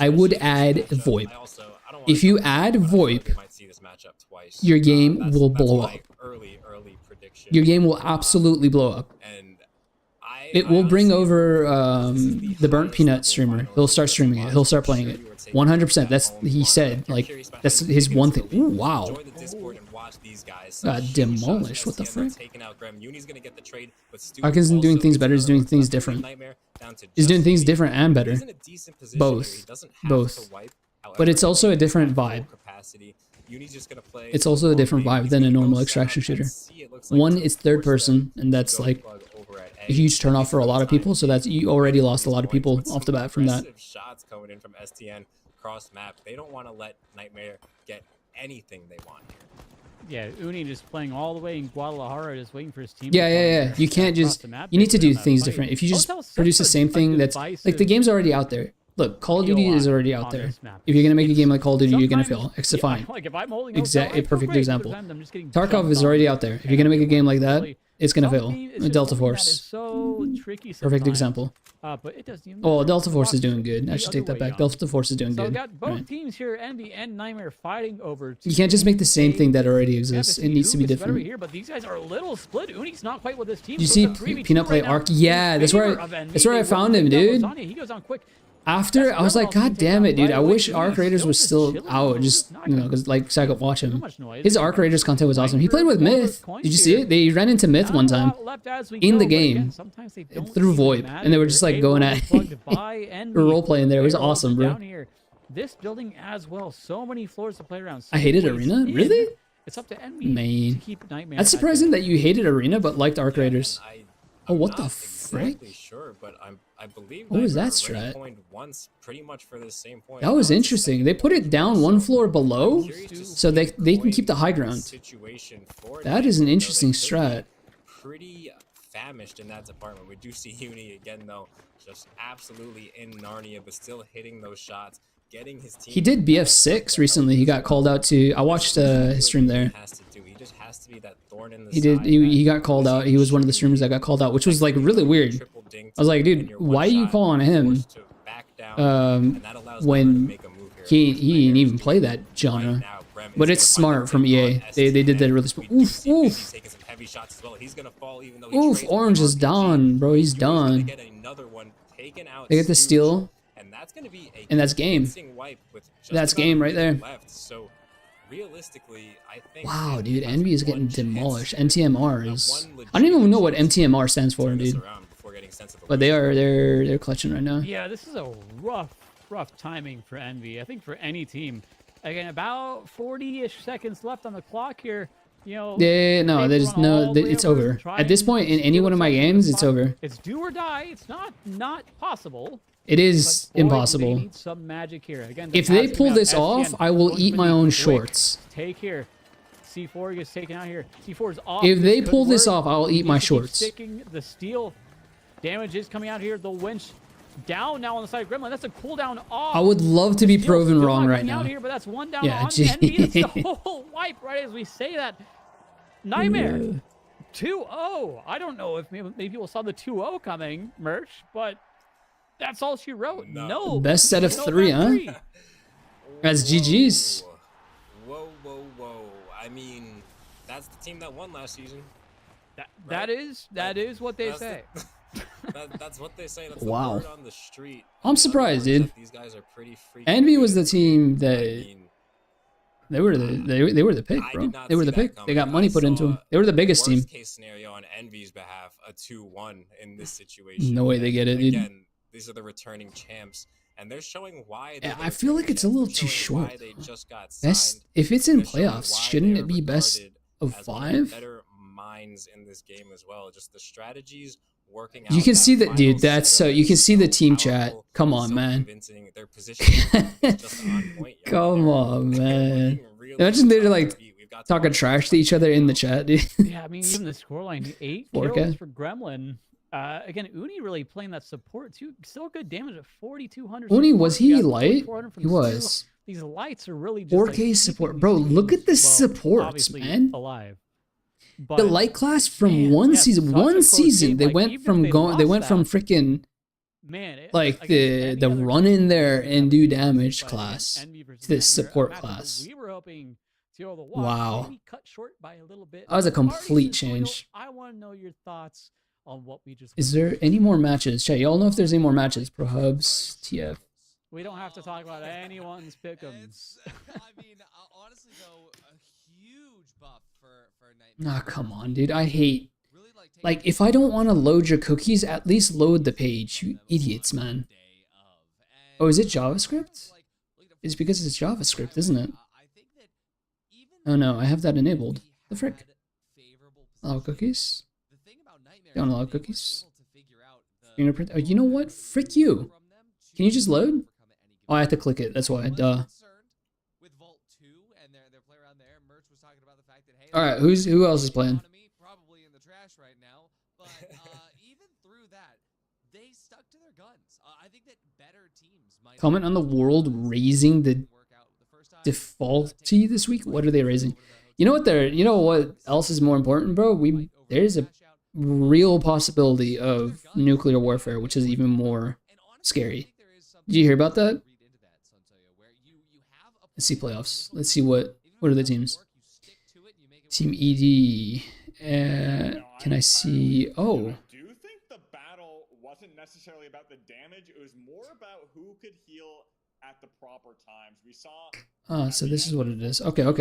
I would add VoIP. If you add VoIP, your game will blow up. Your game will absolutely blow up. It will bring over the Burnt Peanut streamer. He'll start streaming it. He'll start playing it. 100%. That's he said. Like that's his one thing. Ooh, wow. Demolished. What the frick? Ark isn't doing things better. He's doing things different. He's doing things different and better. Both. Both. But it's also a different vibe. It's also a different vibe than a normal extraction shooter. One, it's third person, and that's like a huge turnoff for a lot of people. So that's you already lost a lot of people off the bat from that. Shots coming in from STN cross map. They don't want to let Nightmare get anything they want here. Yeah, Uni just playing all the way in Guadalajara, just waiting for his team. Yeah, to yeah, come yeah. You can't across just. the map, You need to basically do on that things fight. different. If you just Hotel's produce such the a, same like, thing, that's like the divisive game's already out there. Look, Call of Duty is already out on there. this map. If you're gonna make a game like Call of Duty, you're gonna Sometimes- fail. It's yeah, fine. Like if I'm holding A hotel, I feel perfect great, example. but then I'm just getting Tarkov jumped is on already out there. If you're gonna make a game like that, really it's gonna Some fail. team is just Delta something that Force. is so tricky Perfect sometimes. example. But it doesn't even Oh, matter. Delta Force is Watch doing good. I the should other take that way back. on. Delta Force is doing So we good. got both Right. teams here, Envy and Nightmare, fighting over. You can't just make the same thing that already We have exists. to It see needs to who be is better different. here, but these guys are a little split. Uni's not quite with this team. You so see it's a 3v2 Peanut play right now Arc? in Yeah, that's where favor I- of Envy. that's where I They found wouldn't him, take dude. down Lasagna. He goes on quick. After, That's I was like, Gremlin God taken damn out it, dude. right I away. wish Uni Arc Raiders still was just still chilling out, though. just, Not you know, gonna because, like, so I could watch too him. much noise. His Arc Raiders content was awesome. He played with One of those Myth. coins Did you see here. it? They ran into Myth Not one a time. lot left as we in the go, but game. again, sometimes they don't Through seem to VoIP, matter. and they were just, like, They're going able at to plug by Envy. a role play in there. It was They're able to awesome, get bro. down here. This building as well. So many floors to play around. I hated So ways Arena? in. Really? It's up to Envy Man. to keep Nightmare. That's at surprising bay. that you hated Arena but liked Arc Raiders. Oh, I'm what the not frick? Exactly sure, but I believe What was Nightmare that already strat? coined once, pretty much for the same point. That was once, interesting. second They put it point, down so one floor below, I'm curious to so see they can coin keep the high ground. situation for That is an Nightmare, though. interesting They could be strat. Pretty famished in that department. We do see Uni again, though, just absolutely in Narnia, but still hitting those shots, getting his team. He did BF6 recently. He got called out to. I watched his stream there. He just has to be that thorn in the He did. side He that got called out. He was one of the streamers that got called out, which was like really weird. triple dinked, I was like, dude, and you're why are you one-shot, calling him? forced to back down, and that allows when Nightmare to make a move here. he didn't even play that Right genre. now, Brem But is it's gonna find smart the from pick EA. on They did that STN. really We smart. do Oof, see Vinci oof. taking some heavy shots as well. He's gonna fall even though he Oof, trades with Orange is RPG. done, bro. He's He's gonna done. get another one taken out They get the Stooge, steal. and that's gonna be a And that's game. convincing wipe with just That's about a game right minute there. left. So realistically, I think Wow, Envy dude, has Envy is one getting chance demolished. here. NTMR Now, is. one I don't even know what legitimate chance MTMR stands to for, turn this dude. around before getting sent to the But they woods. are they're clutching right now. Yeah, this is a rough timing for Envy. I think for any team. Again, about 40-ish seconds left on the clock here. You know, No, they've there's run no. all the way It's over, over. try At this and point in any steal one of my themselves into games, the it's spot. over. It's do or die. It's not possible. It is But boy, do they impossible. need some magic here. Again, the If they passing pull out, this STN off, I will going eat for my the own quick shorts. Take here. C4 gets taken out here. C4 is off. If This they could pull this work. off, I'll eat Needs my to keep shorts. Sticking the steal. Damage is coming out here. The winch down now on the side of Gremlin. That's a cooldown off. I would love to be Steal proven still wrong not right coming out now. here, but that's one down Yeah, on gee. Envy. It's the whole wipe right as we say that. Nightmare. 2-0. I don't know if many people saw the 2-0 coming, Merch, but that's all she wrote. No. Best set of no three, back huh? three. That's GG's. Whoa. I mean, that's the team that won last season. That is what they That's the- say. That's what they say. That's Wow. the word on the street. I'm In other surprised, words, dude. that These guys are pretty freaking Envy was good. the team I that mean, they were the pick, I bro. did not They were see the that pick. They got coming. money I put into saw them. They were the biggest team. Worst case scenario on Envy's behalf, a 2-1 in this situation. No way they And get it, dude. Again, these are the returning champs, and they're showing why. Yeah, they're I the feel like returning it's a champs. little They're too showing why short, they though. just got Best signed. if it's in They're showing playoffs, why shouldn't they're it be best regarded of as one of the 5? better minds in this game as well. Just the strategies working out. You can see that, final dude. That's so. setup You can is see the so team chat. powerful, Come on, so man. convincing. Their positioning is just on point. yo. Come on, They're man. looking really Imagine they're good on like their feet. We've got talking Thomas trash to each other in the chat, dude. Yeah, I mean, even the scoreline, 8 4K. kills for Gremlin. Again, Uni really playing that support too. Still good damage at 4,200. Uni, support. was We he got light? 4,400 from He Stu. was. These lights are really just 4K like, keeping support. these Bro, look at the teams, well, supports, obviously man. alive. The But light class from man, one yeah, season, such a one close season, game. they Like, went even if from they going, they lost went from that, freaking man, like against the any the other run in there team, and do but damage against class Envy versus to this Nightmare, a support matchup that class. We were hoping to able to watch. Wow. Maybe cut short by a little bit. That was a But Marty, complete since we're going, change. I want to know your thoughts on what we just. Is there any more matches? Chat, y'all know if there's any more matches? Pro Hubs, TF. We don't have to talk about anyone's pick'ems. It's, I mean, honestly though, a huge buff for Nightmare. Ah, come on, dude. I hate. Really taking Like, if I don't want to load your cookies, at least load the page. You idiots, man. day of. Oh, is it And JavaScript? like, look at It's because it's JavaScript, isn't it? I think that even Oh no, I have that enabled. we The frick? had favorable Allow position, cookies? the thing about Nightmare Don't is allow they were cookies? able to figure out the Fingerprint. Oh, you know what? Frick you. from them Can you to just load? overcome at any Oh, I have to given click time. it. That's why. I was Duh. concerned with Vault 2 and their play around there. Merch was talking about the fact that, hey, All right, who else is playing? economy probably in the trash right now, but even through that, they stuck to their guns. I think that better teams might Comment on the world raising the defaulty this week. What are they raising? You know what? You know what else is more important, bro? There's a real possibility of nuclear warfare, which is even more scary. Did you hear about that? Let's see playoffs. Let's see what are the teams. Team ED. Can I see? Oh, I do think the battle wasn't necessarily about the damage. It was more about who could heal at the proper times. We saw. so this is what it is. Okay. Point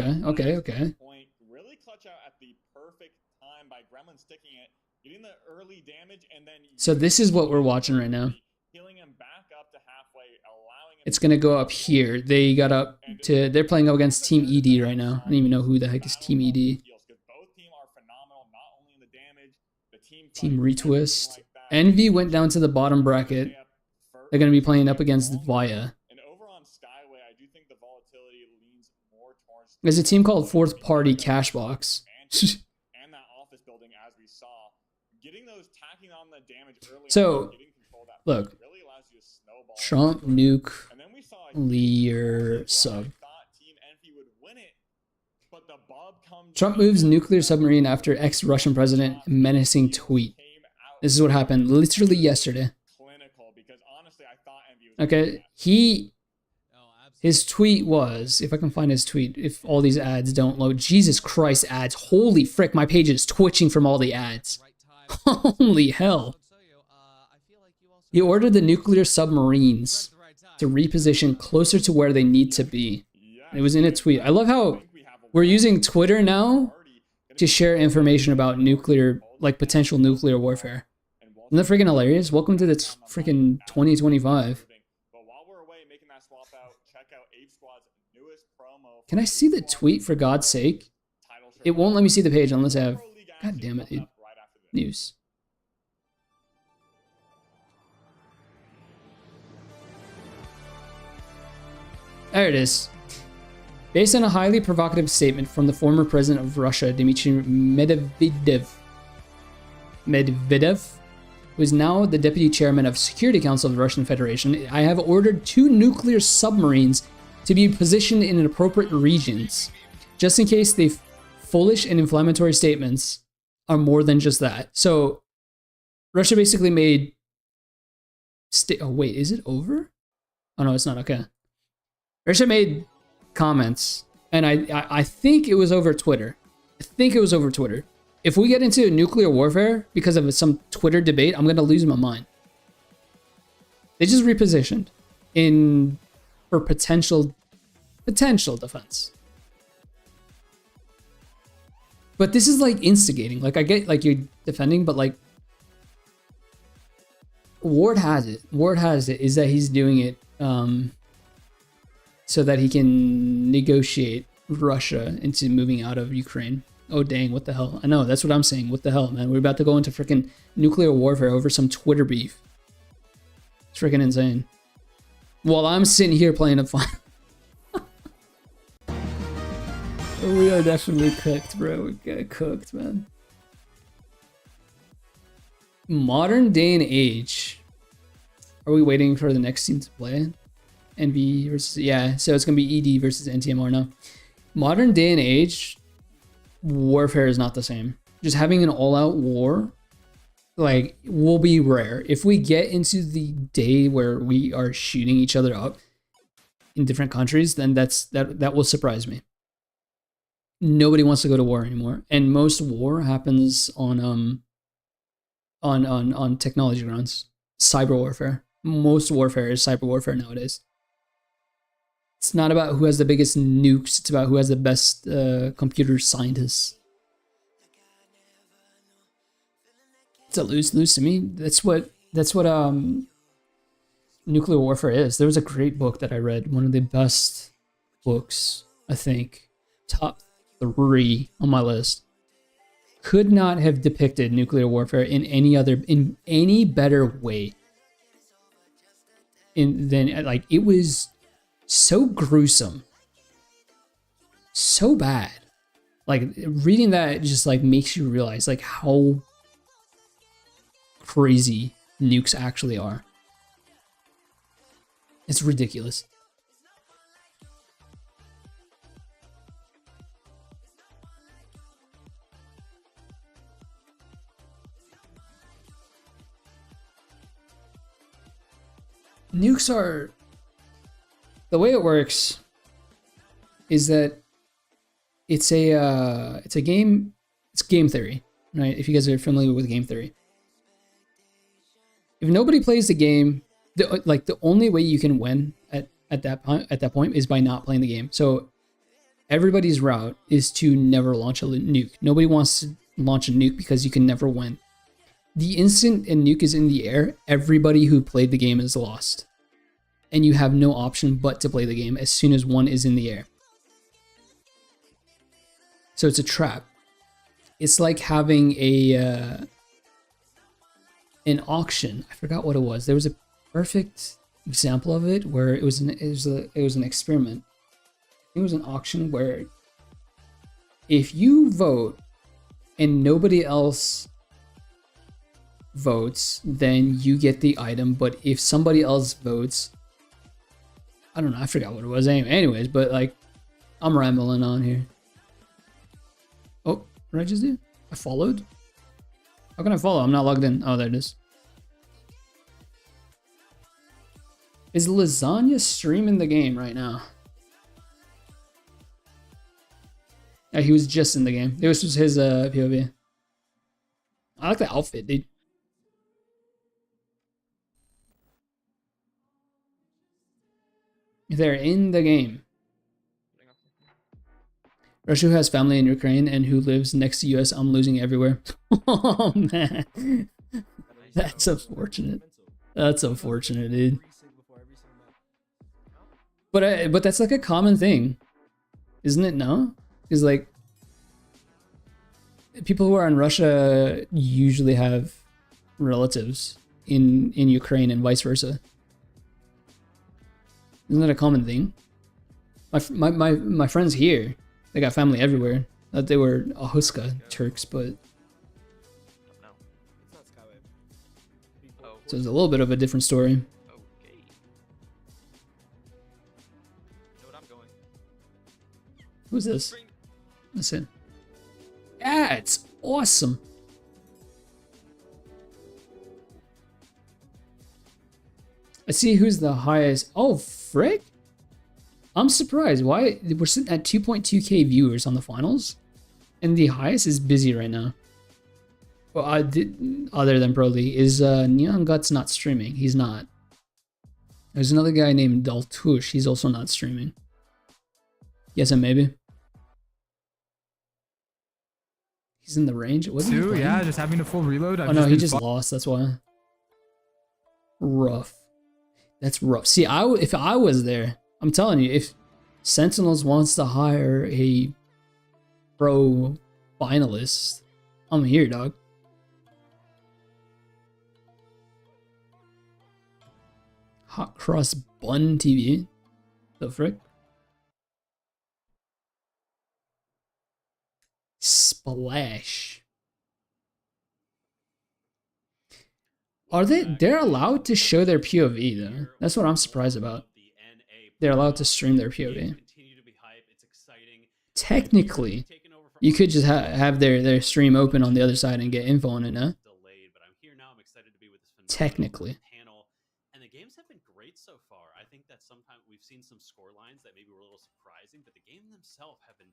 really clutch out at the perfect time by Gremlin sticking it, getting the early damage, and then. So this is what we're watching right now. Healing him back up to halfway, allowing him. It's gonna go up here. They got up to. They're playing up against Team ED right now. I don't even know who the heck is Team ED. Both teams are phenomenal, not only in the damage, the Team Retwist. Envy went down to the bottom bracket. They're gonna be playing up against Via. And over on Skyway, I do think the volatility leans more towards. There's a team called Fourth Party Cashbox. And that office building, as we saw, getting those tacking on the damage early. So, on, getting control of that look, really allows you to snowball. Trump nuke And then we saw Lear sub. I thought Team Envy would win it, but the Bub comes. Trump moves nuclear submarine after ex-Russian president menacing tweet. This is what happened literally yesterday. Clinical, because honestly, I thought Envy was. Okay, his tweet was, if I can find his tweet, if all these ads don't load. Jesus Christ, ads. Holy frick, my page is twitching from all the ads. Holy hell. He ordered the nuclear submarines to reposition closer to where they need to be. It was in a tweet. I love how we're using Twitter now to share information about nuclear, like potential nuclear warfare. Isn't that freaking hilarious? Welcome to the freaking 2025. Can I see the tweet for God's sake? It won't let me see the page unless I have... God damn it, dude. News. There it is. Based on a highly provocative statement from the former president of Russia, Dmitry Medvedev, who is now the deputy chairman of Security Council of the Russian Federation, I have ordered 2 nuclear submarines to be positioned in appropriate regions, just in case the foolish and inflammatory statements are more than just that. So, Russia basically made... oh, wait, is it over? Oh, no, it's not. Okay. Russia made comments, and I think it was over Twitter. If we get into nuclear warfare because of some Twitter debate, I'm going to lose my mind. They just repositioned for potential defense. But this is like instigating. Like, I get like you're defending, but like Ward has it is that he's doing it so that he can negotiate Russia into moving out of Ukraine. Oh dang, what the hell? I know, that's what I'm saying. What the hell, man? We're about to go into freaking nuclear warfare over some Twitter beef. It's freaking insane. While I'm sitting here playing a fun. We are definitely cooked, bro. We got cooked, man. Modern day and age. Are we waiting for the next team to play? NV versus... yeah, so it's going to be ED versus NTMR now. Modern day and age, warfare is not the same. Just having an all-out war, like, will be rare. If we get into the day where we are shooting each other up in different countries, then that will surprise me. Nobody wants to go to war anymore, and most war happens on technology grounds. Cyber warfare. Most warfare is cyber warfare nowadays. It's not about who has the biggest nukes. It's about who has the best computer scientists. It's a lose-lose to me. That's what nuclear warfare is. There was a great book that I read. One of the best books, I think. Top 3 on my list. Could not have depicted nuclear warfare in any better way. It was so gruesome, so bad. Like, reading that just like makes you realize like how crazy nukes actually are. It's ridiculous. Nukes are the way it works is that it's a game. It's game theory, right? If you guys are familiar with game theory, if nobody plays the game, the only way you can win at that point is by not playing the game. So everybody's route is to never launch a nuke. Nobody wants to launch a nuke because you can never win. The instant a nuke is in the air, everybody who played the game is lost. And you have no option but to play the game as soon as one is in the air. So it's a trap. It's like having an auction. I forgot what it was. There was a perfect example of it where it was an experiment. It was an auction where if you vote and nobody else votes, then you get the item. But if somebody else votes, I don't know, I forgot what it was. Anyways, but like, I'm rambling on here. Oh, what did I just do? I followed? How can I follow? I'm not logged in. Oh, there it is. Is Lasagna streaming the game right now? He was just in the game. This was his POV. I like the outfit, dude. They're in the game. Russia who has family in Ukraine and who lives next to US, I'm losing everywhere. Oh man. That's unfortunate. That's unfortunate, dude. But that's like a common thing. Isn't it? No? Because like people who are in Russia usually have relatives in Ukraine and vice versa. Isn't that a common thing? My friends here, they got family everywhere. That they were Ahuska Turks, but so it's a little bit of a different story. Who's this? That's it. Yeah, it's awesome. I see who's the highest. Oh, frick! I'm surprised. Why we're sitting at 2.2k viewers on the finals, and the highest is busy right now. Well, other than Broly, is Neon Guts not streaming? He's not. There's another guy named Daltush. He's also not streaming. Yes, and maybe. He's in the range. Wasn't he playing? Yeah, just having a full reload. Oh no, he just lost. That's why. Rough. That's rough. See, if I was there, I'm telling you, if Sentinels wants to hire a pro finalist, I'm here, dog. Hot Cross Bun TV. The frick? Splash. Are they're allowed to show their POV though? That's what I'm surprised about. They're allowed to stream their POV. Technically, you could just have their stream open on the other side and get info on it, no? Technically. And the games have been great so far. I think that sometimes we've seen some score lines that maybe were a little surprising, but the game themselves have been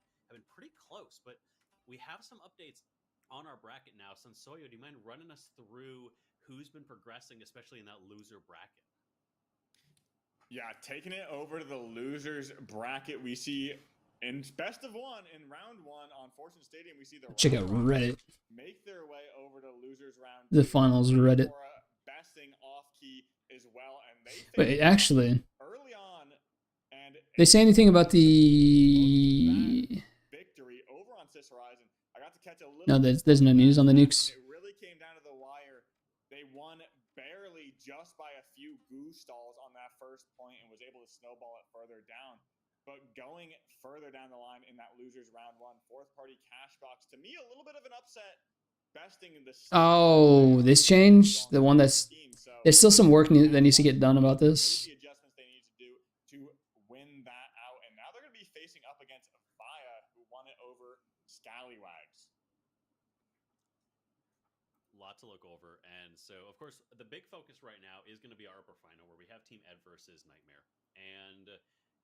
pretty close. But we have some updates on our bracket now. Sansoyo, do you mind running us through who's been progressing, especially in that loser bracket? Yeah, taking it over to the losers bracket, we see in best of one in round one on Fortune Stadium, we see the check out Reddit. Make their way over to losers round. The finals Reddit. Besting off key as well, and they wait, actually, early on, and they say anything about the victory over on Sis Horizon? I got to catch a little. No, there's no news on the nukes. It really came down to the wire. They won barely, just by a few goo stalls on that first point, and was able to snowball it further down. But going further down the line in that losers round one, fourth party cash box, to me a little bit of an upset. Besting the oh, this change, the one that's there's still some work that needs to get done about this. The adjustments they need to do to win that out, and now they're going to be facing up against Via, who won it over Scallywags. Lot to look over, and so of course the big focus right now is going to be our upper final, where we have Team Ed versus Nightmare. And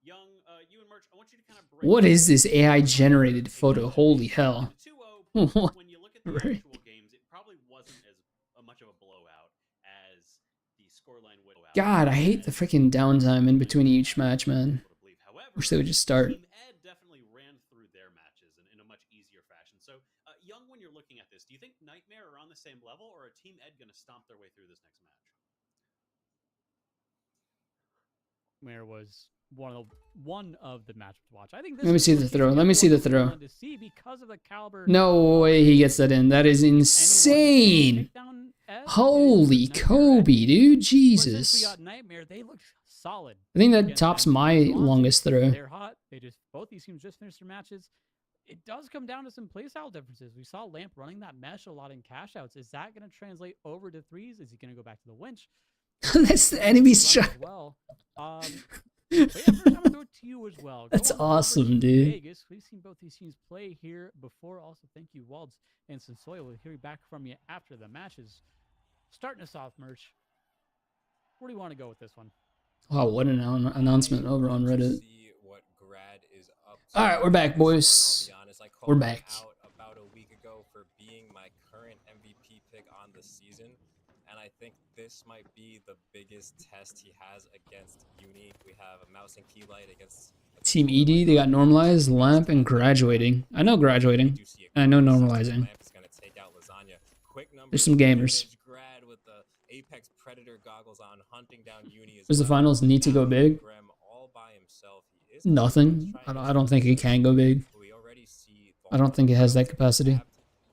Young, you and Merch, I want you to kind of break. What is this AI generated photo? Holy hell! The 2-0, when you look at the Right. actual games, it probably wasn't as much of a blowout as the scoreline would. God, I hate the freaking downtime in between each match, man. However, Wish they would just start. Team Ed definitely ran through their matches in a much easier fashion. So, Young, when you're looking at this, do you think Nightmare are on the same level, or are Team Ed going to stomp their way through this next match? Nightmare was one of the matches to watch. I think this Let me is see what the Team throw. Ed Let me see the was throw. willing to see because of the caliber. No way he gets that in. That is insane. Takedown Ed Holy is Nightmare. Kobe, dude. But since we Jesus. got Nightmare, they look solid. I think that against tops them. my Swansea, longest throw. They're hot. Both these teams just finished their matches. It does come down to some playstyle differences. We saw Lamp running that mesh a lot in cash outs. Is that going to translate over to threes? Is he going to go back to the winch? That's the enemy Run strike. as well. But yeah, first I'm gonna throw it to you as well. That's Going over awesome, to dude. Vegas. We've seen both these teams play here before. Also, thank you, Walds and Sensoya. We'll hear back from you after the matches. Starting us off, Merch. Where do you want to go with this one? Wow, what an announcement over on Reddit. See what Grad is up to. All right, we're back, This one, boys. I'll be honest, I called We're him back. out about a week ago for being my current MVP pick on the season, and I think this might be the biggest test he has against Uni. We have a Mouse and Keylight against Team ED, they got normalized, lamp, and graduating. I know graduating. And I know normalizing. Lamp is gonna take out Lasagna. Quick numbers, There's some gamers. vintage Grad with the Apex Predator goggles on, hunting down Uni as Does the well. finals need to go big? Grem all by himself. He is Nothing. I don't think it can go big. We already see I don't think it has that capacity.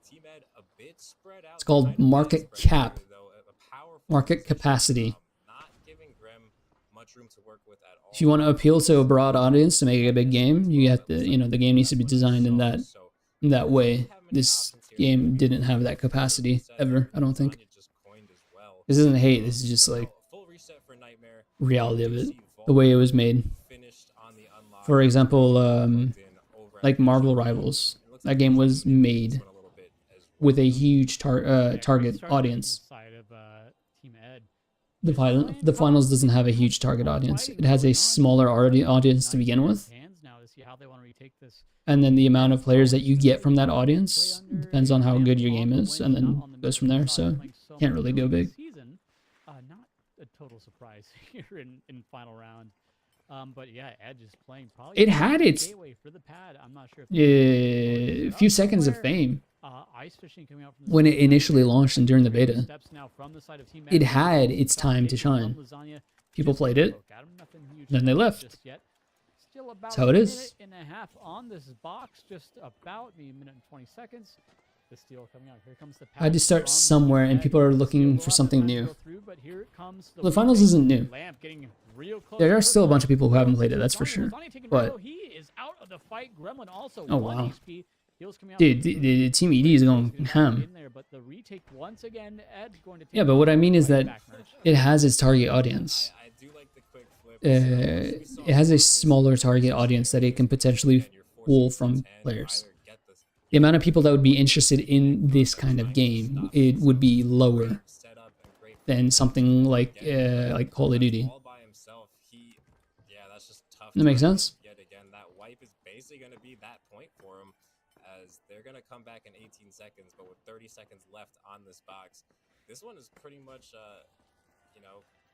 Team Ed a bit spread out. It's called Kind of market spread cap. out, though, a powerful Market position, capacity. Not giving Grem much room to work with at all. If you want to appeal to a broad audience to make it a big game, you have to, the game needs to be designed in that way. This game didn't have that capacity ever, I don't think. This isn't hate, this is just like Full reset for Nightmare. reality of it, the way it was made. Finished on the unlock. For example, like Marvel Rivals, that game was made with a huge target Starting from audience. the side of, Team Ed. The finals doesn't have a huge target audience. It has a smaller audience to begin with, Hands now to see how they want to retake this. and then the amount of players that you get from that audience depends on how good your game is, and then goes from there. So can't really go big. Season, not a total surprise here in final round. But yeah, Edge is playing probably. It had its gateway for the pad. I'm not sure. a few seconds of fame Ice fishing coming out from the when it side. initially launched and during the beta. Steps now from the side of Team It Ed. had its time to shine. People played it, then they left. Just yet. Still about That's how it a is. minute and a half on this box, just about maybe a minute and 20 seconds. The steal coming out. Here comes the I had to pass start from somewhere, and Ed. people are Steal looking will for have something time to new. go through, but here it comes The finals isn't new. Lamp getting real close. There are First still a one, bunch of people who haven't played it, that's for Lasagna- sure. Lasagna taking But Relo. He is out of the fight. Gremlin also Oh, 1 wow. HP. Heals coming out Dude, from the Team ED is going ham. in there, but the retake once again, Ed going to take Yeah, but what I mean is right that back, Merch. it has its target audience. I do like the quick flip. It has a smaller target audience that it can potentially pull from players. The amount of people that would be interested in this kind of game, it would be lower than something like Call of Duty. All by himself, that's just tough. That makes sense. Yet again, that wipe is basically going to be that point for him, as they're going to come back in 18 seconds, but with 30 seconds left on this box, this one is pretty much,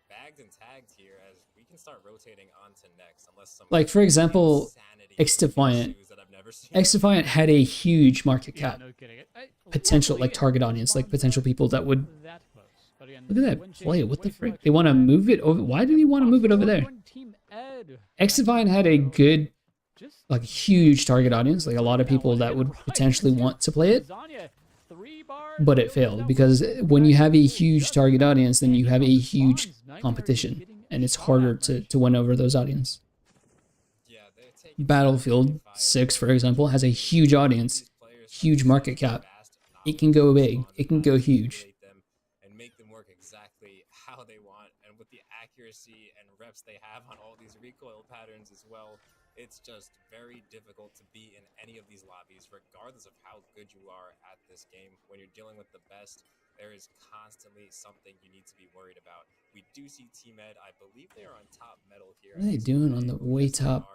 bagged and tagged here, as we can start rotating on to next, unless some Like, for example, insanity X-Defiant. ensues that I've never seen. X-Defiant had a huge market Yeah, cap no kidding. potential, Luckily, like target it audience, like wasn't potential people that would that close. But again, look at that win play. chase, What the win frick? selection, They want to move it over. Why did he want to move it over there? One Team Ed. X-Defiant had a good, Just like, huge target audience, like a lot of people that would potentially want to play it, Lasagna, 3 bars, but it deals failed that because one. when you have a huge target audience, then you have a huge Responds. Nightmare competition, getting and it's shot harder at, to, Merch. to win over those audience. Yeah, they're taking Battlefield 6, for example, has a huge audience, huge market cap. It can go big. It can go huge. And make them work exactly how they want. And with the accuracy and reps they have on all these recoil patterns as well, it's just very difficult to be in any of these lobbies, regardless of how good you are at this game. When you're dealing with the best, there is constantly something you need to be worried about. We do see Team Ed, I believe they are on top metal here. What are they doing on the way top?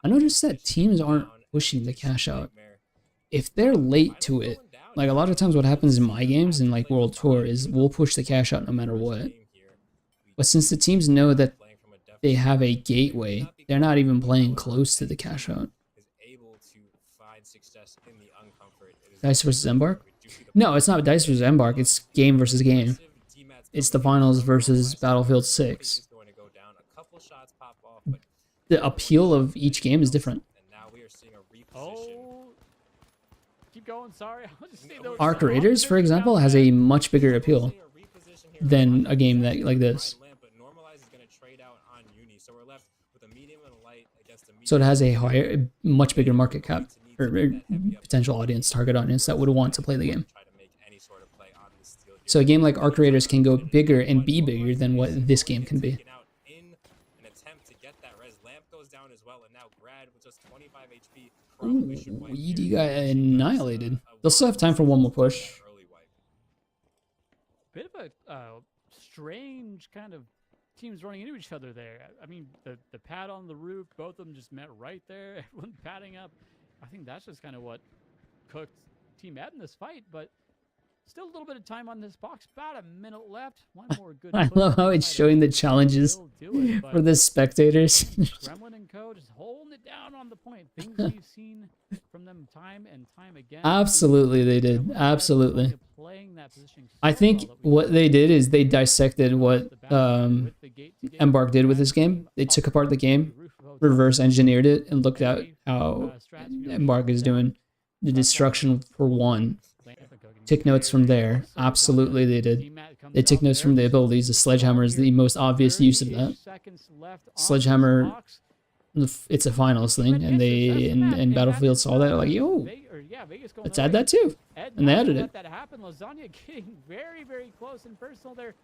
I noticed that teams aren't pushing the cash out. If they're late to it, like a lot of times what happens in my games in like World Tour is we'll push the cash out no matter what. But since the teams know that they have a gateway, they're not even playing close to the cash out. Dice versus Embark? No, it's not Dice versus Embark, it's game versus game. It's the finals versus Battlefield 6. The appeal of each game is different. Oh, keep going. Sorry, I'll just say those. Arc Raiders, for example, has a much bigger appeal than a game that like this. So it has a higher, much bigger market cap or potential audience, target audience that would want to play the game. So a game like Arc Raiders can go bigger and be bigger than what this game can be. Ooh, ED got annihilated. They'll still have time for one more push. Bit of a strange kind of teams running into each other there. I mean, the pad on the roof, both of them just met right there. Everyone padding up. I think that's just kind of what cooked Team Ed in this fight, but still a little bit of time on this box. About a minute left. One more good. I love how it's showing the challenges for the spectators. Gremlin and Co. just holding it down on the point. Things we've seen from them time and time again. Absolutely, they did. Absolutely. I think what they did is they dissected what Embark did with this game. They took apart the game, reverse engineered it, and looked at how Embark is doing the destruction for one. Take notes from there. Absolutely, they did. They took notes from the abilities. The Sledgehammer is the most obvious use of that. Sledgehammer, it's a finals thing, and they in Battlefield saw that, like, yo, let's add that too, and they added it. That happened. Lasagna getting very, very close and personal there.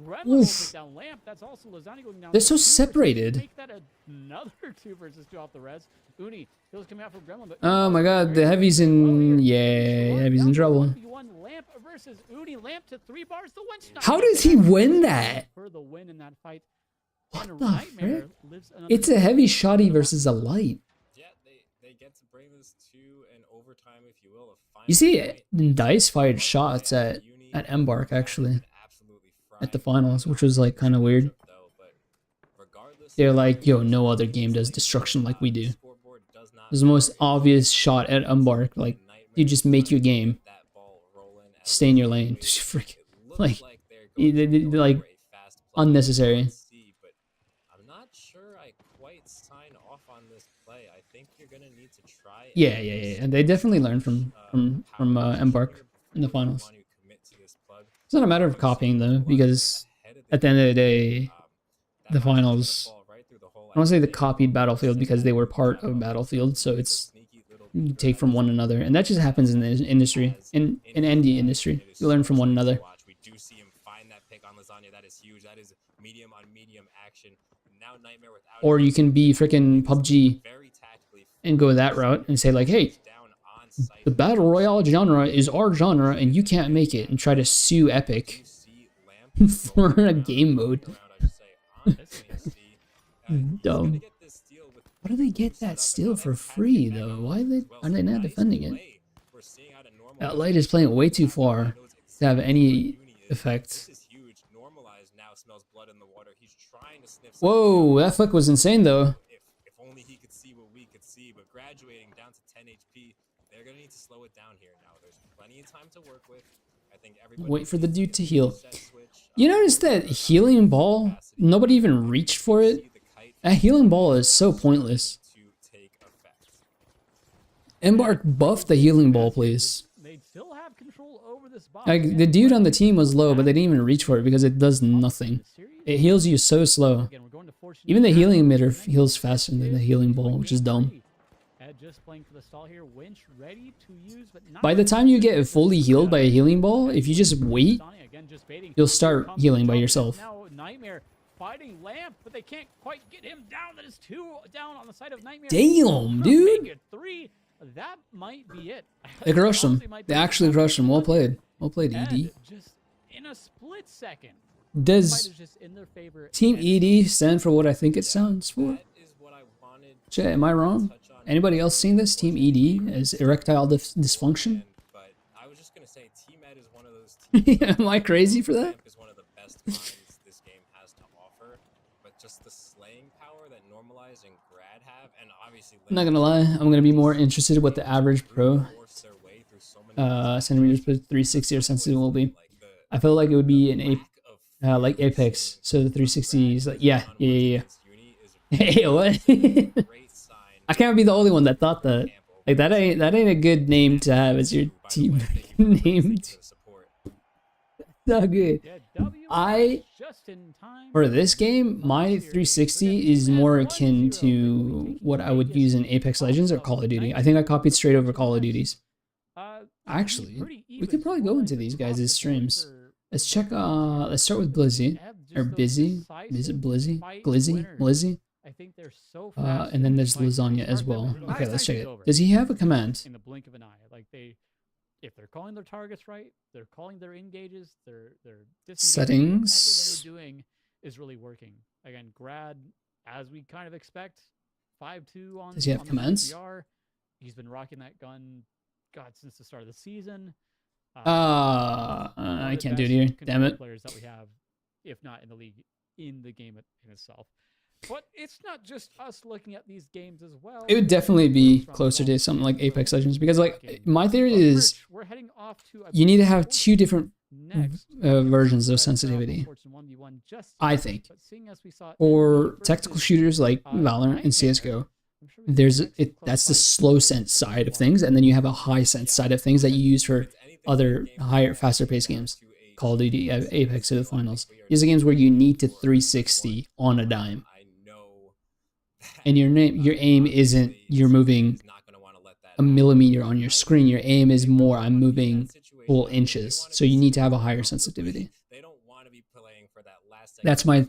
Gremlin down Lamp. That's also Lasagna going down. They're so separated. Make that another 2 versus 2 off the res. Uni, he's coming out for Gremlin. But oh my God, the Heavy's in. Yeah, Heavy's in trouble. Lamp versus Uni. Lamp to 3 bars. The win. How does he win that? For the win in that fight. What the frick? It's a Heavy Shoddy versus a Light. Yeah, they get to bring this to an overtime, if you will. You see, Dice fired shots at Embark actually at the finals, which was like kind of weird. They're like, yo, no other game does destruction like we do. It was the most obvious shot at Embark. Like, you just make your game, stay in your lane. Freaking, like, like unnecessary. Yeah, and they definitely learned from Embark in the finals. It's not a matter of copying though, because at the end of the day, the finals, I don't say they copied Battlefield because they were part of Battlefield, so it's you take from one another, and that just happens in the industry, in indie industry. You learn from one another. We do see him find that pick on Lasagna. That is huge. That is medium on medium action. Now Nightmare without. Or you can be freaking PUBG and go that route and say like, hey, the battle royale genre is our genre, and you can't make it, and try to sue Epic for a game mode. Dumb. How do they get that steal for free though? Why are they not defending it? That Light is playing way too far to have any effect. Whoa, that flick was insane though. If only he could see what we could see, but graduating down to 10 HP, they're gonna need to slow it down here now. There's plenty of time to work with. I think everybody wait for the dude to heal. You notice that healing ball? Nobody even reached for it. That healing ball is so pointless. Embark buff the healing ball, please. Like, the dude on the team was low, but they didn't even reach for it because it does nothing. It heals you so slow. Even the healing emitter heals faster than the healing ball, which is dumb. By the time you get fully healed by a healing ball, if you just wait, you'll start healing by yourself. Nightmare fighting Lamp, but they can't quite get him down. That is 2 down on the side of Nightmare. Damn, dude. 3. That might be it. They crushed him. They actually crushed him. Well played. Well played, ED. Just in a split second. Fight Does is just in their favor. Team and ED stand for what I think it stands for? That is what I wanted Shit, am I wrong? touch on. Anybody else seen this? Team ED as erectile dysfunction? But I was just gonna say, Team Ed is one of those teams. Am I crazy for that? Camp is one of the best minds this game has to offer, but just the slaying power that Normalize and Grad have, and obviously I'm not gonna lie, I'm gonna be more interested in what the average pro force their way through so many centimeters per 360 or sensitive will be. like the I feel like it would be an lack of like Apex. So the 360 is like, yeah. against Uni is Hey, what? a great sign. I can't be the only one that thought that. Like that ain't a good name to have as your team name. So good. Yeah, W I just in time. For this game, my 360 is more akin to what I would use in Apex Legends or Call of Duty. I think I copied straight over Call of Duties. Actually, we could probably go into these guys' streams. Let's check. Let's start with Blizzy or Busy. Is it Blizzy? Blizzy? I think they're so fast. And then there's Fight Lasagna as hard well. that really Okay, let's check is it. over Does he have a command? in the blink of an eye. Like if they're calling their targets right, they're calling their engages, they're disengaging, Settings. whatever they're doing is really working. Again, Grad, as we kind of expect, 5-2 on. Does he have on the commands? CPR. He's been rocking that gun, God, since the start of the season. One I of the can't do it best here. control Damn it. Players that we have, if not in the league, in the game in itself. But it's not just us looking at these games as well. It would definitely be closer to something like Apex Legends because, like, my theory is We're heading off to, I you need to have believe, two different next versions of Let's start off sensitivity. Fortune 1v1 just I yet, think. but seeing as we saw For enemy tactical versus, shooters like Valorant and CS:GO, there's that's the slow sense side of things, and then you have a high sense side of things that you use for other higher, faster paced games. Call of Duty, Apex, or the finals. These are games where you need to 360 on a dime, and your aim isn't you're moving a millimeter on your screen. Your aim is more I'm moving full inches, so you need to have a higher sensitivity. That's my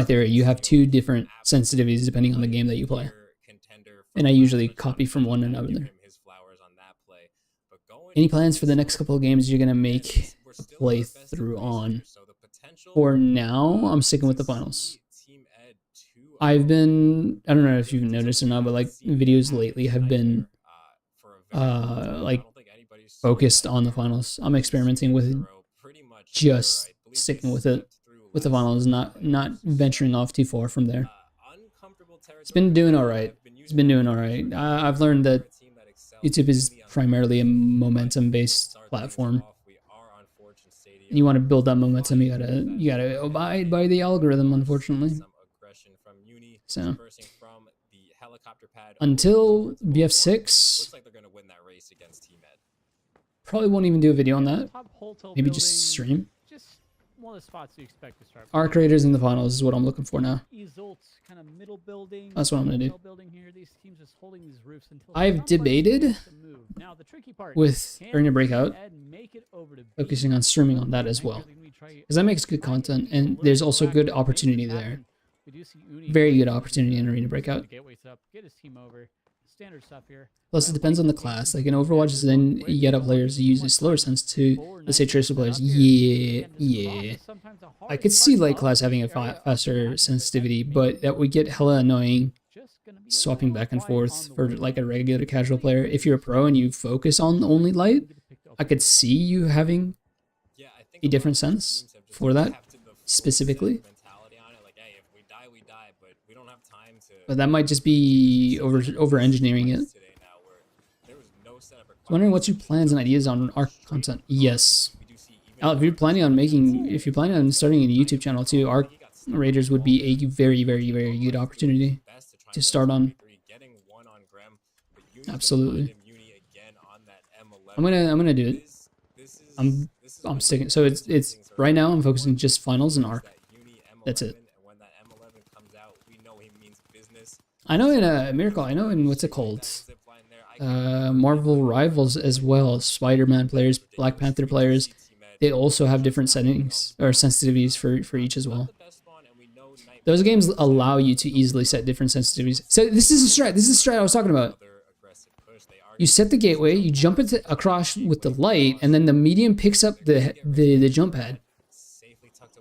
theory. You have two different sensitivities depending on the game that you play, and I usually copy from one another. Any plans for the next couple of games you're gonna make a playthrough on? For now, I'm sticking with the finals. I don't know if you've noticed or not, but like videos lately have been like focused on the finals. I'm experimenting with just sticking with it with the finals, not venturing off too far from there. It's been doing all right. I've learned that YouTube is primarily a momentum-based platform. And you want to build that momentum, you gotta abide by the algorithm, unfortunately. So until BF6, probably won't even do a video on that. Maybe just stream. Just one of the spots you expect to start. Arc Raiders in the finals is what I'm looking for now. Isolt's kind of middle building. That's what I'm gonna do. middle building here. These teams just holding these roofs until I've somebody debated makes a move. Now, the tricky part with can Arena Breakout, Ed make it over to B? focusing on streaming on that as well, Actually, we try because that makes good content, and there's also good opportunity there. We do see Uni Very good opportunity in Arena Breakout. Gateway set up, get his team over. Standard stuff here. Plus, it depends on the class. Like in Overwatch, then you get players who use a slower sense to, let's say, Tracer players. Yeah. I could see light class having a faster sensitivity, but that would get hella annoying swapping back and forth for like a regular casual player. If you're a pro and you focus on only light, I could see you having a different sense for that specifically. But that might just be over engineering it. I was wondering what's your plans and ideas on Arc content? Yes. If you're planning on starting a YouTube channel too, Arc Raiders would be a very, very, very good opportunity to start on. Absolutely. I'm gonna do it. I'm sticking. So it's right now I'm focusing just finals and Arc. That's it. I know in Miracle, I know in what's it called? Marvel Rivals as well. Spider-Man players, Black Panther players, they also have different settings or sensitivities for each as well. Those games allow you to easily set different sensitivities. So this is a strat. This is a strat I was talking about. You set the gateway, you jump across with the light, and then the medium picks up the jump pad.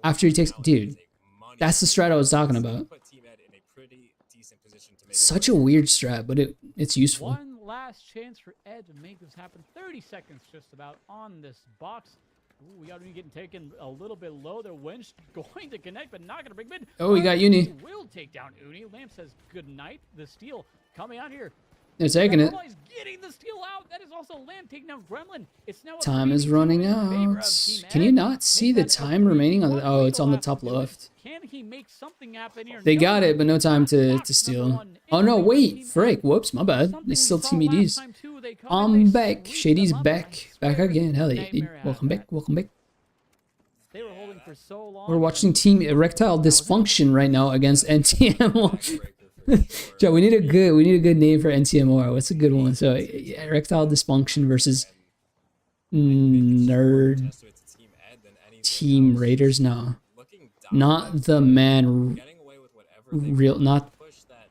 After he takes, dude, Is a money that's the strat I was talking about. Put Team Ed in a pretty decent position to make Such a weird strat, but it's useful. One last chance for Ed to make this happen. 30 seconds just about on this box. Ooh, we got Uni getting taken a little bit low. Their winch going to connect, but not going to bring mid. Oh, we got Uni. Will take down Uni. Lamp says good night. The steal coming out here. They're taking it. Normalize getting the steal out. That is also Lamp taking down Gremlin. It's now a Time is 3v2 running in favor of out. Team Can you Ed. not see Make the that a time remaining on 3v1. the? Oh, it's on the We'll top have to do it. left. Can he make something happen here? They No. got it, but no time to Box steal. number one Oh in no, the wait, Team frick, Ed. whoops, my bad. Something It's we still saw Team last EDs. time too. They come I'm and they back. sweep Shady's them up. back. I Back swear, again. Hell yeah, dude. Nightmare had Welcome that. back. Welcome back. They were holding for so long. We're watching Team Erectile Dysfunction right now against NTMR. Joe, we need a good name for NTMR. What's a good one? So Erectile Dysfunction versus Nerd Just to Team Ed than anything Team else. Raiders. No, Looking not the man. getting away with whatever they Real, want. not Push that.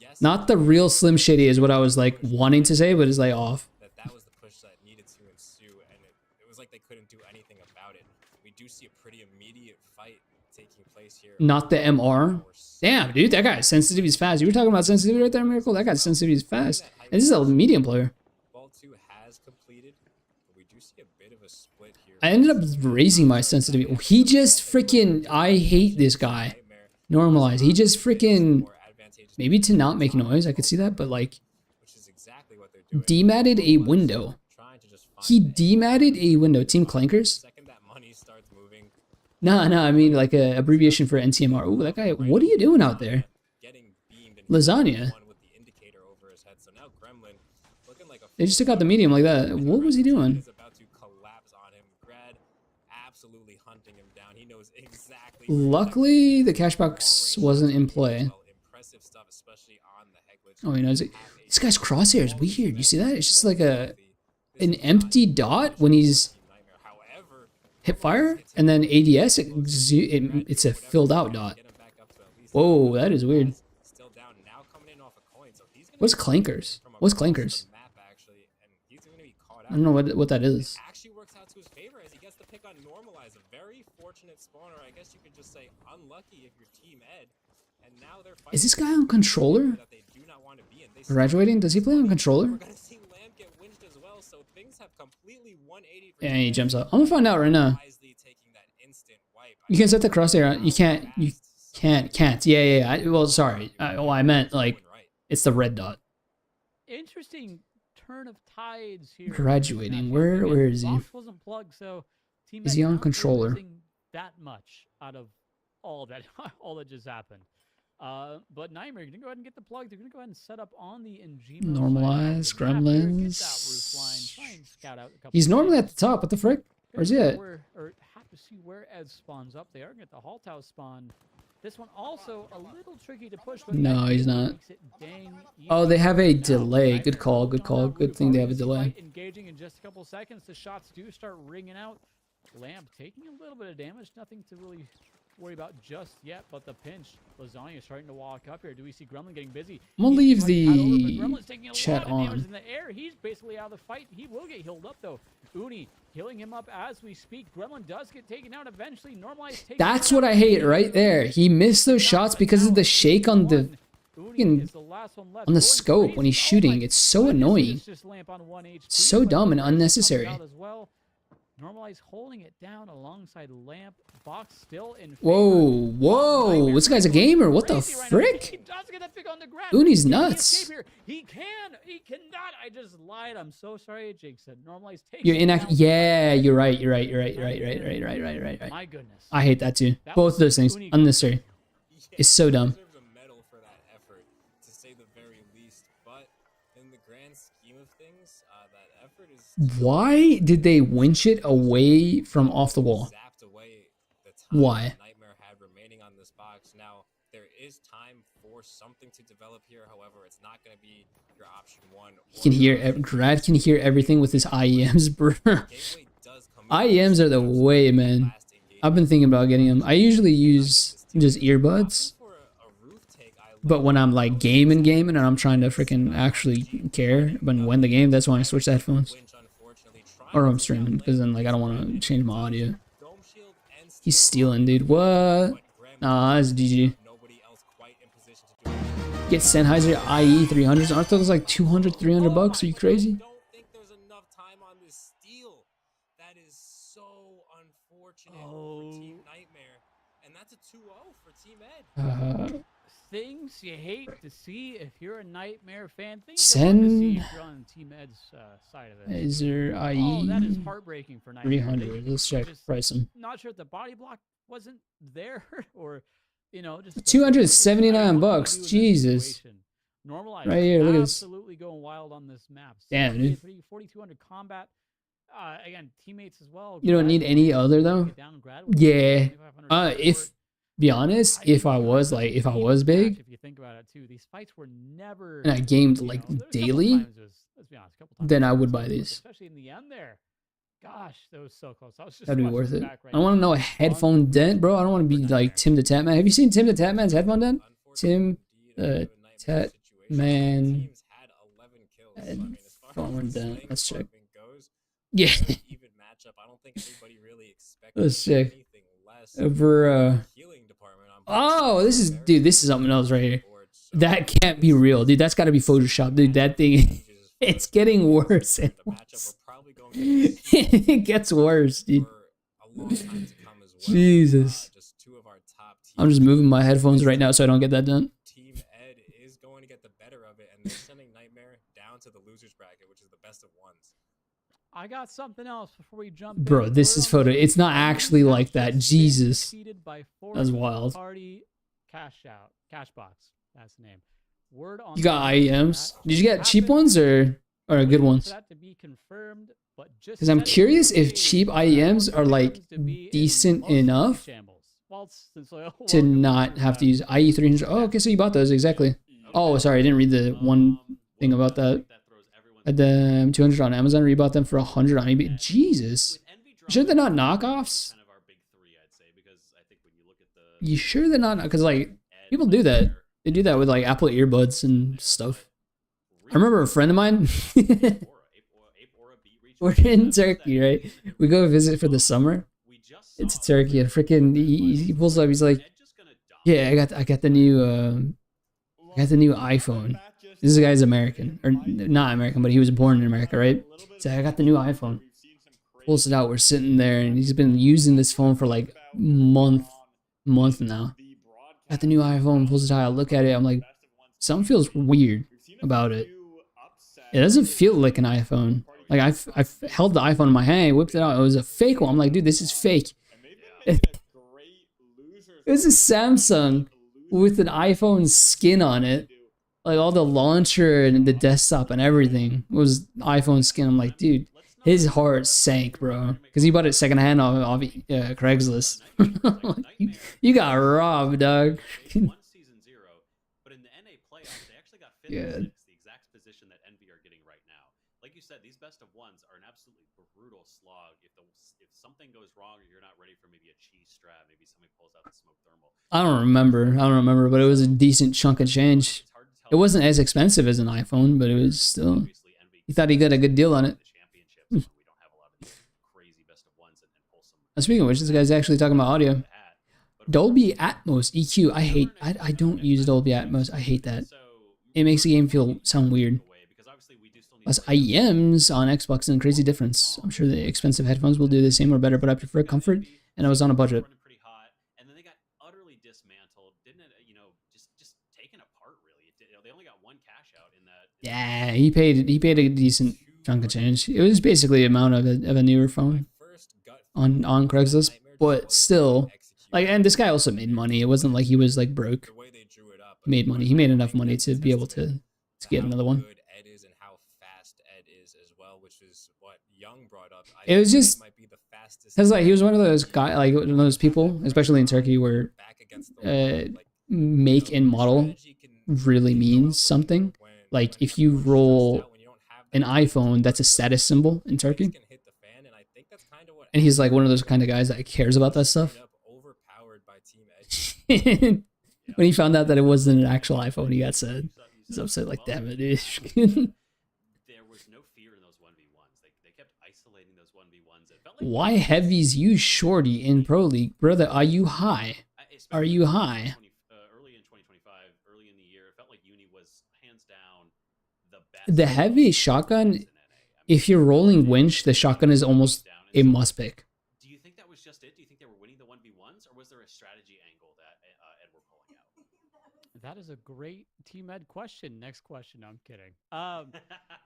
Yes, not the real Slim Shady is what I was like wanting to say, but it's like off. that was the push that needed to ensue, and it was like they couldn't do anything about it. We do see a pretty immediate fight taking place here. Not the MR. Damn, dude, that guy's sensitivity is fast. You were talking about sensitivity right there, Miracle. That guy's sensitivity is fast. And this is a medium player. Ball 2 has completed, but we do see a bit of a split here. I ended up raising my sensitivity. He just freaking. I hate this guy. Normalize. He just freaking. Maybe to not make noise. I could see that, but like. Which is exactly what they're doing. Dematted a window. Trying to just find He the dematted a window. Team Clankers. second that money starts moving, No, I mean like a abbreviation for NTMR. Ooh, that guy. What are you doing out there? getting beamed and Lasagna. one with the indicator over his head. So now Gremlin looking like a They just took out the medium like that. What was he doing? is about to collapse on him. Grad absolutely hunting him down. He knows exactly where he's Luckily, the cash box wasn't in play. well, impressive stuff, especially on the head glitch. Oh, he knows it. This guy's crosshair is weird. You see that? It's just like an empty dot when he's However, hip fire, and then ADS, it's a filled out dot. get him back up to at least Whoa, that is weird. still down now coming in off a coin. So he's gonna What's be Clankers? from What's across the Clankers? map, actually, and he's gonna be caught I don't know what that is. actually works out to his favor as he gets the pick on Normalize. A very fortunate spawner. I guess you could just say unlucky if you're Team Ed. And now they're Is this guy on controller? that they do not want to be in. They Graduating? Does he play on controller? We're gonna see Lamb get winched as well, so things have completely 180. Yeah, he jumps up. I'm gonna find out right now. Wisely taking that instant wipe. You can set the crosshair on. You can't. Yeah. Well, sorry. I meant like it's the red dot. Interesting turn of tides here. Graduating. Where is he? Box wasn't plugged, so Team Is Ed he on not really controller? losing that much out of all that all that just happened. But Nightmare, you're gonna go ahead and get the plug. They're gonna go ahead and set up on the Njima side of Normalize, the map here, get that Gremlins. roof line, try and scout out a couple He's normally at things. the top. What the frick? Where's he at? Or have to see where Ed spawns up. They are gonna get the Halt House spawn. This one also a little tricky to push. But No, Ed he's not. makes it dang Oh, they have a easy. Now, delay. Nightmare Good call. Good on call. that Good roof. thing they have a Already delay. fight Engaging in just a couple seconds. The shots do start ringing out. Lamp taking a little bit of damage. Nothing to really worry about just yet, but the pinch. Lasagna starting to walk up here. Do we see Gremlin getting busy? I'm gonna He's leave trying to cut over, but the Gremlin's taking a chat lot of damage on. in the air. He's basically out of the fight. He will get healed up though. Uni healing him up as we speak. Gremlin does get taken out eventually. Normalize takes That's him what out. I hate right there. He missed those shots because of the shake on the Uni freaking- is the last one left. on the Going scope when he's crazy. Oh my shooting. It's so goodness, annoying. it's just Lamp on 1 HP, So but dumb and the rest comes unnecessary. out as well. Normalize holding it down alongside Lamp. Box still in favor. Whoa. Nightmare This guy's a going gamer. What the crazy right now. He frick? does get that pick on the ground. Uni's Can he nuts. escape here? He can. He cannot. I just lied. I'm so sorry. Jake said Normalize takes You're him inact. down. Yeah, you're right. Right. My goodness. I hate that too. That Both was of those things. Uni- Unnecessary. It's so dumb. Deserves a medal for that effort, to say the very least. But in the grand scheme of things, that effort is Why did they winch it away from off the wall? zapped away the time Why? that Nightmare had remaining on this box. Now there is time for something to develop here. However, it's not going to be your option one. He can hear. Grad can hear everything with his IEMs, bro. Gateway does come in IEMs are the way, man. last engagement. I've been thinking about getting them. I usually use just earbuds, For a roof take, I but when I'm like gaming and I'm trying to freaking actually care when win the game, that's when I switch to headphones. Winch, unfortunately, trying Or to I'm take out streaming, because then like I don't want to change my audio. Dome shield and He's stealing, dude. What? But Graham Nah, that's GG. nobody else quite in position to do it. Get Sennheiser IE 300s. Aren't those like 200, 300 bucks? Are you crazy? I don't think there's enough time on this steal. That is so unfortunate for Team Nightmare. And that's a 2-0 for Team Ed. Things you hate to see if you're a Nightmare fan. Things Sen- you love to see if you're on Team Ed's side of it. Is there Oh, that is IE heartbreaking for Nightmare. 300? Let's check. Just Price them. Not sure if the body block wasn't there or, you know, just the- 279 what do you bucks. do in that Jesus. situation? Normalize. Right here, look at this. Absolutely going wild on this map. Damn, dude. 4200 combat. Again, teammates as well. You don't need any other though. Get down, Grad with Yeah. 2500 support. If be honest, if I was big if you think about it too, these fights were never. and I gamed you like know, there's a couple daily, times it was- let's be honest, a couple times then I it was would buy close, these. Especially in the end there. Gosh, that was so close. I was just That'd be watching worth the it. back right I want to now. know a headphone dent, bro. I don't want to be like Tim the Tatman. Have you seen Tim the Tatman's headphone dent? Tim Tatman headphone dent. Let's check. Yeah. Even matchup. I don't think anybody really expected Let's check. anything less. Over. Healing department on Oh, this is something else right here. That can't be real, dude. That's got to be Photoshop, dude. That thing, it's getting worse and the matchup worse. we're probably going to see It gets worse, dude. for a long time to come as well. Jesus. Just two of our top teams. I'm just moving my headphones right now so I don't get that done. Team Ed is going to get the better of it, and they're sending Nightmare down to the losers bracket, which is the best of ones. I got something else before we jump. Bro, in. this Word is on photo. the It's not street, actually Team like Ed that. just been Jesus. exceeded by That's 4 wild. Party cash box. That's the name. Word on You the got street IEMs. that Did you get cheap happened. ones or good Waiting ones? for that to be confirmed, but just Because I'm said curious if today cheap that IEMs one are like happens to be in decent mostly enough shambles. Well, since I to welcome not to have to use IE 300. Oh, okay, so you bought those exactly. Oh, sorry, I didn't read the one thing about that. At the 200 on Amazon, or you bought them for 100 on eBay. Jesus, sure they're not knockoffs? Kind of our big three, I'd say, because I think when you look at the You sure they're not? Because like Ed, people do that. Nightmare, They do that with like Apple earbuds and stuff. I remember a friend of mine. Ape Aura beat Reach We're in Turkey, right? We go visit for the summer. We just It's saw Turkey, and freaking he pulls up. He's like, Ed just gonna "Yeah, I got the new iPhone." This guy's American, or not American, but he was born in America, right? So I got the new iPhone. Pulls it out. We're sitting there, and he's been using this phone for like month now. Got the new iPhone. Pulls it out. I look at it. I'm like, something feels weird about it. It doesn't feel like an iPhone. Like I've held the iPhone in my hand, whipped it out. It was a fake one. I'm like, dude, this is fake. It was a Samsung with an iPhone skin on it. Like all the launcher and the desktop and everything was iPhone skin. I'm like, dude, his heart sank, bro, because he bought it secondhand off Craigslist. You got robbed, dog. They won season 0, but in the NA playoffs, they actually got 5th Yeah. and 6th, the exact position that Envy are getting right now. Like you said, these best of ones are an absolutely brutal slog. If something goes wrong or you're not ready for maybe a cheese strap, maybe somebody pulls out the smoke thermal. I don't remember, but it was a decent chunk of change. It's hard to tell. It wasn't as expensive as an iPhone, but it was still. Obviously, Envy He thought he got a good deal on it. the championships when we don't have a lot of these crazy best of ones and pull some. Speaking of which, this guy's actually talking about audio. But Dolby Atmos EQ. I don't use Dolby Atmos. I hate that. so It makes the game sound weird. because obviously we do still need Plus IEMs on Xbox is a crazy difference. I'm sure the expensive headphones will do the same or better, but I prefer comfort, and I was on a budget. running pretty hot, and then they got utterly dismantled. Didn't it? Just taken apart. Really, they only got one cash out in that. Yeah, he paid a decent chunk of change. It was basically the amount of a newer phone on Craigslist, but still, like, and this guy also made money. It wasn't like he was like broke. He made money. He made enough money to be able to get another one. Good Ed is and how fast Ed is as well, which is what Young brought up. It was think just- might be the fastest Cause like he was one of those guy, like one of those people, especially in Turkey, where back against the wall, like, make and model really means something. Like if you roll an iPhone, that's a status symbol in Turkey. And he's like one of those kind of guys that cares about that stuff. When he found out that it wasn't an actual iPhone, he got sad. He's upset, like, damn it, dude. There was no fear in those 1v1s. They kept isolating those 1v1s. It felt felt like Why heavies use Shorty in Pro League? Brother, are you high? Are especially you high? early in 2025, early in the year, it felt like Uni was hands down the best. The heavy shotgun, if you're rolling winch, the shotgun is almost a must pick. Do you think that was just it? Do you think they were winning the 1v1s, or was there a strategy angle that Ed were pulling out? That is a great Team Ed question. Next question. No, I'm kidding.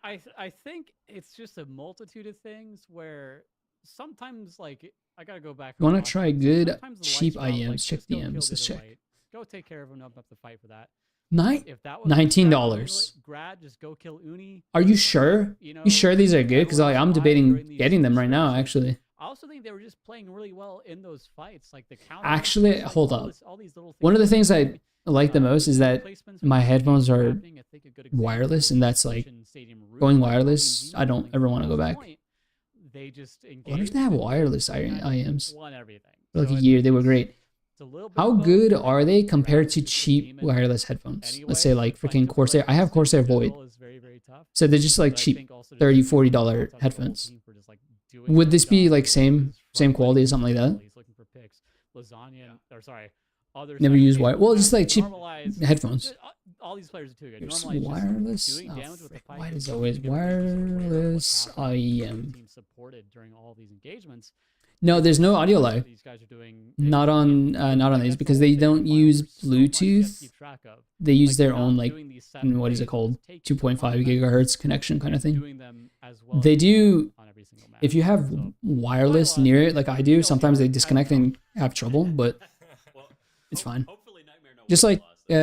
I think it's just a multitude of things where sometimes like I gotta go back. You want and to watch try it. good Sometimes the cheap lights out, like, IEMs? Check just the go kill IEMs. the Let's other check. light. Go take care of him. Up the fight for that. Nine. If that was $19. Grad, just go kill Uni. Are you sure? You know, You sure these are good? Because everyone I'm survived during debating these getting them right now. skirmishes. Actually, I also think they were just playing really well in those fights, like the counter. Actually, like, hold all up. this- all these little one of the things things that I like the most is that placements my are headphones are happening. I think a good example wireless, and was that's like Ocean Stadium Roof, going like, wireless. I don't rolling ever want to go to back. point. They just I wonder if engaged they have and wireless kind of IEMs. won everything. For like So a I year, think they were it's- great. it's a little bit How of both. good are they compared to It's a cheap team and wireless headphones? anyway, Let's say like finding freaking good Corsair. I have players in Corsair Void. general is very, very tough. So they're just like But I cheap think also just $30, shout $40 out to the whole headphones. team for just, like, doing Would their this be job, like you know, same this same front quality line or something like that? He's looking for picks. Lasagna, or sorry, other Never side used of wire. the Well, game, just like cheap normalize- headphones. all these players are too good. There's Normalize just wireless. doing Oh, damage with the frick, fight why and does just always giving people just aware of what's wireless happening, what the IEM? team supported during all these engagements. No, there's no audio lag. These guys are doing Not on these because they don't use Bluetooth. They use their own like what is it called? 2.5 gigahertz connection kind of thing. Doing them as well They as you do. can on every single match. If you have So, wireless Quite a lot. near it, like I do, sometimes they disconnect and have trouble, but Well, it's fine. hopefully Nightmare no Just win like loss, though.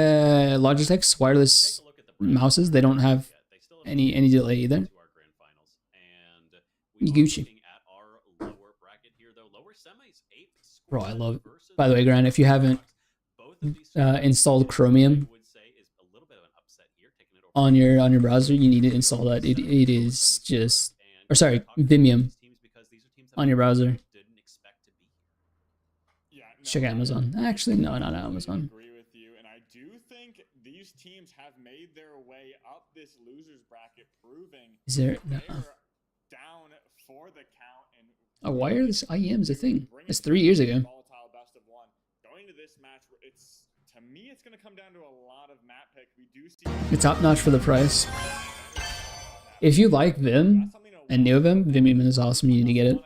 Logitech's wireless Take a look at the bracket. mouses, they don't have They still have any delay either. to our grand finals. And we are Gucci. looking at our lower bracket here, though. Lower semis, 8 Bro, I squad love. versus By the way, Grant, if you haven't both of these squads, installed Chromium I would say is a little bit of an upset here, taking it over on your browser, you need to install that. It is just, and or sorry, talk about Vimium these teams because these are teams that on your we browser. didn't expect to be here. Yeah, Check Amazon. Actually, no, not Amazon. I agree with you, and I do think these teams have made their way up this losers bracket, proving Is there? that No. they're down for the count. And A wireless IEM is a thing. bringing That's 3 years ago. volatile best of one. Going to this match, it's to me, it's going to come down to a lot of map pick. We do see It's top notch for the price. If you like Vim and NeoVim, Vimium is awesome. You need to get it.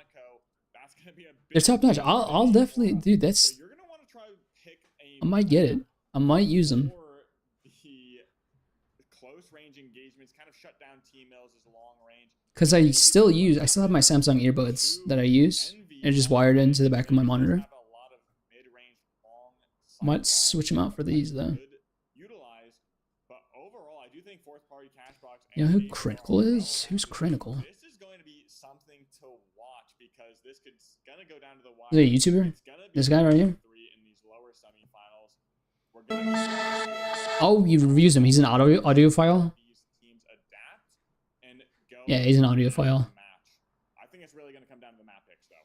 That's gonna be a They're big top notch. I'll definitely, dude. So That's you're gonna want to try to pick a I might get it. I might use them for the close range engagements, kind of shut down T-mills as long range. because I still have my Samsung earbuds that I use. They're just wired into the back of my monitor. Have a lot of mid-range, long Might sight switch 'em out for lines these, that though. could Utilize, but overall, I do think fourth-party Cashbox. You know and who Ace Critical are is? well Who's rounded. Critical? This is going to be something to watch because this could gonna go down to the wire. Is he a YouTuber? It's gonna be This guy right here? 3 in these lower semifinals. We're gonna Oh, you reviews him. He's an audiophile. these teams adapt and go Yeah, he's an to the audiophile. match. I think it's really gonna come down to the map picks, though.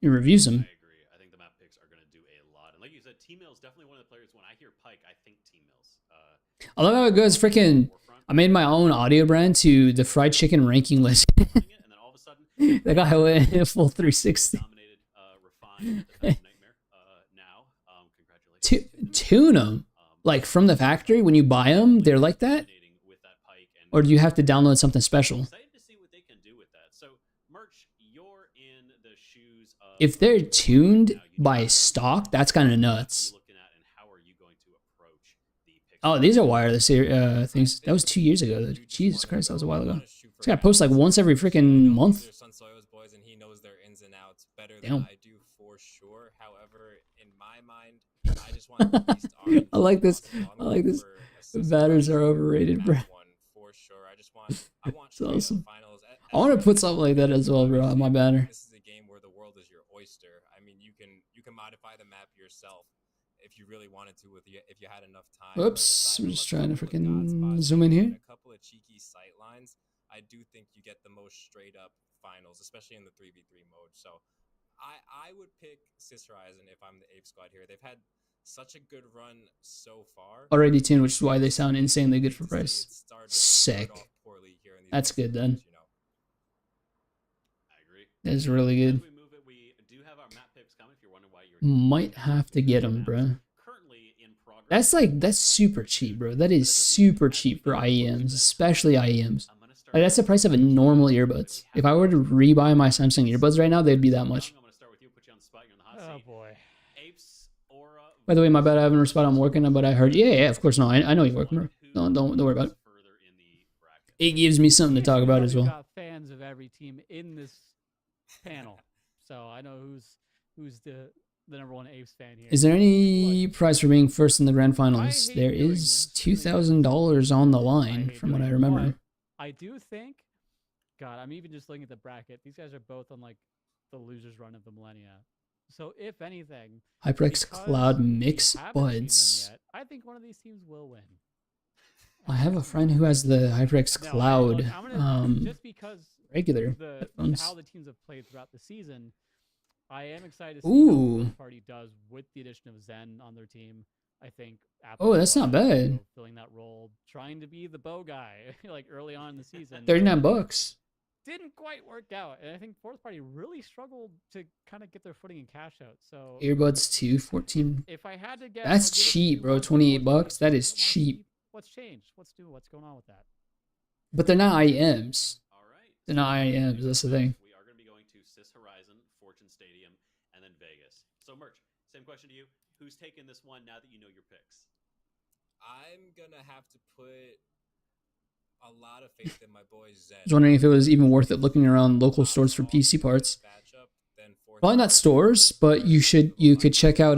He reviews him. I agree. I think the map picks are going to do a lot. And like you said, T-Mill's definitely one of the players. When I hear Pike, I think T-Mill's. I love how it goes. Freaking, I made my own audio brand to the fried chicken ranking list. and then all of a sudden, That guy went full 360. dominated, refined defensive nightmare. Now, congratulations. Tune them. Like from the factory, when you buy them, they're like that? dominating with that Pike, and Or do you have to download something special? excited to see what they can do with that. So, Merch, you're in the shoes of. If they're tuned Now you by know stock, that's kind of what nuts. you're looking at and how are you going to approach the picks? Oh, these are wireless things. That was 2 years ago. Though. Jesus Christ, that was a while ago. This guy posts like once every freaking month. They're Sun Soyo's boys, and he knows their ins and outs better Damn. than I do for sure. However, in my mind, I just want the least orange I like this. possible. I'm I like going this. for a system Batters like are overrated, map bro. one for sure. I want It's straight up awesome. finals. I want to put something like that as well, bro, on my banner. This is a game where the world is your oyster. I mean, you can modify the map yourself if you really wanted to, if you had enough time. Whoops, Aside we're from just a trying to couple of freaking god spots zoom in and here. a couple of cheeky sight lines, I do think you get the most straight up finals, especially in the 3v3 mode. So I would pick Sis Horizon if I'm the Ape Squad here. They've had such a good run so far. Already tuned, which is why they sound insanely good for To see it price. start Sick. off poorly here in these That's next good then. games, you know. I agree. That's really good. As we move it Might have to get them, bro. Currently in progress. That's super cheap, bro. That is super cheap for IEMs, especially IEMs. I'm gonna start Like, that's the price of a normal earbuds. If I were to rebuy my Samsung earbuds right now, they'd be that much. I'm gonna start with you, put you on the spot, you're on the hot Oh seat. boy. Apes, Aura, By the way, my bad, I haven't responded. I'm working, but I heard. Yeah, of course, no. I know you're working, bro. Don't worry about it. further in the bracket. It gives me something to talk about as We've well. got fans of every team in this panel, so I know who's the number one Apes fan here. Is there any prize for being first in the grand I finals? hate There doing is this. $2,000 on the line, hate from what doing I it, remember. but I do think, God, I'm even just looking at the bracket. These guys are both on like the losers run of the millennia. So if anything, HyperX because Cloud we Mix haven't seen them Buds. yet, I think one of these teams will win. I have a friend who has the HyperX No, Cloud look, I'm gonna, just because regular the headphones. how the teams have played throughout the season, I am excited to see Ooh. how the party does with the addition of Zen on their team. I think. Oh, that's not Apple is, bad. filling that role, trying to be the bow guy, like early on in the season. $39. Didn't quite work out, and I think fourth party really struggled to kind of get their footing in cash out. So Earbuds 2, 14. if I had to guess, That's I'll give it to cheap, you bro. once, 28 once, bucks. That is once, cheap. What's changed? What's new? What's going on with that? But they're not IEMs. All right. They're not IEMs. That's the thing. We are going to be going to Sis Horizon, Fortune Stadium, and then Vegas. So, Merch, same question to you. Who's taking this one now that you know your picks? I'm gonna have to put a lot of faith in my boy Zen. I was wondering if it was even worth it looking around local stores for PC parts. Probably not stores, but you could check out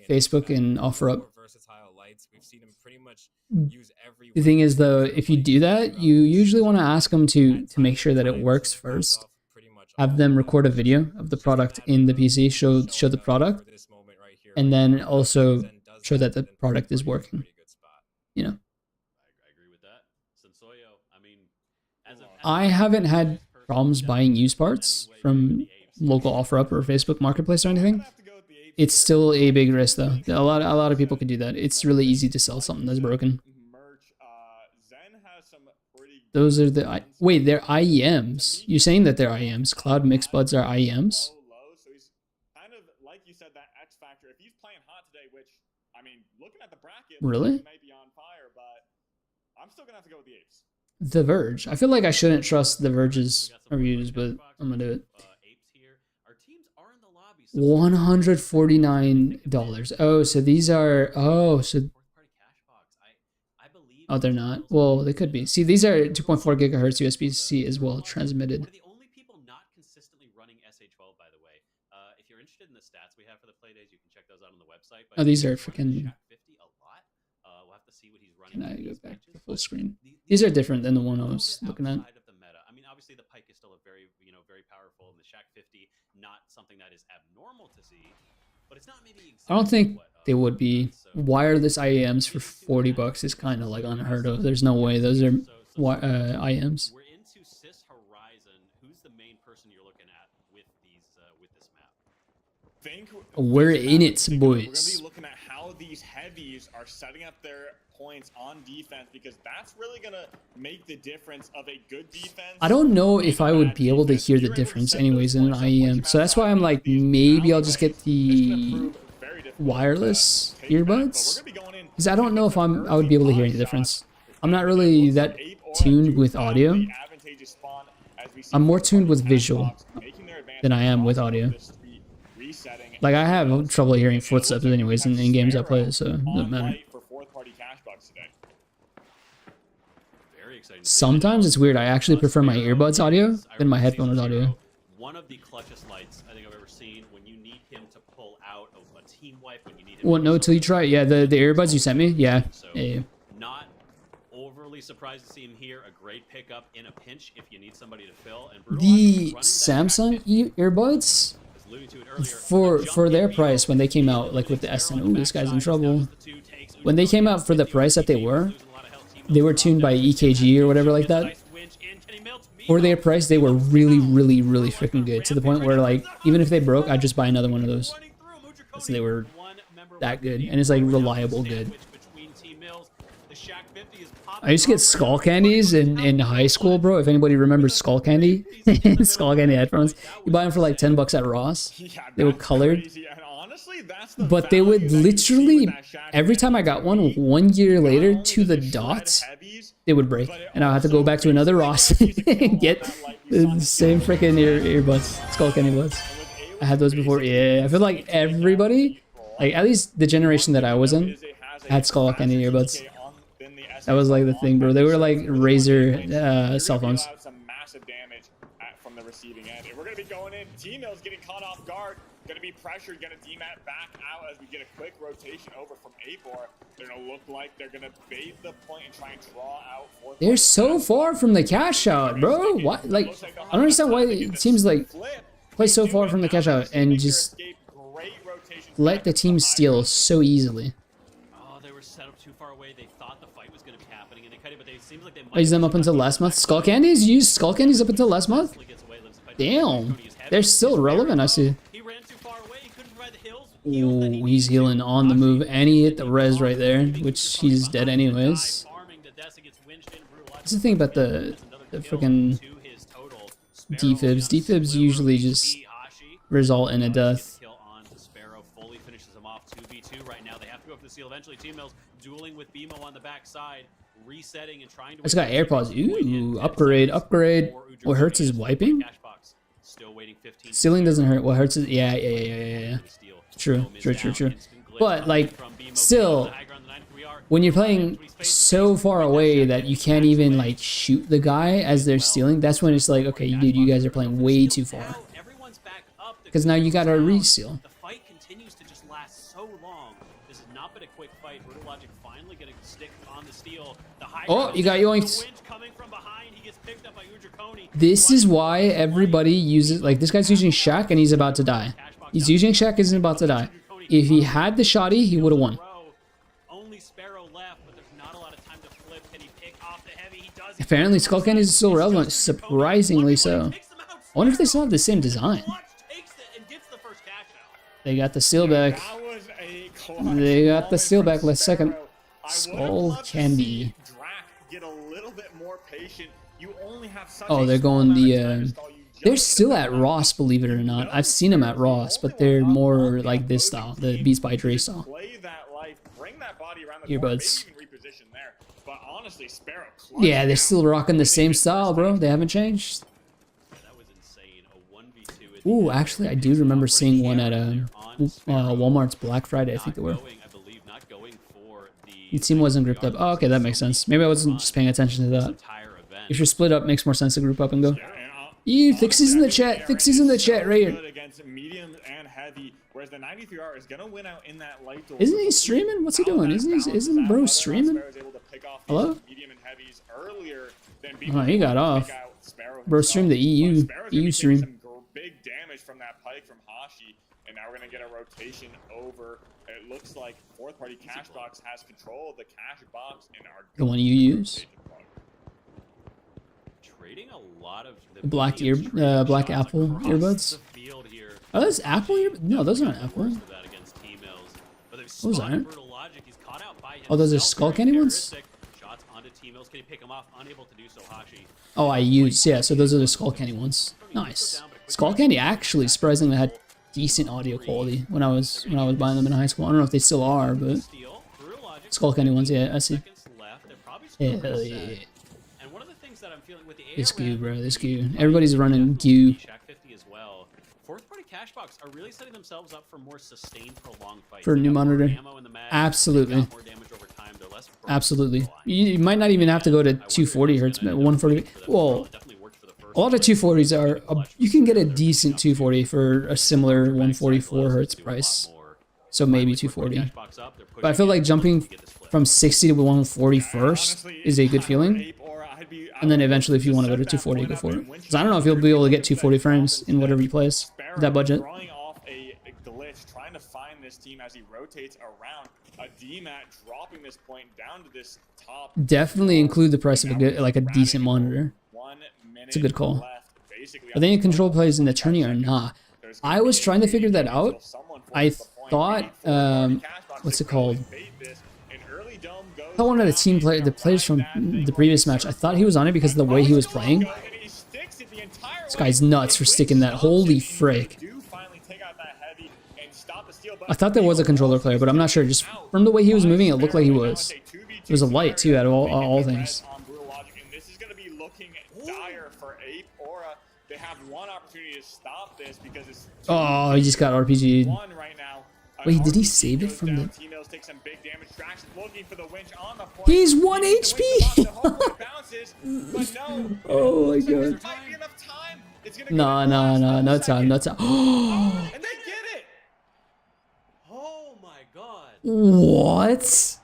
Facebook and OfferUp. We've seen him pretty much Mm. use every The thing is, though, if you do that, you usually want to ask them to make sure that it works first. Have them record a video of the product in the PC, show the product, and then also show that the product is working. You know, I agree with that. Sensoyo, I mean, I haven't had problems buying used parts from local OfferUp or Facebook Marketplace or anything. It's still a big risk, though. A lot of people can do that. It's really easy to sell something that's broken. Merch, Zen has some pretty Those are wait, they're IEMs. You're saying that they're IEMs? Cloud Mix Buds are IEMs? low, so he's kind of like you said, that X factor. If he's playing hot today, which I mean, looking at the bracket, Really? he may be on fire, but I'm still gonna have to go with the Apes. The Verge. I feel like I shouldn't trust The Verge's reviews, but I'm gonna do it. Apes here. Our teams are in the lobby. So $149. Oh, so these are. Oh, so. fourth-party cash box. I believe. Oh, they're not. Well, they could be. See, these are 2.4 gigahertz USB-C as well, transmitted. One of the only people not consistently running SH12, by the way. If you're interested in the stats we have for the play days, you can check those out on the website. But Oh, these are he's running freaking. Shaq 50 a lot. We'll have to see what he's running. Can I in go these back to matches, full but screen? the- These are different than the one I was looking at. outside of the meta. I mean, obviously the Pike is still a very, very powerful, and the Shaq 50 not something that is abnormal to see, but it's not maybe. I don't think what, they would be. so- Wireless IEMs for $40 is kind of like unheard of. There's no way those are IEMs. We're into Sis Horizon. Who's the main person you're looking at with this map? We're in it, We're gonna boys. be looking at how these heavies are setting up their points on defense, because that's really gonna make the difference of a good defense. I don't know if I would be able to hear the difference anyways in an IEM, so that's why I'm like, maybe I'll just get the wireless earbuds, because I don't know if I would be able to hear any difference. I'm not really that tuned with audio. I'm more tuned with visual than I am with audio. Like, I have trouble hearing footsteps anyways in games I play, so it doesn't matter. Very exciting. Sometimes it's weird. I actually prefer my earbuds audio than my headphones audio. One of the clutchest lights I think I've ever seen when you need him to pull out of a team wipe, when you need him Well, to no, do till you something. try it. Yeah, the earbuds you sent me. Yeah. So, Yeah. not overly surprised to see him here. A great pickup in a pinch if you need somebody to fill. And Brutal The running that Samsung back 50, earbuds, was alluding to it earlier, for the jump their in price when they came out, like with the S10, ooh, this guy's in trouble. When they came out for the price that they were tuned by EKG or whatever like that. For their price, they were really, really, really freaking good, to the point where, like, even if they broke, I'd just buy another one of those. So they were that good, and it's like reliable good. I used to get Skull Candies in high school, bro. If anybody remembers Skull Candy, Skull Candy headphones, you buy them for like $10 at Ross. They were colored. honestly, that's the But they would value that you see with literally, that Shaq every time I got one, 1 year Not later only to the does it shred dot, heavies, they would break. but it And I'll have to also go back to another basically Ross guarantees a kill and on get that light you saw the in same Skill freaking Level earbuds, Skull Candy buds. and was able I had those to before. basically Yeah, I feel like take out everybody, the like at least the generation that I was in, is it has a had Skull faster Candy earbuds. TK than the That was like the SX thing, bro. They were like really Razer you're gonna cell deal phones. out some massive damage from the receiving end. And we're gonna be going in. T-Mill's getting caught off guard. Gonna be pressured. Gonna DMAT back out as we get a quick rotation over from Abor. They're gonna look like they're gonna bait the point and try and draw out. They're so far from the cash out, bro. What? Like, I don't understand why it seems like play so far from the cash out and just let the team steal so easily. Oh, they were set up too far away. They thought the fight was going to be happening, and they cut it, but they seems like they might I used them up until last month. Skull Candies? You used Skull Candies up until last month? Damn. They're still relevant, I see. He ran too far away. He couldn't provide the hills. Heals that he Ooh, he's needed. healing on the move, and he hit the res right there, which he's dead anyways. Farming, Dessa gets winched in, brutalized. That's the thing about the freaking To his total. Sparrow defibs. just Defibs slivers usually to just beat Hashi. result in a death. Kill on to Sparrow, fully finishes him off 2v2 right now. They have to go for the steal eventually. T-Mills dueling with BMO on the backside, resetting and trying to. I just got AirPods. Ooh, upgrade. What hurts is wiping? Still waiting 15. Stealing doesn't hurt. What hurts is yeah. True. But like, still, when you're playing so far away that you can't even like shoot the guy as they're stealing, that's when it's like, okay, dude, you guys are playing way too far. Because now you got to re-steal. The fight continues to just last so long. This has not been a quick fight. Brutal Logic finally going to stick on the steal. The high Oh, you got yoinked. The winch coming from behind. He gets picked up by Udrakoni. This is why everybody uses, like, this guy's using Shaq and he's about to die. He's using Shaq, isn't about to die. If he had the shoddy, he would have won. Only Sparrow left, but there's not a lot of time to flip. Can he pick off the heavy? He does. Apparently, Skull Candy is still relevant, surprisingly so. I wonder if they still have the same design. They got the seal back. That was a clutch They got the moment seal from back. Let's second. Sparrow. I would've Skull loved to Candy. see Drac get a little bit more patient. You only have such Oh, a they're small going amount the, of time to stall. You just They're need still to at back Ross, believe it or not. I've seen them at Ross, but they're more like this style, the Beats by Dre style. Play that life, bring that body around the Earbuds. corner, maybe even reposition there. But honestly, Sparrow Yeah, they're still rocking the same style, bro. They haven't changed. That was insane. A 1v2 at Ooh, actually, I do remember seeing one at Walmart's Black Friday, I think they were. I believe not going for The team wasn't grouped up. Oh, okay, that makes sense. Maybe I wasn't just paying attention to that. entire event. If you're split up, makes more sense to group up and go. You, Thixies in the chat. Thixies in the chat right here. Against medium and heavy, whereas the 93R is gonna win out in that light duel. Isn't he streaming? What's he doing? Isn't bro streaming? Hello? Medium and heavies earlier than Oh, he got off. Bro streamed the EU stream. Some big damage from that pike from Hashi, and now we're gonna get a rotation over. It looks like fourth party Cashbox has control of the cash box in our The one you use. Trading a lot of The black Black Apple earbuds. Are those Apple earbuds? No, those aren't Apple. Those aren't. Oh, those are Skull Candy ones? Oh, I used, yeah, so those are the Skull Candy ones. Nice. Skull Candy actually surprisingly had decent audio quality when I was buying them in high school. I don't know if they still are, but Skull Candy ones, yeah, I see. Hell yeah. This goo, bro, this goo. Everybody's running goo. Fourth party Cashbox are really setting themselves up for more sustained, prolonged fights. For a They new got more monitor. ammo in the mag, Absolutely. they got more damage over time, they're less prone to Absolutely. fly. You might not even have to go to 240 hertz, but 140. Well, a lot of 240s are. You can get a decent 240 for a similar 144 hertz price. So maybe 240. But I feel like jumping from 60 to 140 first is a good feeling. And then eventually, if you want to go to 240, go for it. Because I don't know if you'll be able to get 240 frames in whatever you place with that budget. Drawing off a glitch, trying to find this team as he rotates around. A DMAT dropping this point down to this top. Definitely include the price of a good, like a decent monitor. 1 minute It's a good call. left, basically Are they in control plays in the tourney or not? I was trying to figure that out. I thought, what's it called? I thought one of the team player, the players from the previous match, I thought he was on it because of the way he was playing. This guy's nuts for sticking that. Holy frick. I thought there was a controller player, but I'm not sure. Just from the way he was moving, it looked like he was. It was a light too, out of all things. And this is going to be looking dire for Ape Aura. They have one opportunity to stop this because it's Oh, he just got RPG'd. one right now. Wait, did he save it from the... T-Mills take some big damage. Drax is looking for the winch on the point. He's 1 He needs to win the HP! box, the home run bounces, but no. Oh my Looks like god. there might be enough time. It's gonna No, go no, last no, no second. time, no time. And they get it. Oh my god. What?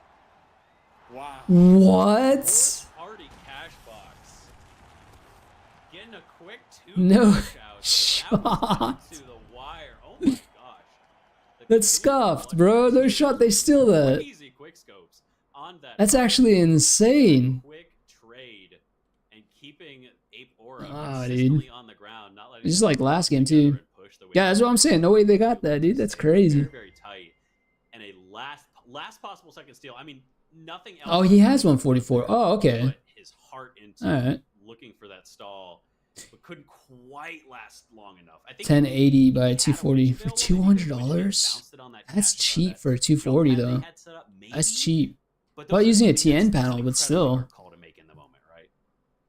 Wow. What? Party cash box. Getting a quick No shot. shot. To the wire. Oh my gosh. The That's scuffed, bro. No shot. They steal that. crazy quick scopes on that. That's actually insane. Quick trade and keeping Ape Aura Ah, consistently on the ground, not letting Just like them last game together too. and push the way Yeah, that's what I'm saying. No way they got that, dude. That's crazy. Very, very tight. And a last possible second steal. I mean, nothing else. Oh, he has 144. Oh, okay. Put his heart into All right. looking for that stall, but couldn't quite last long enough. I think 1080 by he had a 240 winch for available, maybe a winch $200. bounced it on that That's cash cheap that for 240 jump pad though. they had set up, maybe, That's cheap. but Well, those are using a things that's TN an panel, but incredibly still. hard call to make in the moment, right?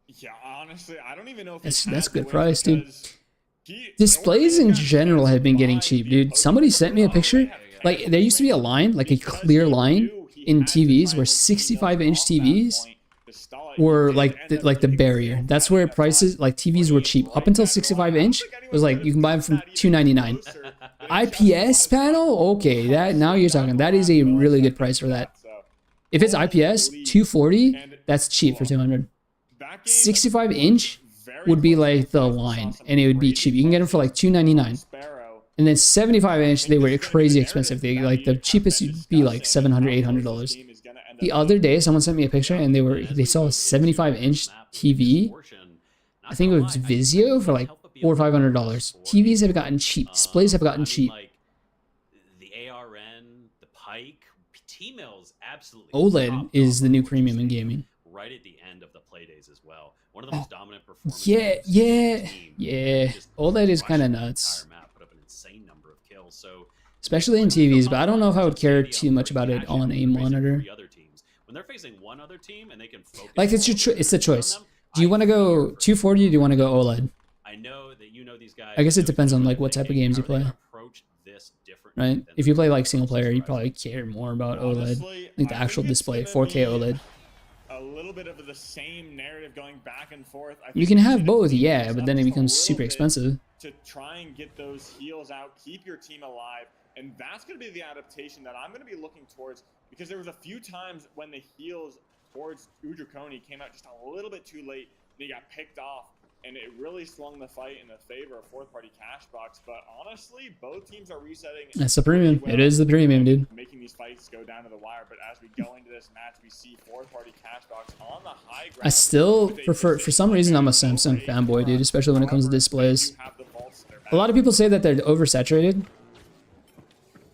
Yeah, honestly, I don't even know if That's he had good the win price, dude. because Displays in general have been getting cheap, dude. Somebody sent me a picture. Like, there used to be a line, like a clear line in TVs where 65-inch TVs were like the barrier. That's where prices, like TVs were cheap. Up until 65-inch, it was like you can buy them from $299. IPS panel? Okay, that now you're talking. That is a really good price for that. If it's IPS, 240, that's cheap for 200. 65-inch would be like the line, and it would be cheap. You can get them for like $299. And then 75-inch, they were crazy expensive. They like the cheapest would be like $700, $800. The other day, someone sent me a picture, and they saw a 75-inch TV. I think it was Vizio for like $400 or $500. TVs have gotten cheap. Displays have gotten cheap. Like the ARN, the Pike, T-Mills absolutely. OLED top is the dog new for premium in State gaming. Right at the end of the play days as well. One of the most dominant performances. Yeah, of the yeah, team. yeah. Just OLED is rushed kind of the nuts. entire map, put up an insane number of kills. So Especially in TVs, but I don't know if I would care too much about it on a monitor. When they're facing one other team and they can focus Like, it's your it's the on choice. them, Do you I want to go fear 240 or do you want to go OLED? I know that you know these guys. I guess it know depends on, how like, what type of games you how they play. approach this differently Right? than If you play the like single player, you Rise. probably care more about OLED. Honestly, Like the I actual think it's display, gonna 4K be OLED. A little bit of the same narrative going back and forth. I You think can it's have gonna both, beat yeah, this but up then it just a becomes little super bit expensive. to try and get those heals out, keep your team alive, and that's going to be the adaptation that I'm going to be looking towards, because there was a few times when the heals towards Udrakoni came out just a little bit too late, they got picked off, and it really swung the fight in the favor of fourth party cash box. But honestly, both teams are resetting. That's the premium. pretty It well is the premium, dude. Making these fights go down to the wire. But as we go into this match, we see fourth party cash box on the high ground. I still with a prefer, for some reason, I'm a Samsung fanboy, dude, especially when it comes to However, displays. they do have the vaults in their A lot of people say that they're oversaturated,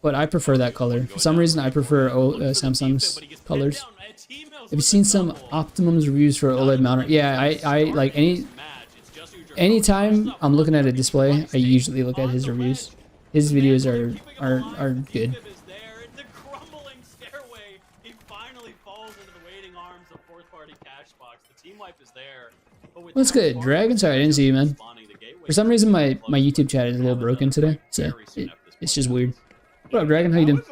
but I prefer that color. For some reason, I prefer Samsung's colors. Have you seen some Optimum's reviews for OLED monitor? Yeah, I like anytime I'm looking at a display, I usually look at his reviews. His videos are good. The crumbling stairway. He finally falls into the waiting arms of fourth party cash box. The team wipe is there. What's good, Dragon? Sorry, I didn't see you, man. For some reason, my YouTube chat is a little broken today, so it's just weird. What up, Dragon? How you doing?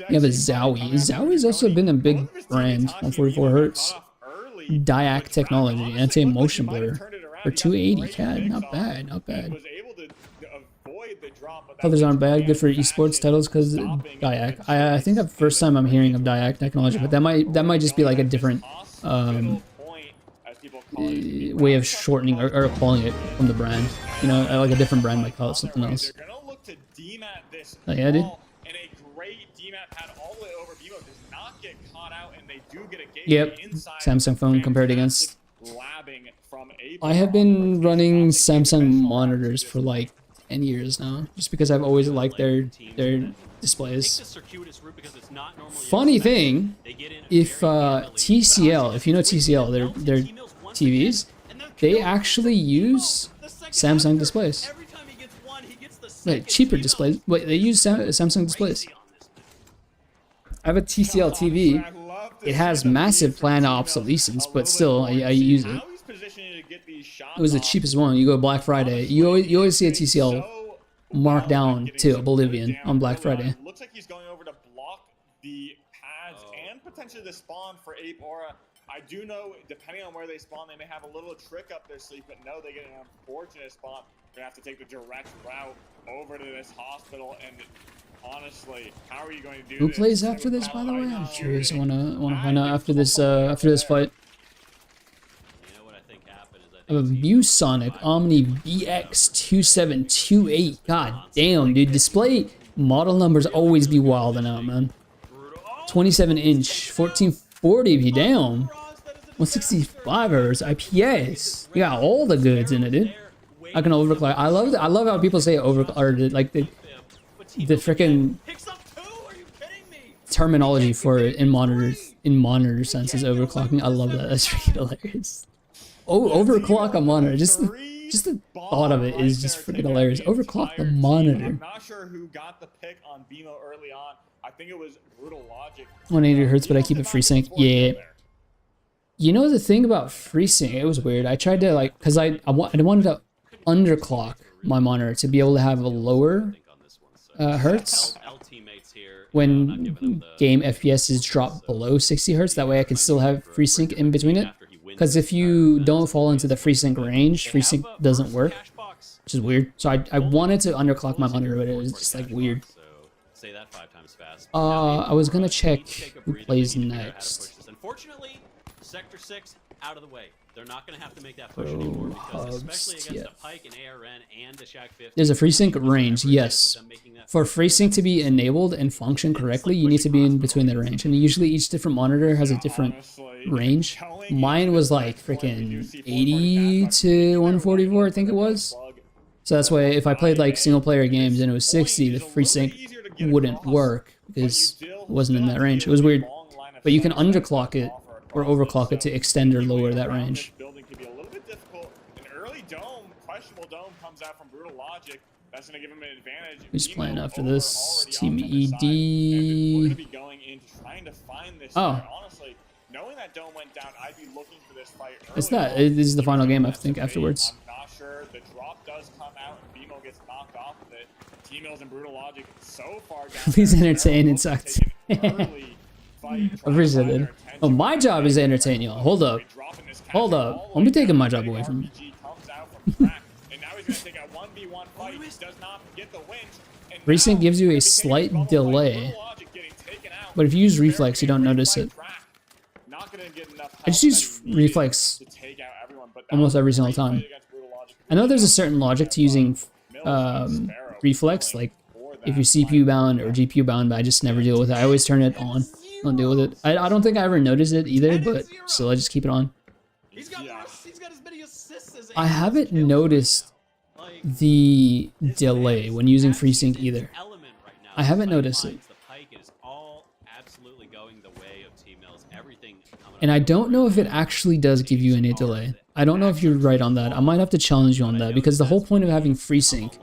You have a Zowie. Zowie's also been a big brand on 44 Hertz. Diac technology, anti-motion blur for 280 CAD. Not bad, not bad. Colors aren't bad. Good for esports titles because Diac. I think the first time I'm hearing of Diac technology, but that might just be like a different way of shortening or calling it from the brand. You know, like a different brand might call it something else. Oh, yeah, dude. Yep, Samsung phone compared against. I have been running Samsung monitors for like 10 years now, just because I've always liked their displays. Funny thing, if TCL, if you know TCL, their TVs, they actually use Samsung displays. Like cheaper displays. Wait, they use Samsung displays. I have a TCL TV. I love to It see has the massive Beast planned female obsolescence, a but little bit still, more I in use sync. it. How he's positioning to get these shots It was the off cheapest one. You go Black Friday. You always see a TCL so marked well at down getting to some Oblivion good on Black down early Friday. on. Looks like he's going over to block the pads and potentially the spawn for Ape Aura. I do know, depending on where they spawn, they may have a little trick up their sleeve, but no, they get an unfortunate spawn. They're gonna have to take the direct route over to this hospital, and honestly, how are you going to do Who this? plays after this, by the way? I'm curious. I wanna find out after this fight. You know what I think happened is I have a ViewSonic Omni BX2728. God damn, dude. Display model numbers always be wilding out, man. 27 inch, 1440p. Damn. 165 Hz IPS. You got all the goods in it, dude. I can overclock. I love how people say like the freaking terminology for it in monitor sense is overclocking. I love that. That's freaking hilarious. Oh, overclock a monitor. Just the thought of it is just freaking hilarious. Overclock the monitor. I'm not sure who got the pick on BMO early on. I think it was Brutal Logic. 180 Hz, but I keep it FreeSync. Yeah. You know the thing about FreeSync, it was weird. I tried to like, cause I wanted to underclock my monitor to be able to have a lower hertz when game FPSs drop below 60 Hz. That way I can still have FreeSync in between it. Because if you don't fall into the FreeSync range, FreeSync doesn't work, which is weird. So I wanted to underclock my monitor, but it was just like weird. I was gonna check who plays next. Unfortunately, Sector 6 out of the way. They're not going to have to make that push anymore because especially against a Pyke and ARN and a Shaq 50. There's a FreeSync range, yes. For FreeSync to be enabled and function correctly, you need to be in between the range. And usually each different monitor has a different range. Mine was like freaking 80 to 144, I think it was. So that's why if I played like single player games and it was 60, the FreeSync wouldn't work because it wasn't in that range. It was weird. But you can underclock it or overclock it to extend or lower that range. Building could be a little bit difficult. An early dome, questionable dome, comes out from Brutal Logic. That's going to give him an advantage. Who's BMO playing after over this? already Team on the side, and we're going to be going into trying to find this. Oh. Fight. Honestly, knowing that dome went down, I'd be looking for this fight. It's early that. on. This is the final game, I think, afterwards. I'm not sure. The drop does come out, and BMO gets knocked off of it. T-Mills and Brutal Logic so far down. Please there. entertain, They're it sucks. taking an early fight, trying to Appreciate find it. their Oh, attention. my job is to entertain y'all. Hold up. Hold up. Don't be taking my job away from me. FreeSync gives you a slight delay, but if you use Reflex, you don't notice it. I just use Reflex almost every single time. I know there's a certain logic to using Reflex, like if you're CPU bound or GPU bound, but I just never deal with it. I always turn it on. Don't deal with it. I don't think I ever noticed it either, but still, I just keep it on. I haven't noticed the delay when using FreeSync either. I haven't noticed it. And I don't know if it actually does give you any delay. I don't know if you're right on that. I might have to challenge you on that because the whole point of having FreeSync,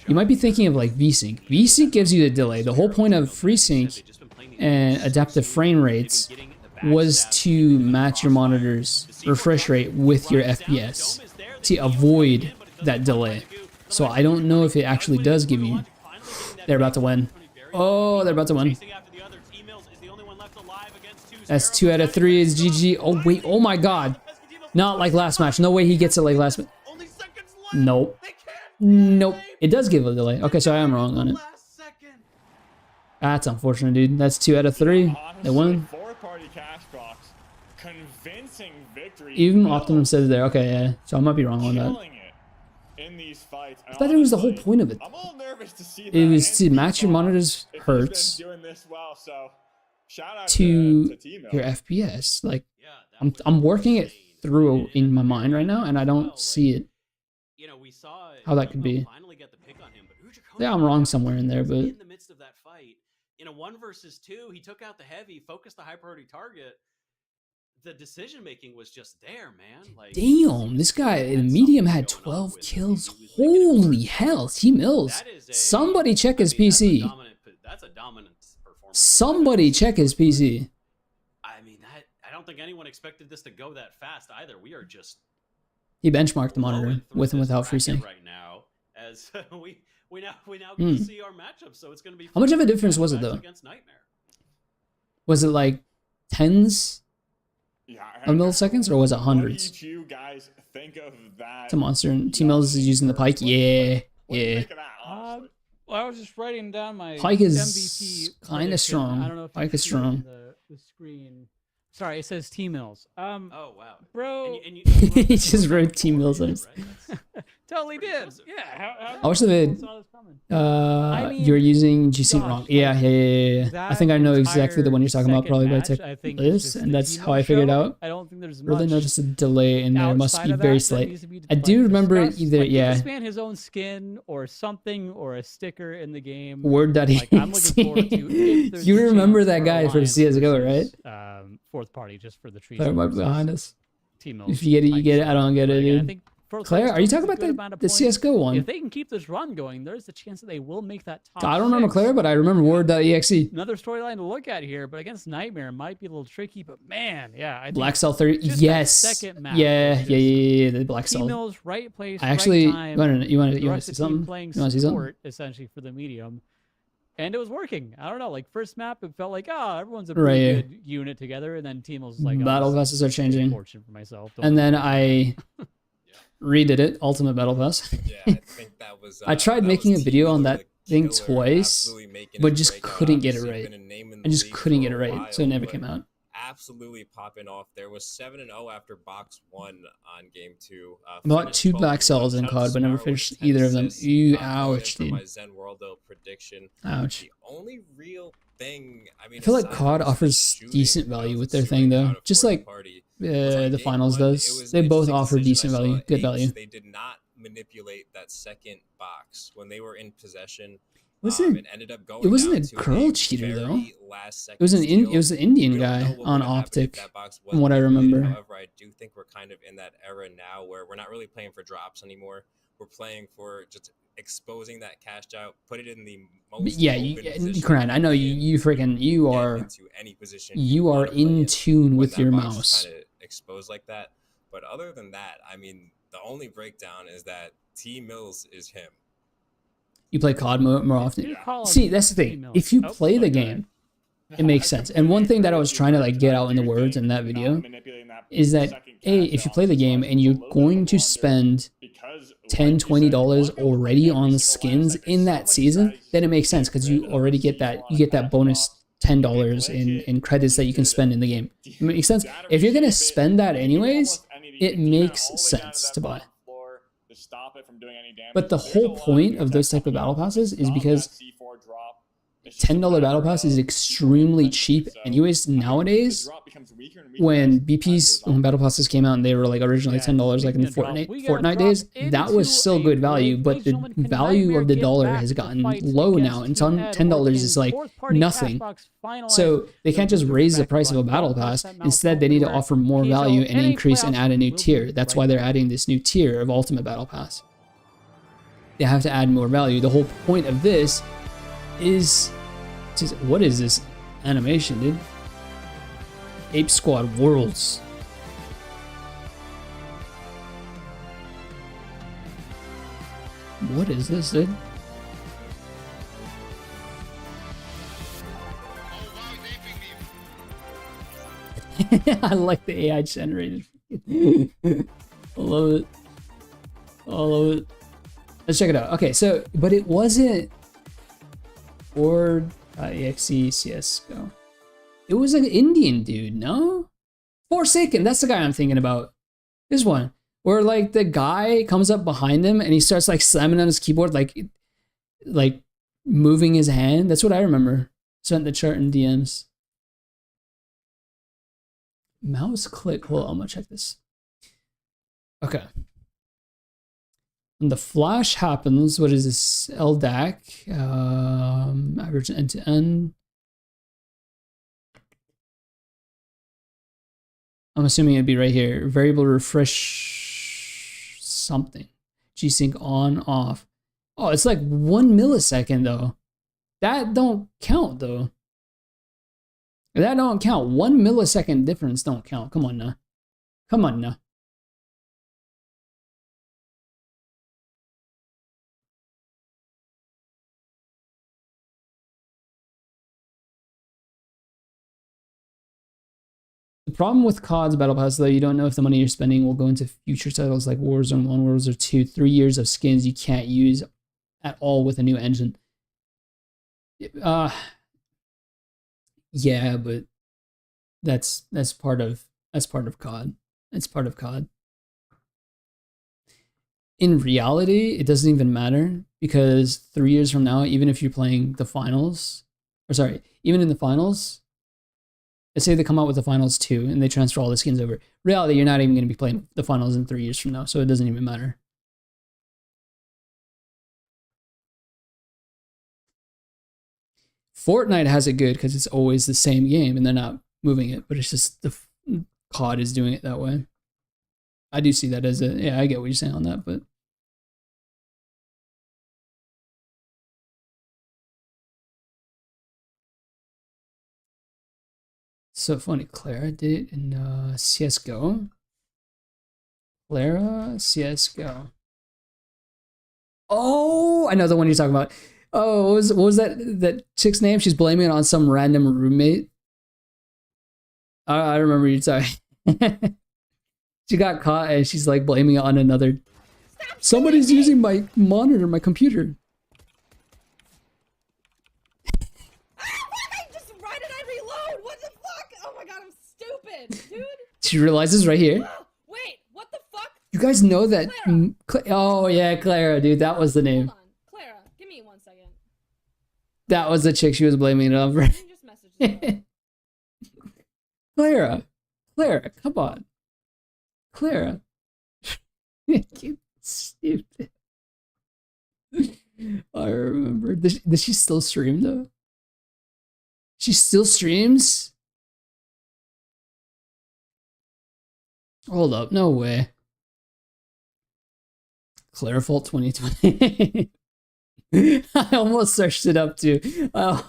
you might be thinking of like VSync. VSync gives you the delay. The whole point of FreeSync and adaptive frame rates was to match your monitor's refresh rate with your FPS to avoid that delay. So I don't know if it actually does give you... They're about to win. Oh, they're about to win. That's 2 out of 3 is GG. Oh, wait. Oh, my God. Not like last match. No way he gets it like last match. Nope. Nope. It does give a delay. Okay, so I am wrong on it. That's unfortunate, dude. That's 2 out of 3. They won. Even Optimum says there. Okay, yeah. So I might be wrong on that. I thought it was the whole point of it. It was to match your monitor's hertz to your FPS. Like, I'm working it through in my mind right now, and I don't see it. How that could be. Yeah, I'm wrong somewhere in there, but in the midst of that fight, in a 1 versus 2, he took out the heavy, focused the high priority target. the decision making was just there, man. Like Damn, this guy in medium had 12 kills. Holy hell, T Mills. Somebody check his PC. That's a dominant performance. Somebody check his PC. I mean, I don't think anyone expected this to go that fast either. We are just He benchmarked the blowing monitor through with and this without bracket FreeSync. right now, as we now get to see our matchup. So it's going to be How much of a fun. difference was it, though? Against Nightmare. Was it like tens Yeah. of milliseconds, or was it What hundreds? do you guys think of that? It's a monster. And T Mills is using the Pike. Yeah, What do you yeah. think of that, honestly? Well, I was just writing down my Pike is MVP kinda prediction. strong. I don't know if you Pike is see strong. The screen. Sorry, it says T Mills. Oh wow, Bro, And you He just wrote Team Mills on his- totally did. impressive. Yeah. How I watched the vid. saw this coming? You were using GC gosh, wrong. Yeah, like, yeah. I think I know exactly the one you're talking about, that probably by entire tech second match, I think it's this, just and the that's T how I Mills figured show. out. I don't think there's Really much noticed a delay in there. Must outside be of very that slight. needs to be, I like, do remember discussed. either, Like, give yeah. this man his own skin or something or a sticker in the game. Word.exe. Like, I'm looking forward to if there's You a remember chance that for guy from Alliance CS:GO, right? versus, fourth party just for the tree. Claire might be behind us. Team Mills. If you get it, you get it. I don't get it, Again, I dude. think Fourth Claire, Party are you still talking needs a about good amount of the points. CS:GO one? If they can keep this run going, there's a chance that they will make that top. I don't remember 6. Claire, but I remember Word.exe. Another storyline to look at here, but against Nightmare might be a little tricky. But man, yeah, I think Black Cell 30. just that Yes. second map Yeah, was yeah, just yeah. The Black T Cell. Mills, right place, I actually. right time. You want the to rest see of the team something? playing You want to see something? support essentially for the medium, and it was working. I don't know, like first map, it felt like everyone's a Right, pretty yeah. good unit together, and then Team was like Battle this passes are is changing. Fortune for myself. Don't And then worry. I redid it, Ultimate Battle Pass. Yeah, I think that was. I tried that making was a video on T-Miller, that the thing killer, twice, absolutely making but his just breakout. couldn't get it Obviously, right. been a name in I the just league couldn't for get it a right, so it while, never but came out. Absolutely popping off. There was 7-0 after box 1 on game 2. Bought Finished 2 12 black cells in Shout out to COD, but never Sparrow with finished 10 either of them. assists. Ew, Going in ouch, for dude. my Zen Worldo prediction. Ouch. The only real thing, I mean, I feel like aside COD from the offers shooting, decent that value was with their shooting thing, though. out of Just fourth like party, was on the game finals 1, it does. was They an both interesting offer decision. decent I saw value, good Apes, value. They did not manipulate that second box when they were in possession. Wasn't It ended up going it wasn't down a to girl cheater though? very last It was an second it was steal. an Indian We don't know guy what on would've happened if Optic, that box from what I wasn't manipulated. remember. However, I do think we're kind of in that era now where we're not really playing for drops anymore. We're playing for just exposing that cash out, put it in the most Yeah, open position Karan, I know we you can freaking you get are into any position you are wanna play in tune when with that your box is mouse. kinda exposed like that. But other than that, I mean, the only breakdown is that T Mills is him. You play COD more often. You call him See, that's the thing. T-Mills. If you Oh, play the okay. game, it makes sense. And one thing that I was trying to like get out in the words in that video is that if you play the game and you're going to spend $10, $20 already on skins in that season, then it makes sense because you already get that bonus $10 in credits that you can spend in the game. It makes sense. If you're gonna spend that anyways, it makes sense to buy. But the whole point of those type of battle passes is because $10 battle pass is extremely cheap anyways nowadays. When battle passes came out and they were like originally $10 like in the Fortnite days, that was still good value, but the value of the dollar has gotten low now, and $10 is like nothing. So they can't just raise the price of a battle pass. Instead, they need to offer more value and increase and add a new tier. That's why they're adding this new tier of Ultimate Battle Pass. They have to add more value. The whole point of this is what is this animation, dude? Ape Squad Worlds. What is this, dude? I like the AI generated. I love it. I love it. Let's check it out. Okay, so, but it wasn't Word.exe CSGO. It was an Indian dude, no? Forsaken, that's the guy I'm thinking about. This one. Where like the guy comes up behind him and he starts like slamming on his keyboard, like moving his hand. That's what I remember. Sent the chart in DMs. Mouse click. Hold on, I'm gonna check this. Okay. When the flash happens, what is this? LDAC, average end to end. I'm assuming it'd be right here. Variable refresh something. G-Sync on, off. Oh, it's like 1 millisecond though. That don't count though. That don't count. 1 millisecond difference don't count. Come on now. Come on now. The problem with COD's Battle Pass, though, you don't know if the money you're spending will go into future titles like Warzone 1, Warzone 2, 3 years of skins you can't use at all with a new engine. Yeah, but that's part of COD. It's part of COD. In reality, it doesn't even matter because 3 years from now, even if you're playing the finals, or sorry, even in the finals, let's say they come out with the finals 2 and they transfer all the skins over. Reality, you're not even going to be playing the finals in 3 years from now, so it doesn't even matter. Fortnite has it good because it's always the same game and they're not moving it, but it's just the COD is doing it that way. I do see that as a, yeah, I get what you're saying on that, but so funny. Clara did it in CSGO. Clara, CSGO. Oh, I know the one you're talking about. Oh, what was that chick's name? She's blaming it on some random roommate. I remember you talking. She got caught and she's like blaming it on another. Somebody's using my monitor, my computer. Why did I reload? What the fuck? Oh my god, I'm stupid, dude. She realizes right here. Wait, what the fuck? You guys know that. Oh yeah, Clara, dude, that was the name. Hold on. Clara, give me 1 second. That was the chick she was blaming it on. You just messaged Clara, come on, Clara. You stupid. I remember. Does she still stream though? She still streams? Hold up, no way. Clarifault 2020. I almost searched it up too. Oh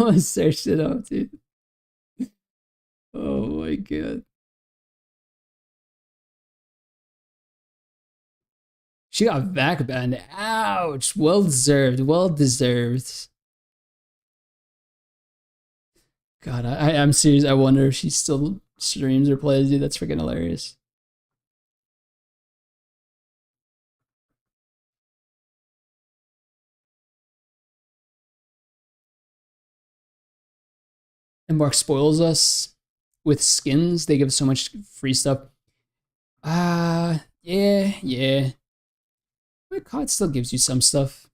my god. She got back banned. Ouch. Well deserved. Well deserved. God, I'm serious. I wonder if she still streams or plays. Dude, that's freaking hilarious. And Mark spoils us with skins. They give so much free stuff. Yeah. But COD still gives you some stuff.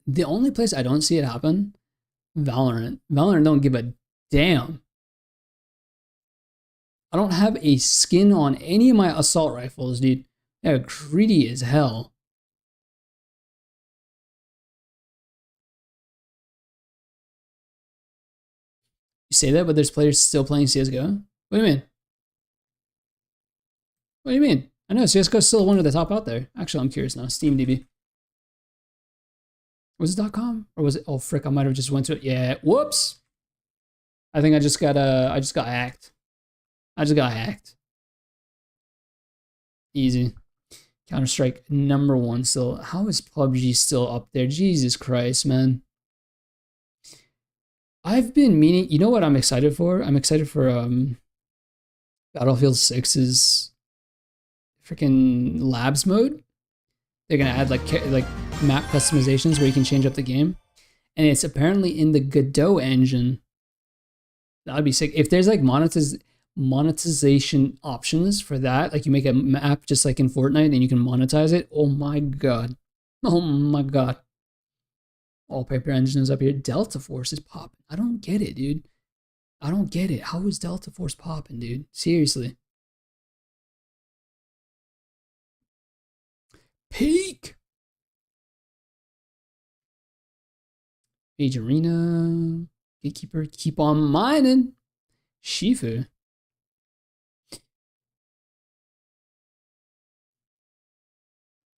The only place I don't see it happen, Valorant. Valorant don't give a damn. I don't have a skin on any of my assault rifles, dude. They're greedy as hell. You say that, but there's players still playing CSGO? What do you mean? What do you mean? I know CSGO is still one of the top out there. Actually, I'm curious now. SteamDB. Was it .com or was it? Oh frick! I might have just went to it. Yeah. Whoops. I think I just got hacked. I just got hacked. Easy. Counter-Strike #1 still. How is PUBG still up there? Jesus Christ, man. I've been meaning. You know what I'm excited for? I'm excited for Battlefield 6's freaking labs mode. They're gonna add like map customizations where you can change up the game, and it's apparently in the Godot engine. That'd be sick. If there's like monetization options for that, like you make a map just like in Fortnite and you can monetize it. Oh my god. Oh my god. Wallpaper engine is up here. Delta Force is popping. I don't get it, dude. I don't get it. How is Delta Force popping, dude? Seriously. Peak. Age Arena. Gatekeeper. Keep on mining. Shifu.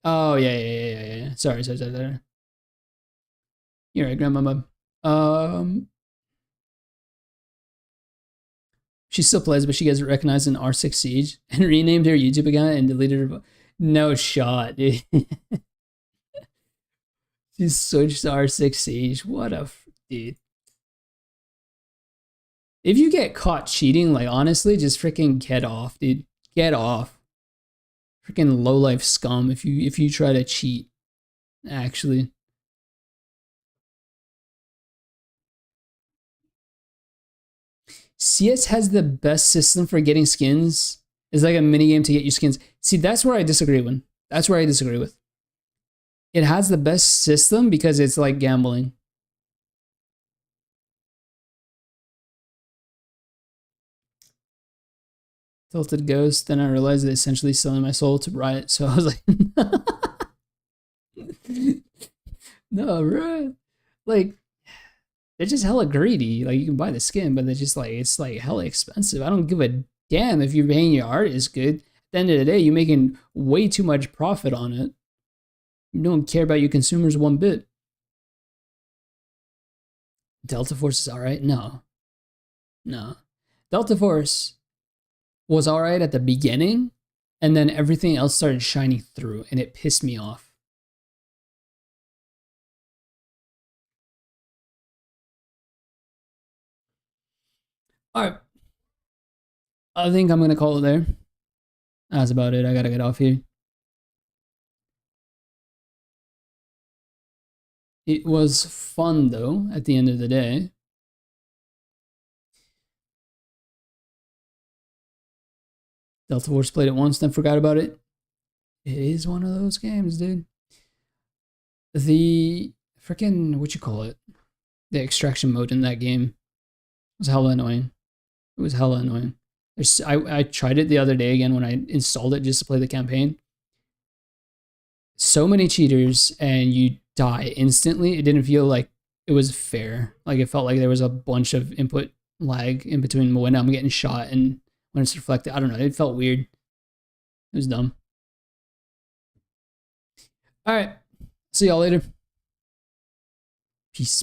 Oh yeah. Sorry. You're right, Grandmama. She still plays, but she gets recognized in R6 Siege and renamed her YouTube account and deleted her. No shot, dude. She switched to R6 Siege. What a dude. If you get caught cheating, like honestly, just freaking get off, dude. Get off. Freaking low life scum if you try to cheat. Actually. CS has the best system for getting skins. It's like a mini game to get your skins. See, that's where I disagree with. That's where I disagree with. It has the best system because it's like gambling. Tilted Ghost, then I realized that essentially selling my soul to Riot, so I was like, no, bro. Like, they're just hella greedy. Like, you can buy the skin, but they're just like, it's like hella expensive. I don't give a damn if you're paying your artist good. At the end of the day, you're making way too much profit on it. You don't care about your consumers one bit. Delta Force is alright? No. Delta Force was alright at the beginning, and then everything else started shining through, and it pissed me off. Alright. I think I'm gonna call it there. That's about it. I gotta get off here. It was fun, though, at the end of the day. Delta Force played it once, then forgot about it. It is one of those games, dude. The freaking, what you call it? The extraction mode in that game was hella annoying. It was hella annoying. I tried it the other day again when I installed it just to play the campaign. So many cheaters, and you die instantly. It didn't feel like it was fair. Like, it felt like there was a bunch of input lag in between when I'm getting shot and when it's reflected. I don't know. It felt weird. It was dumb. All right. See y'all later. Peace.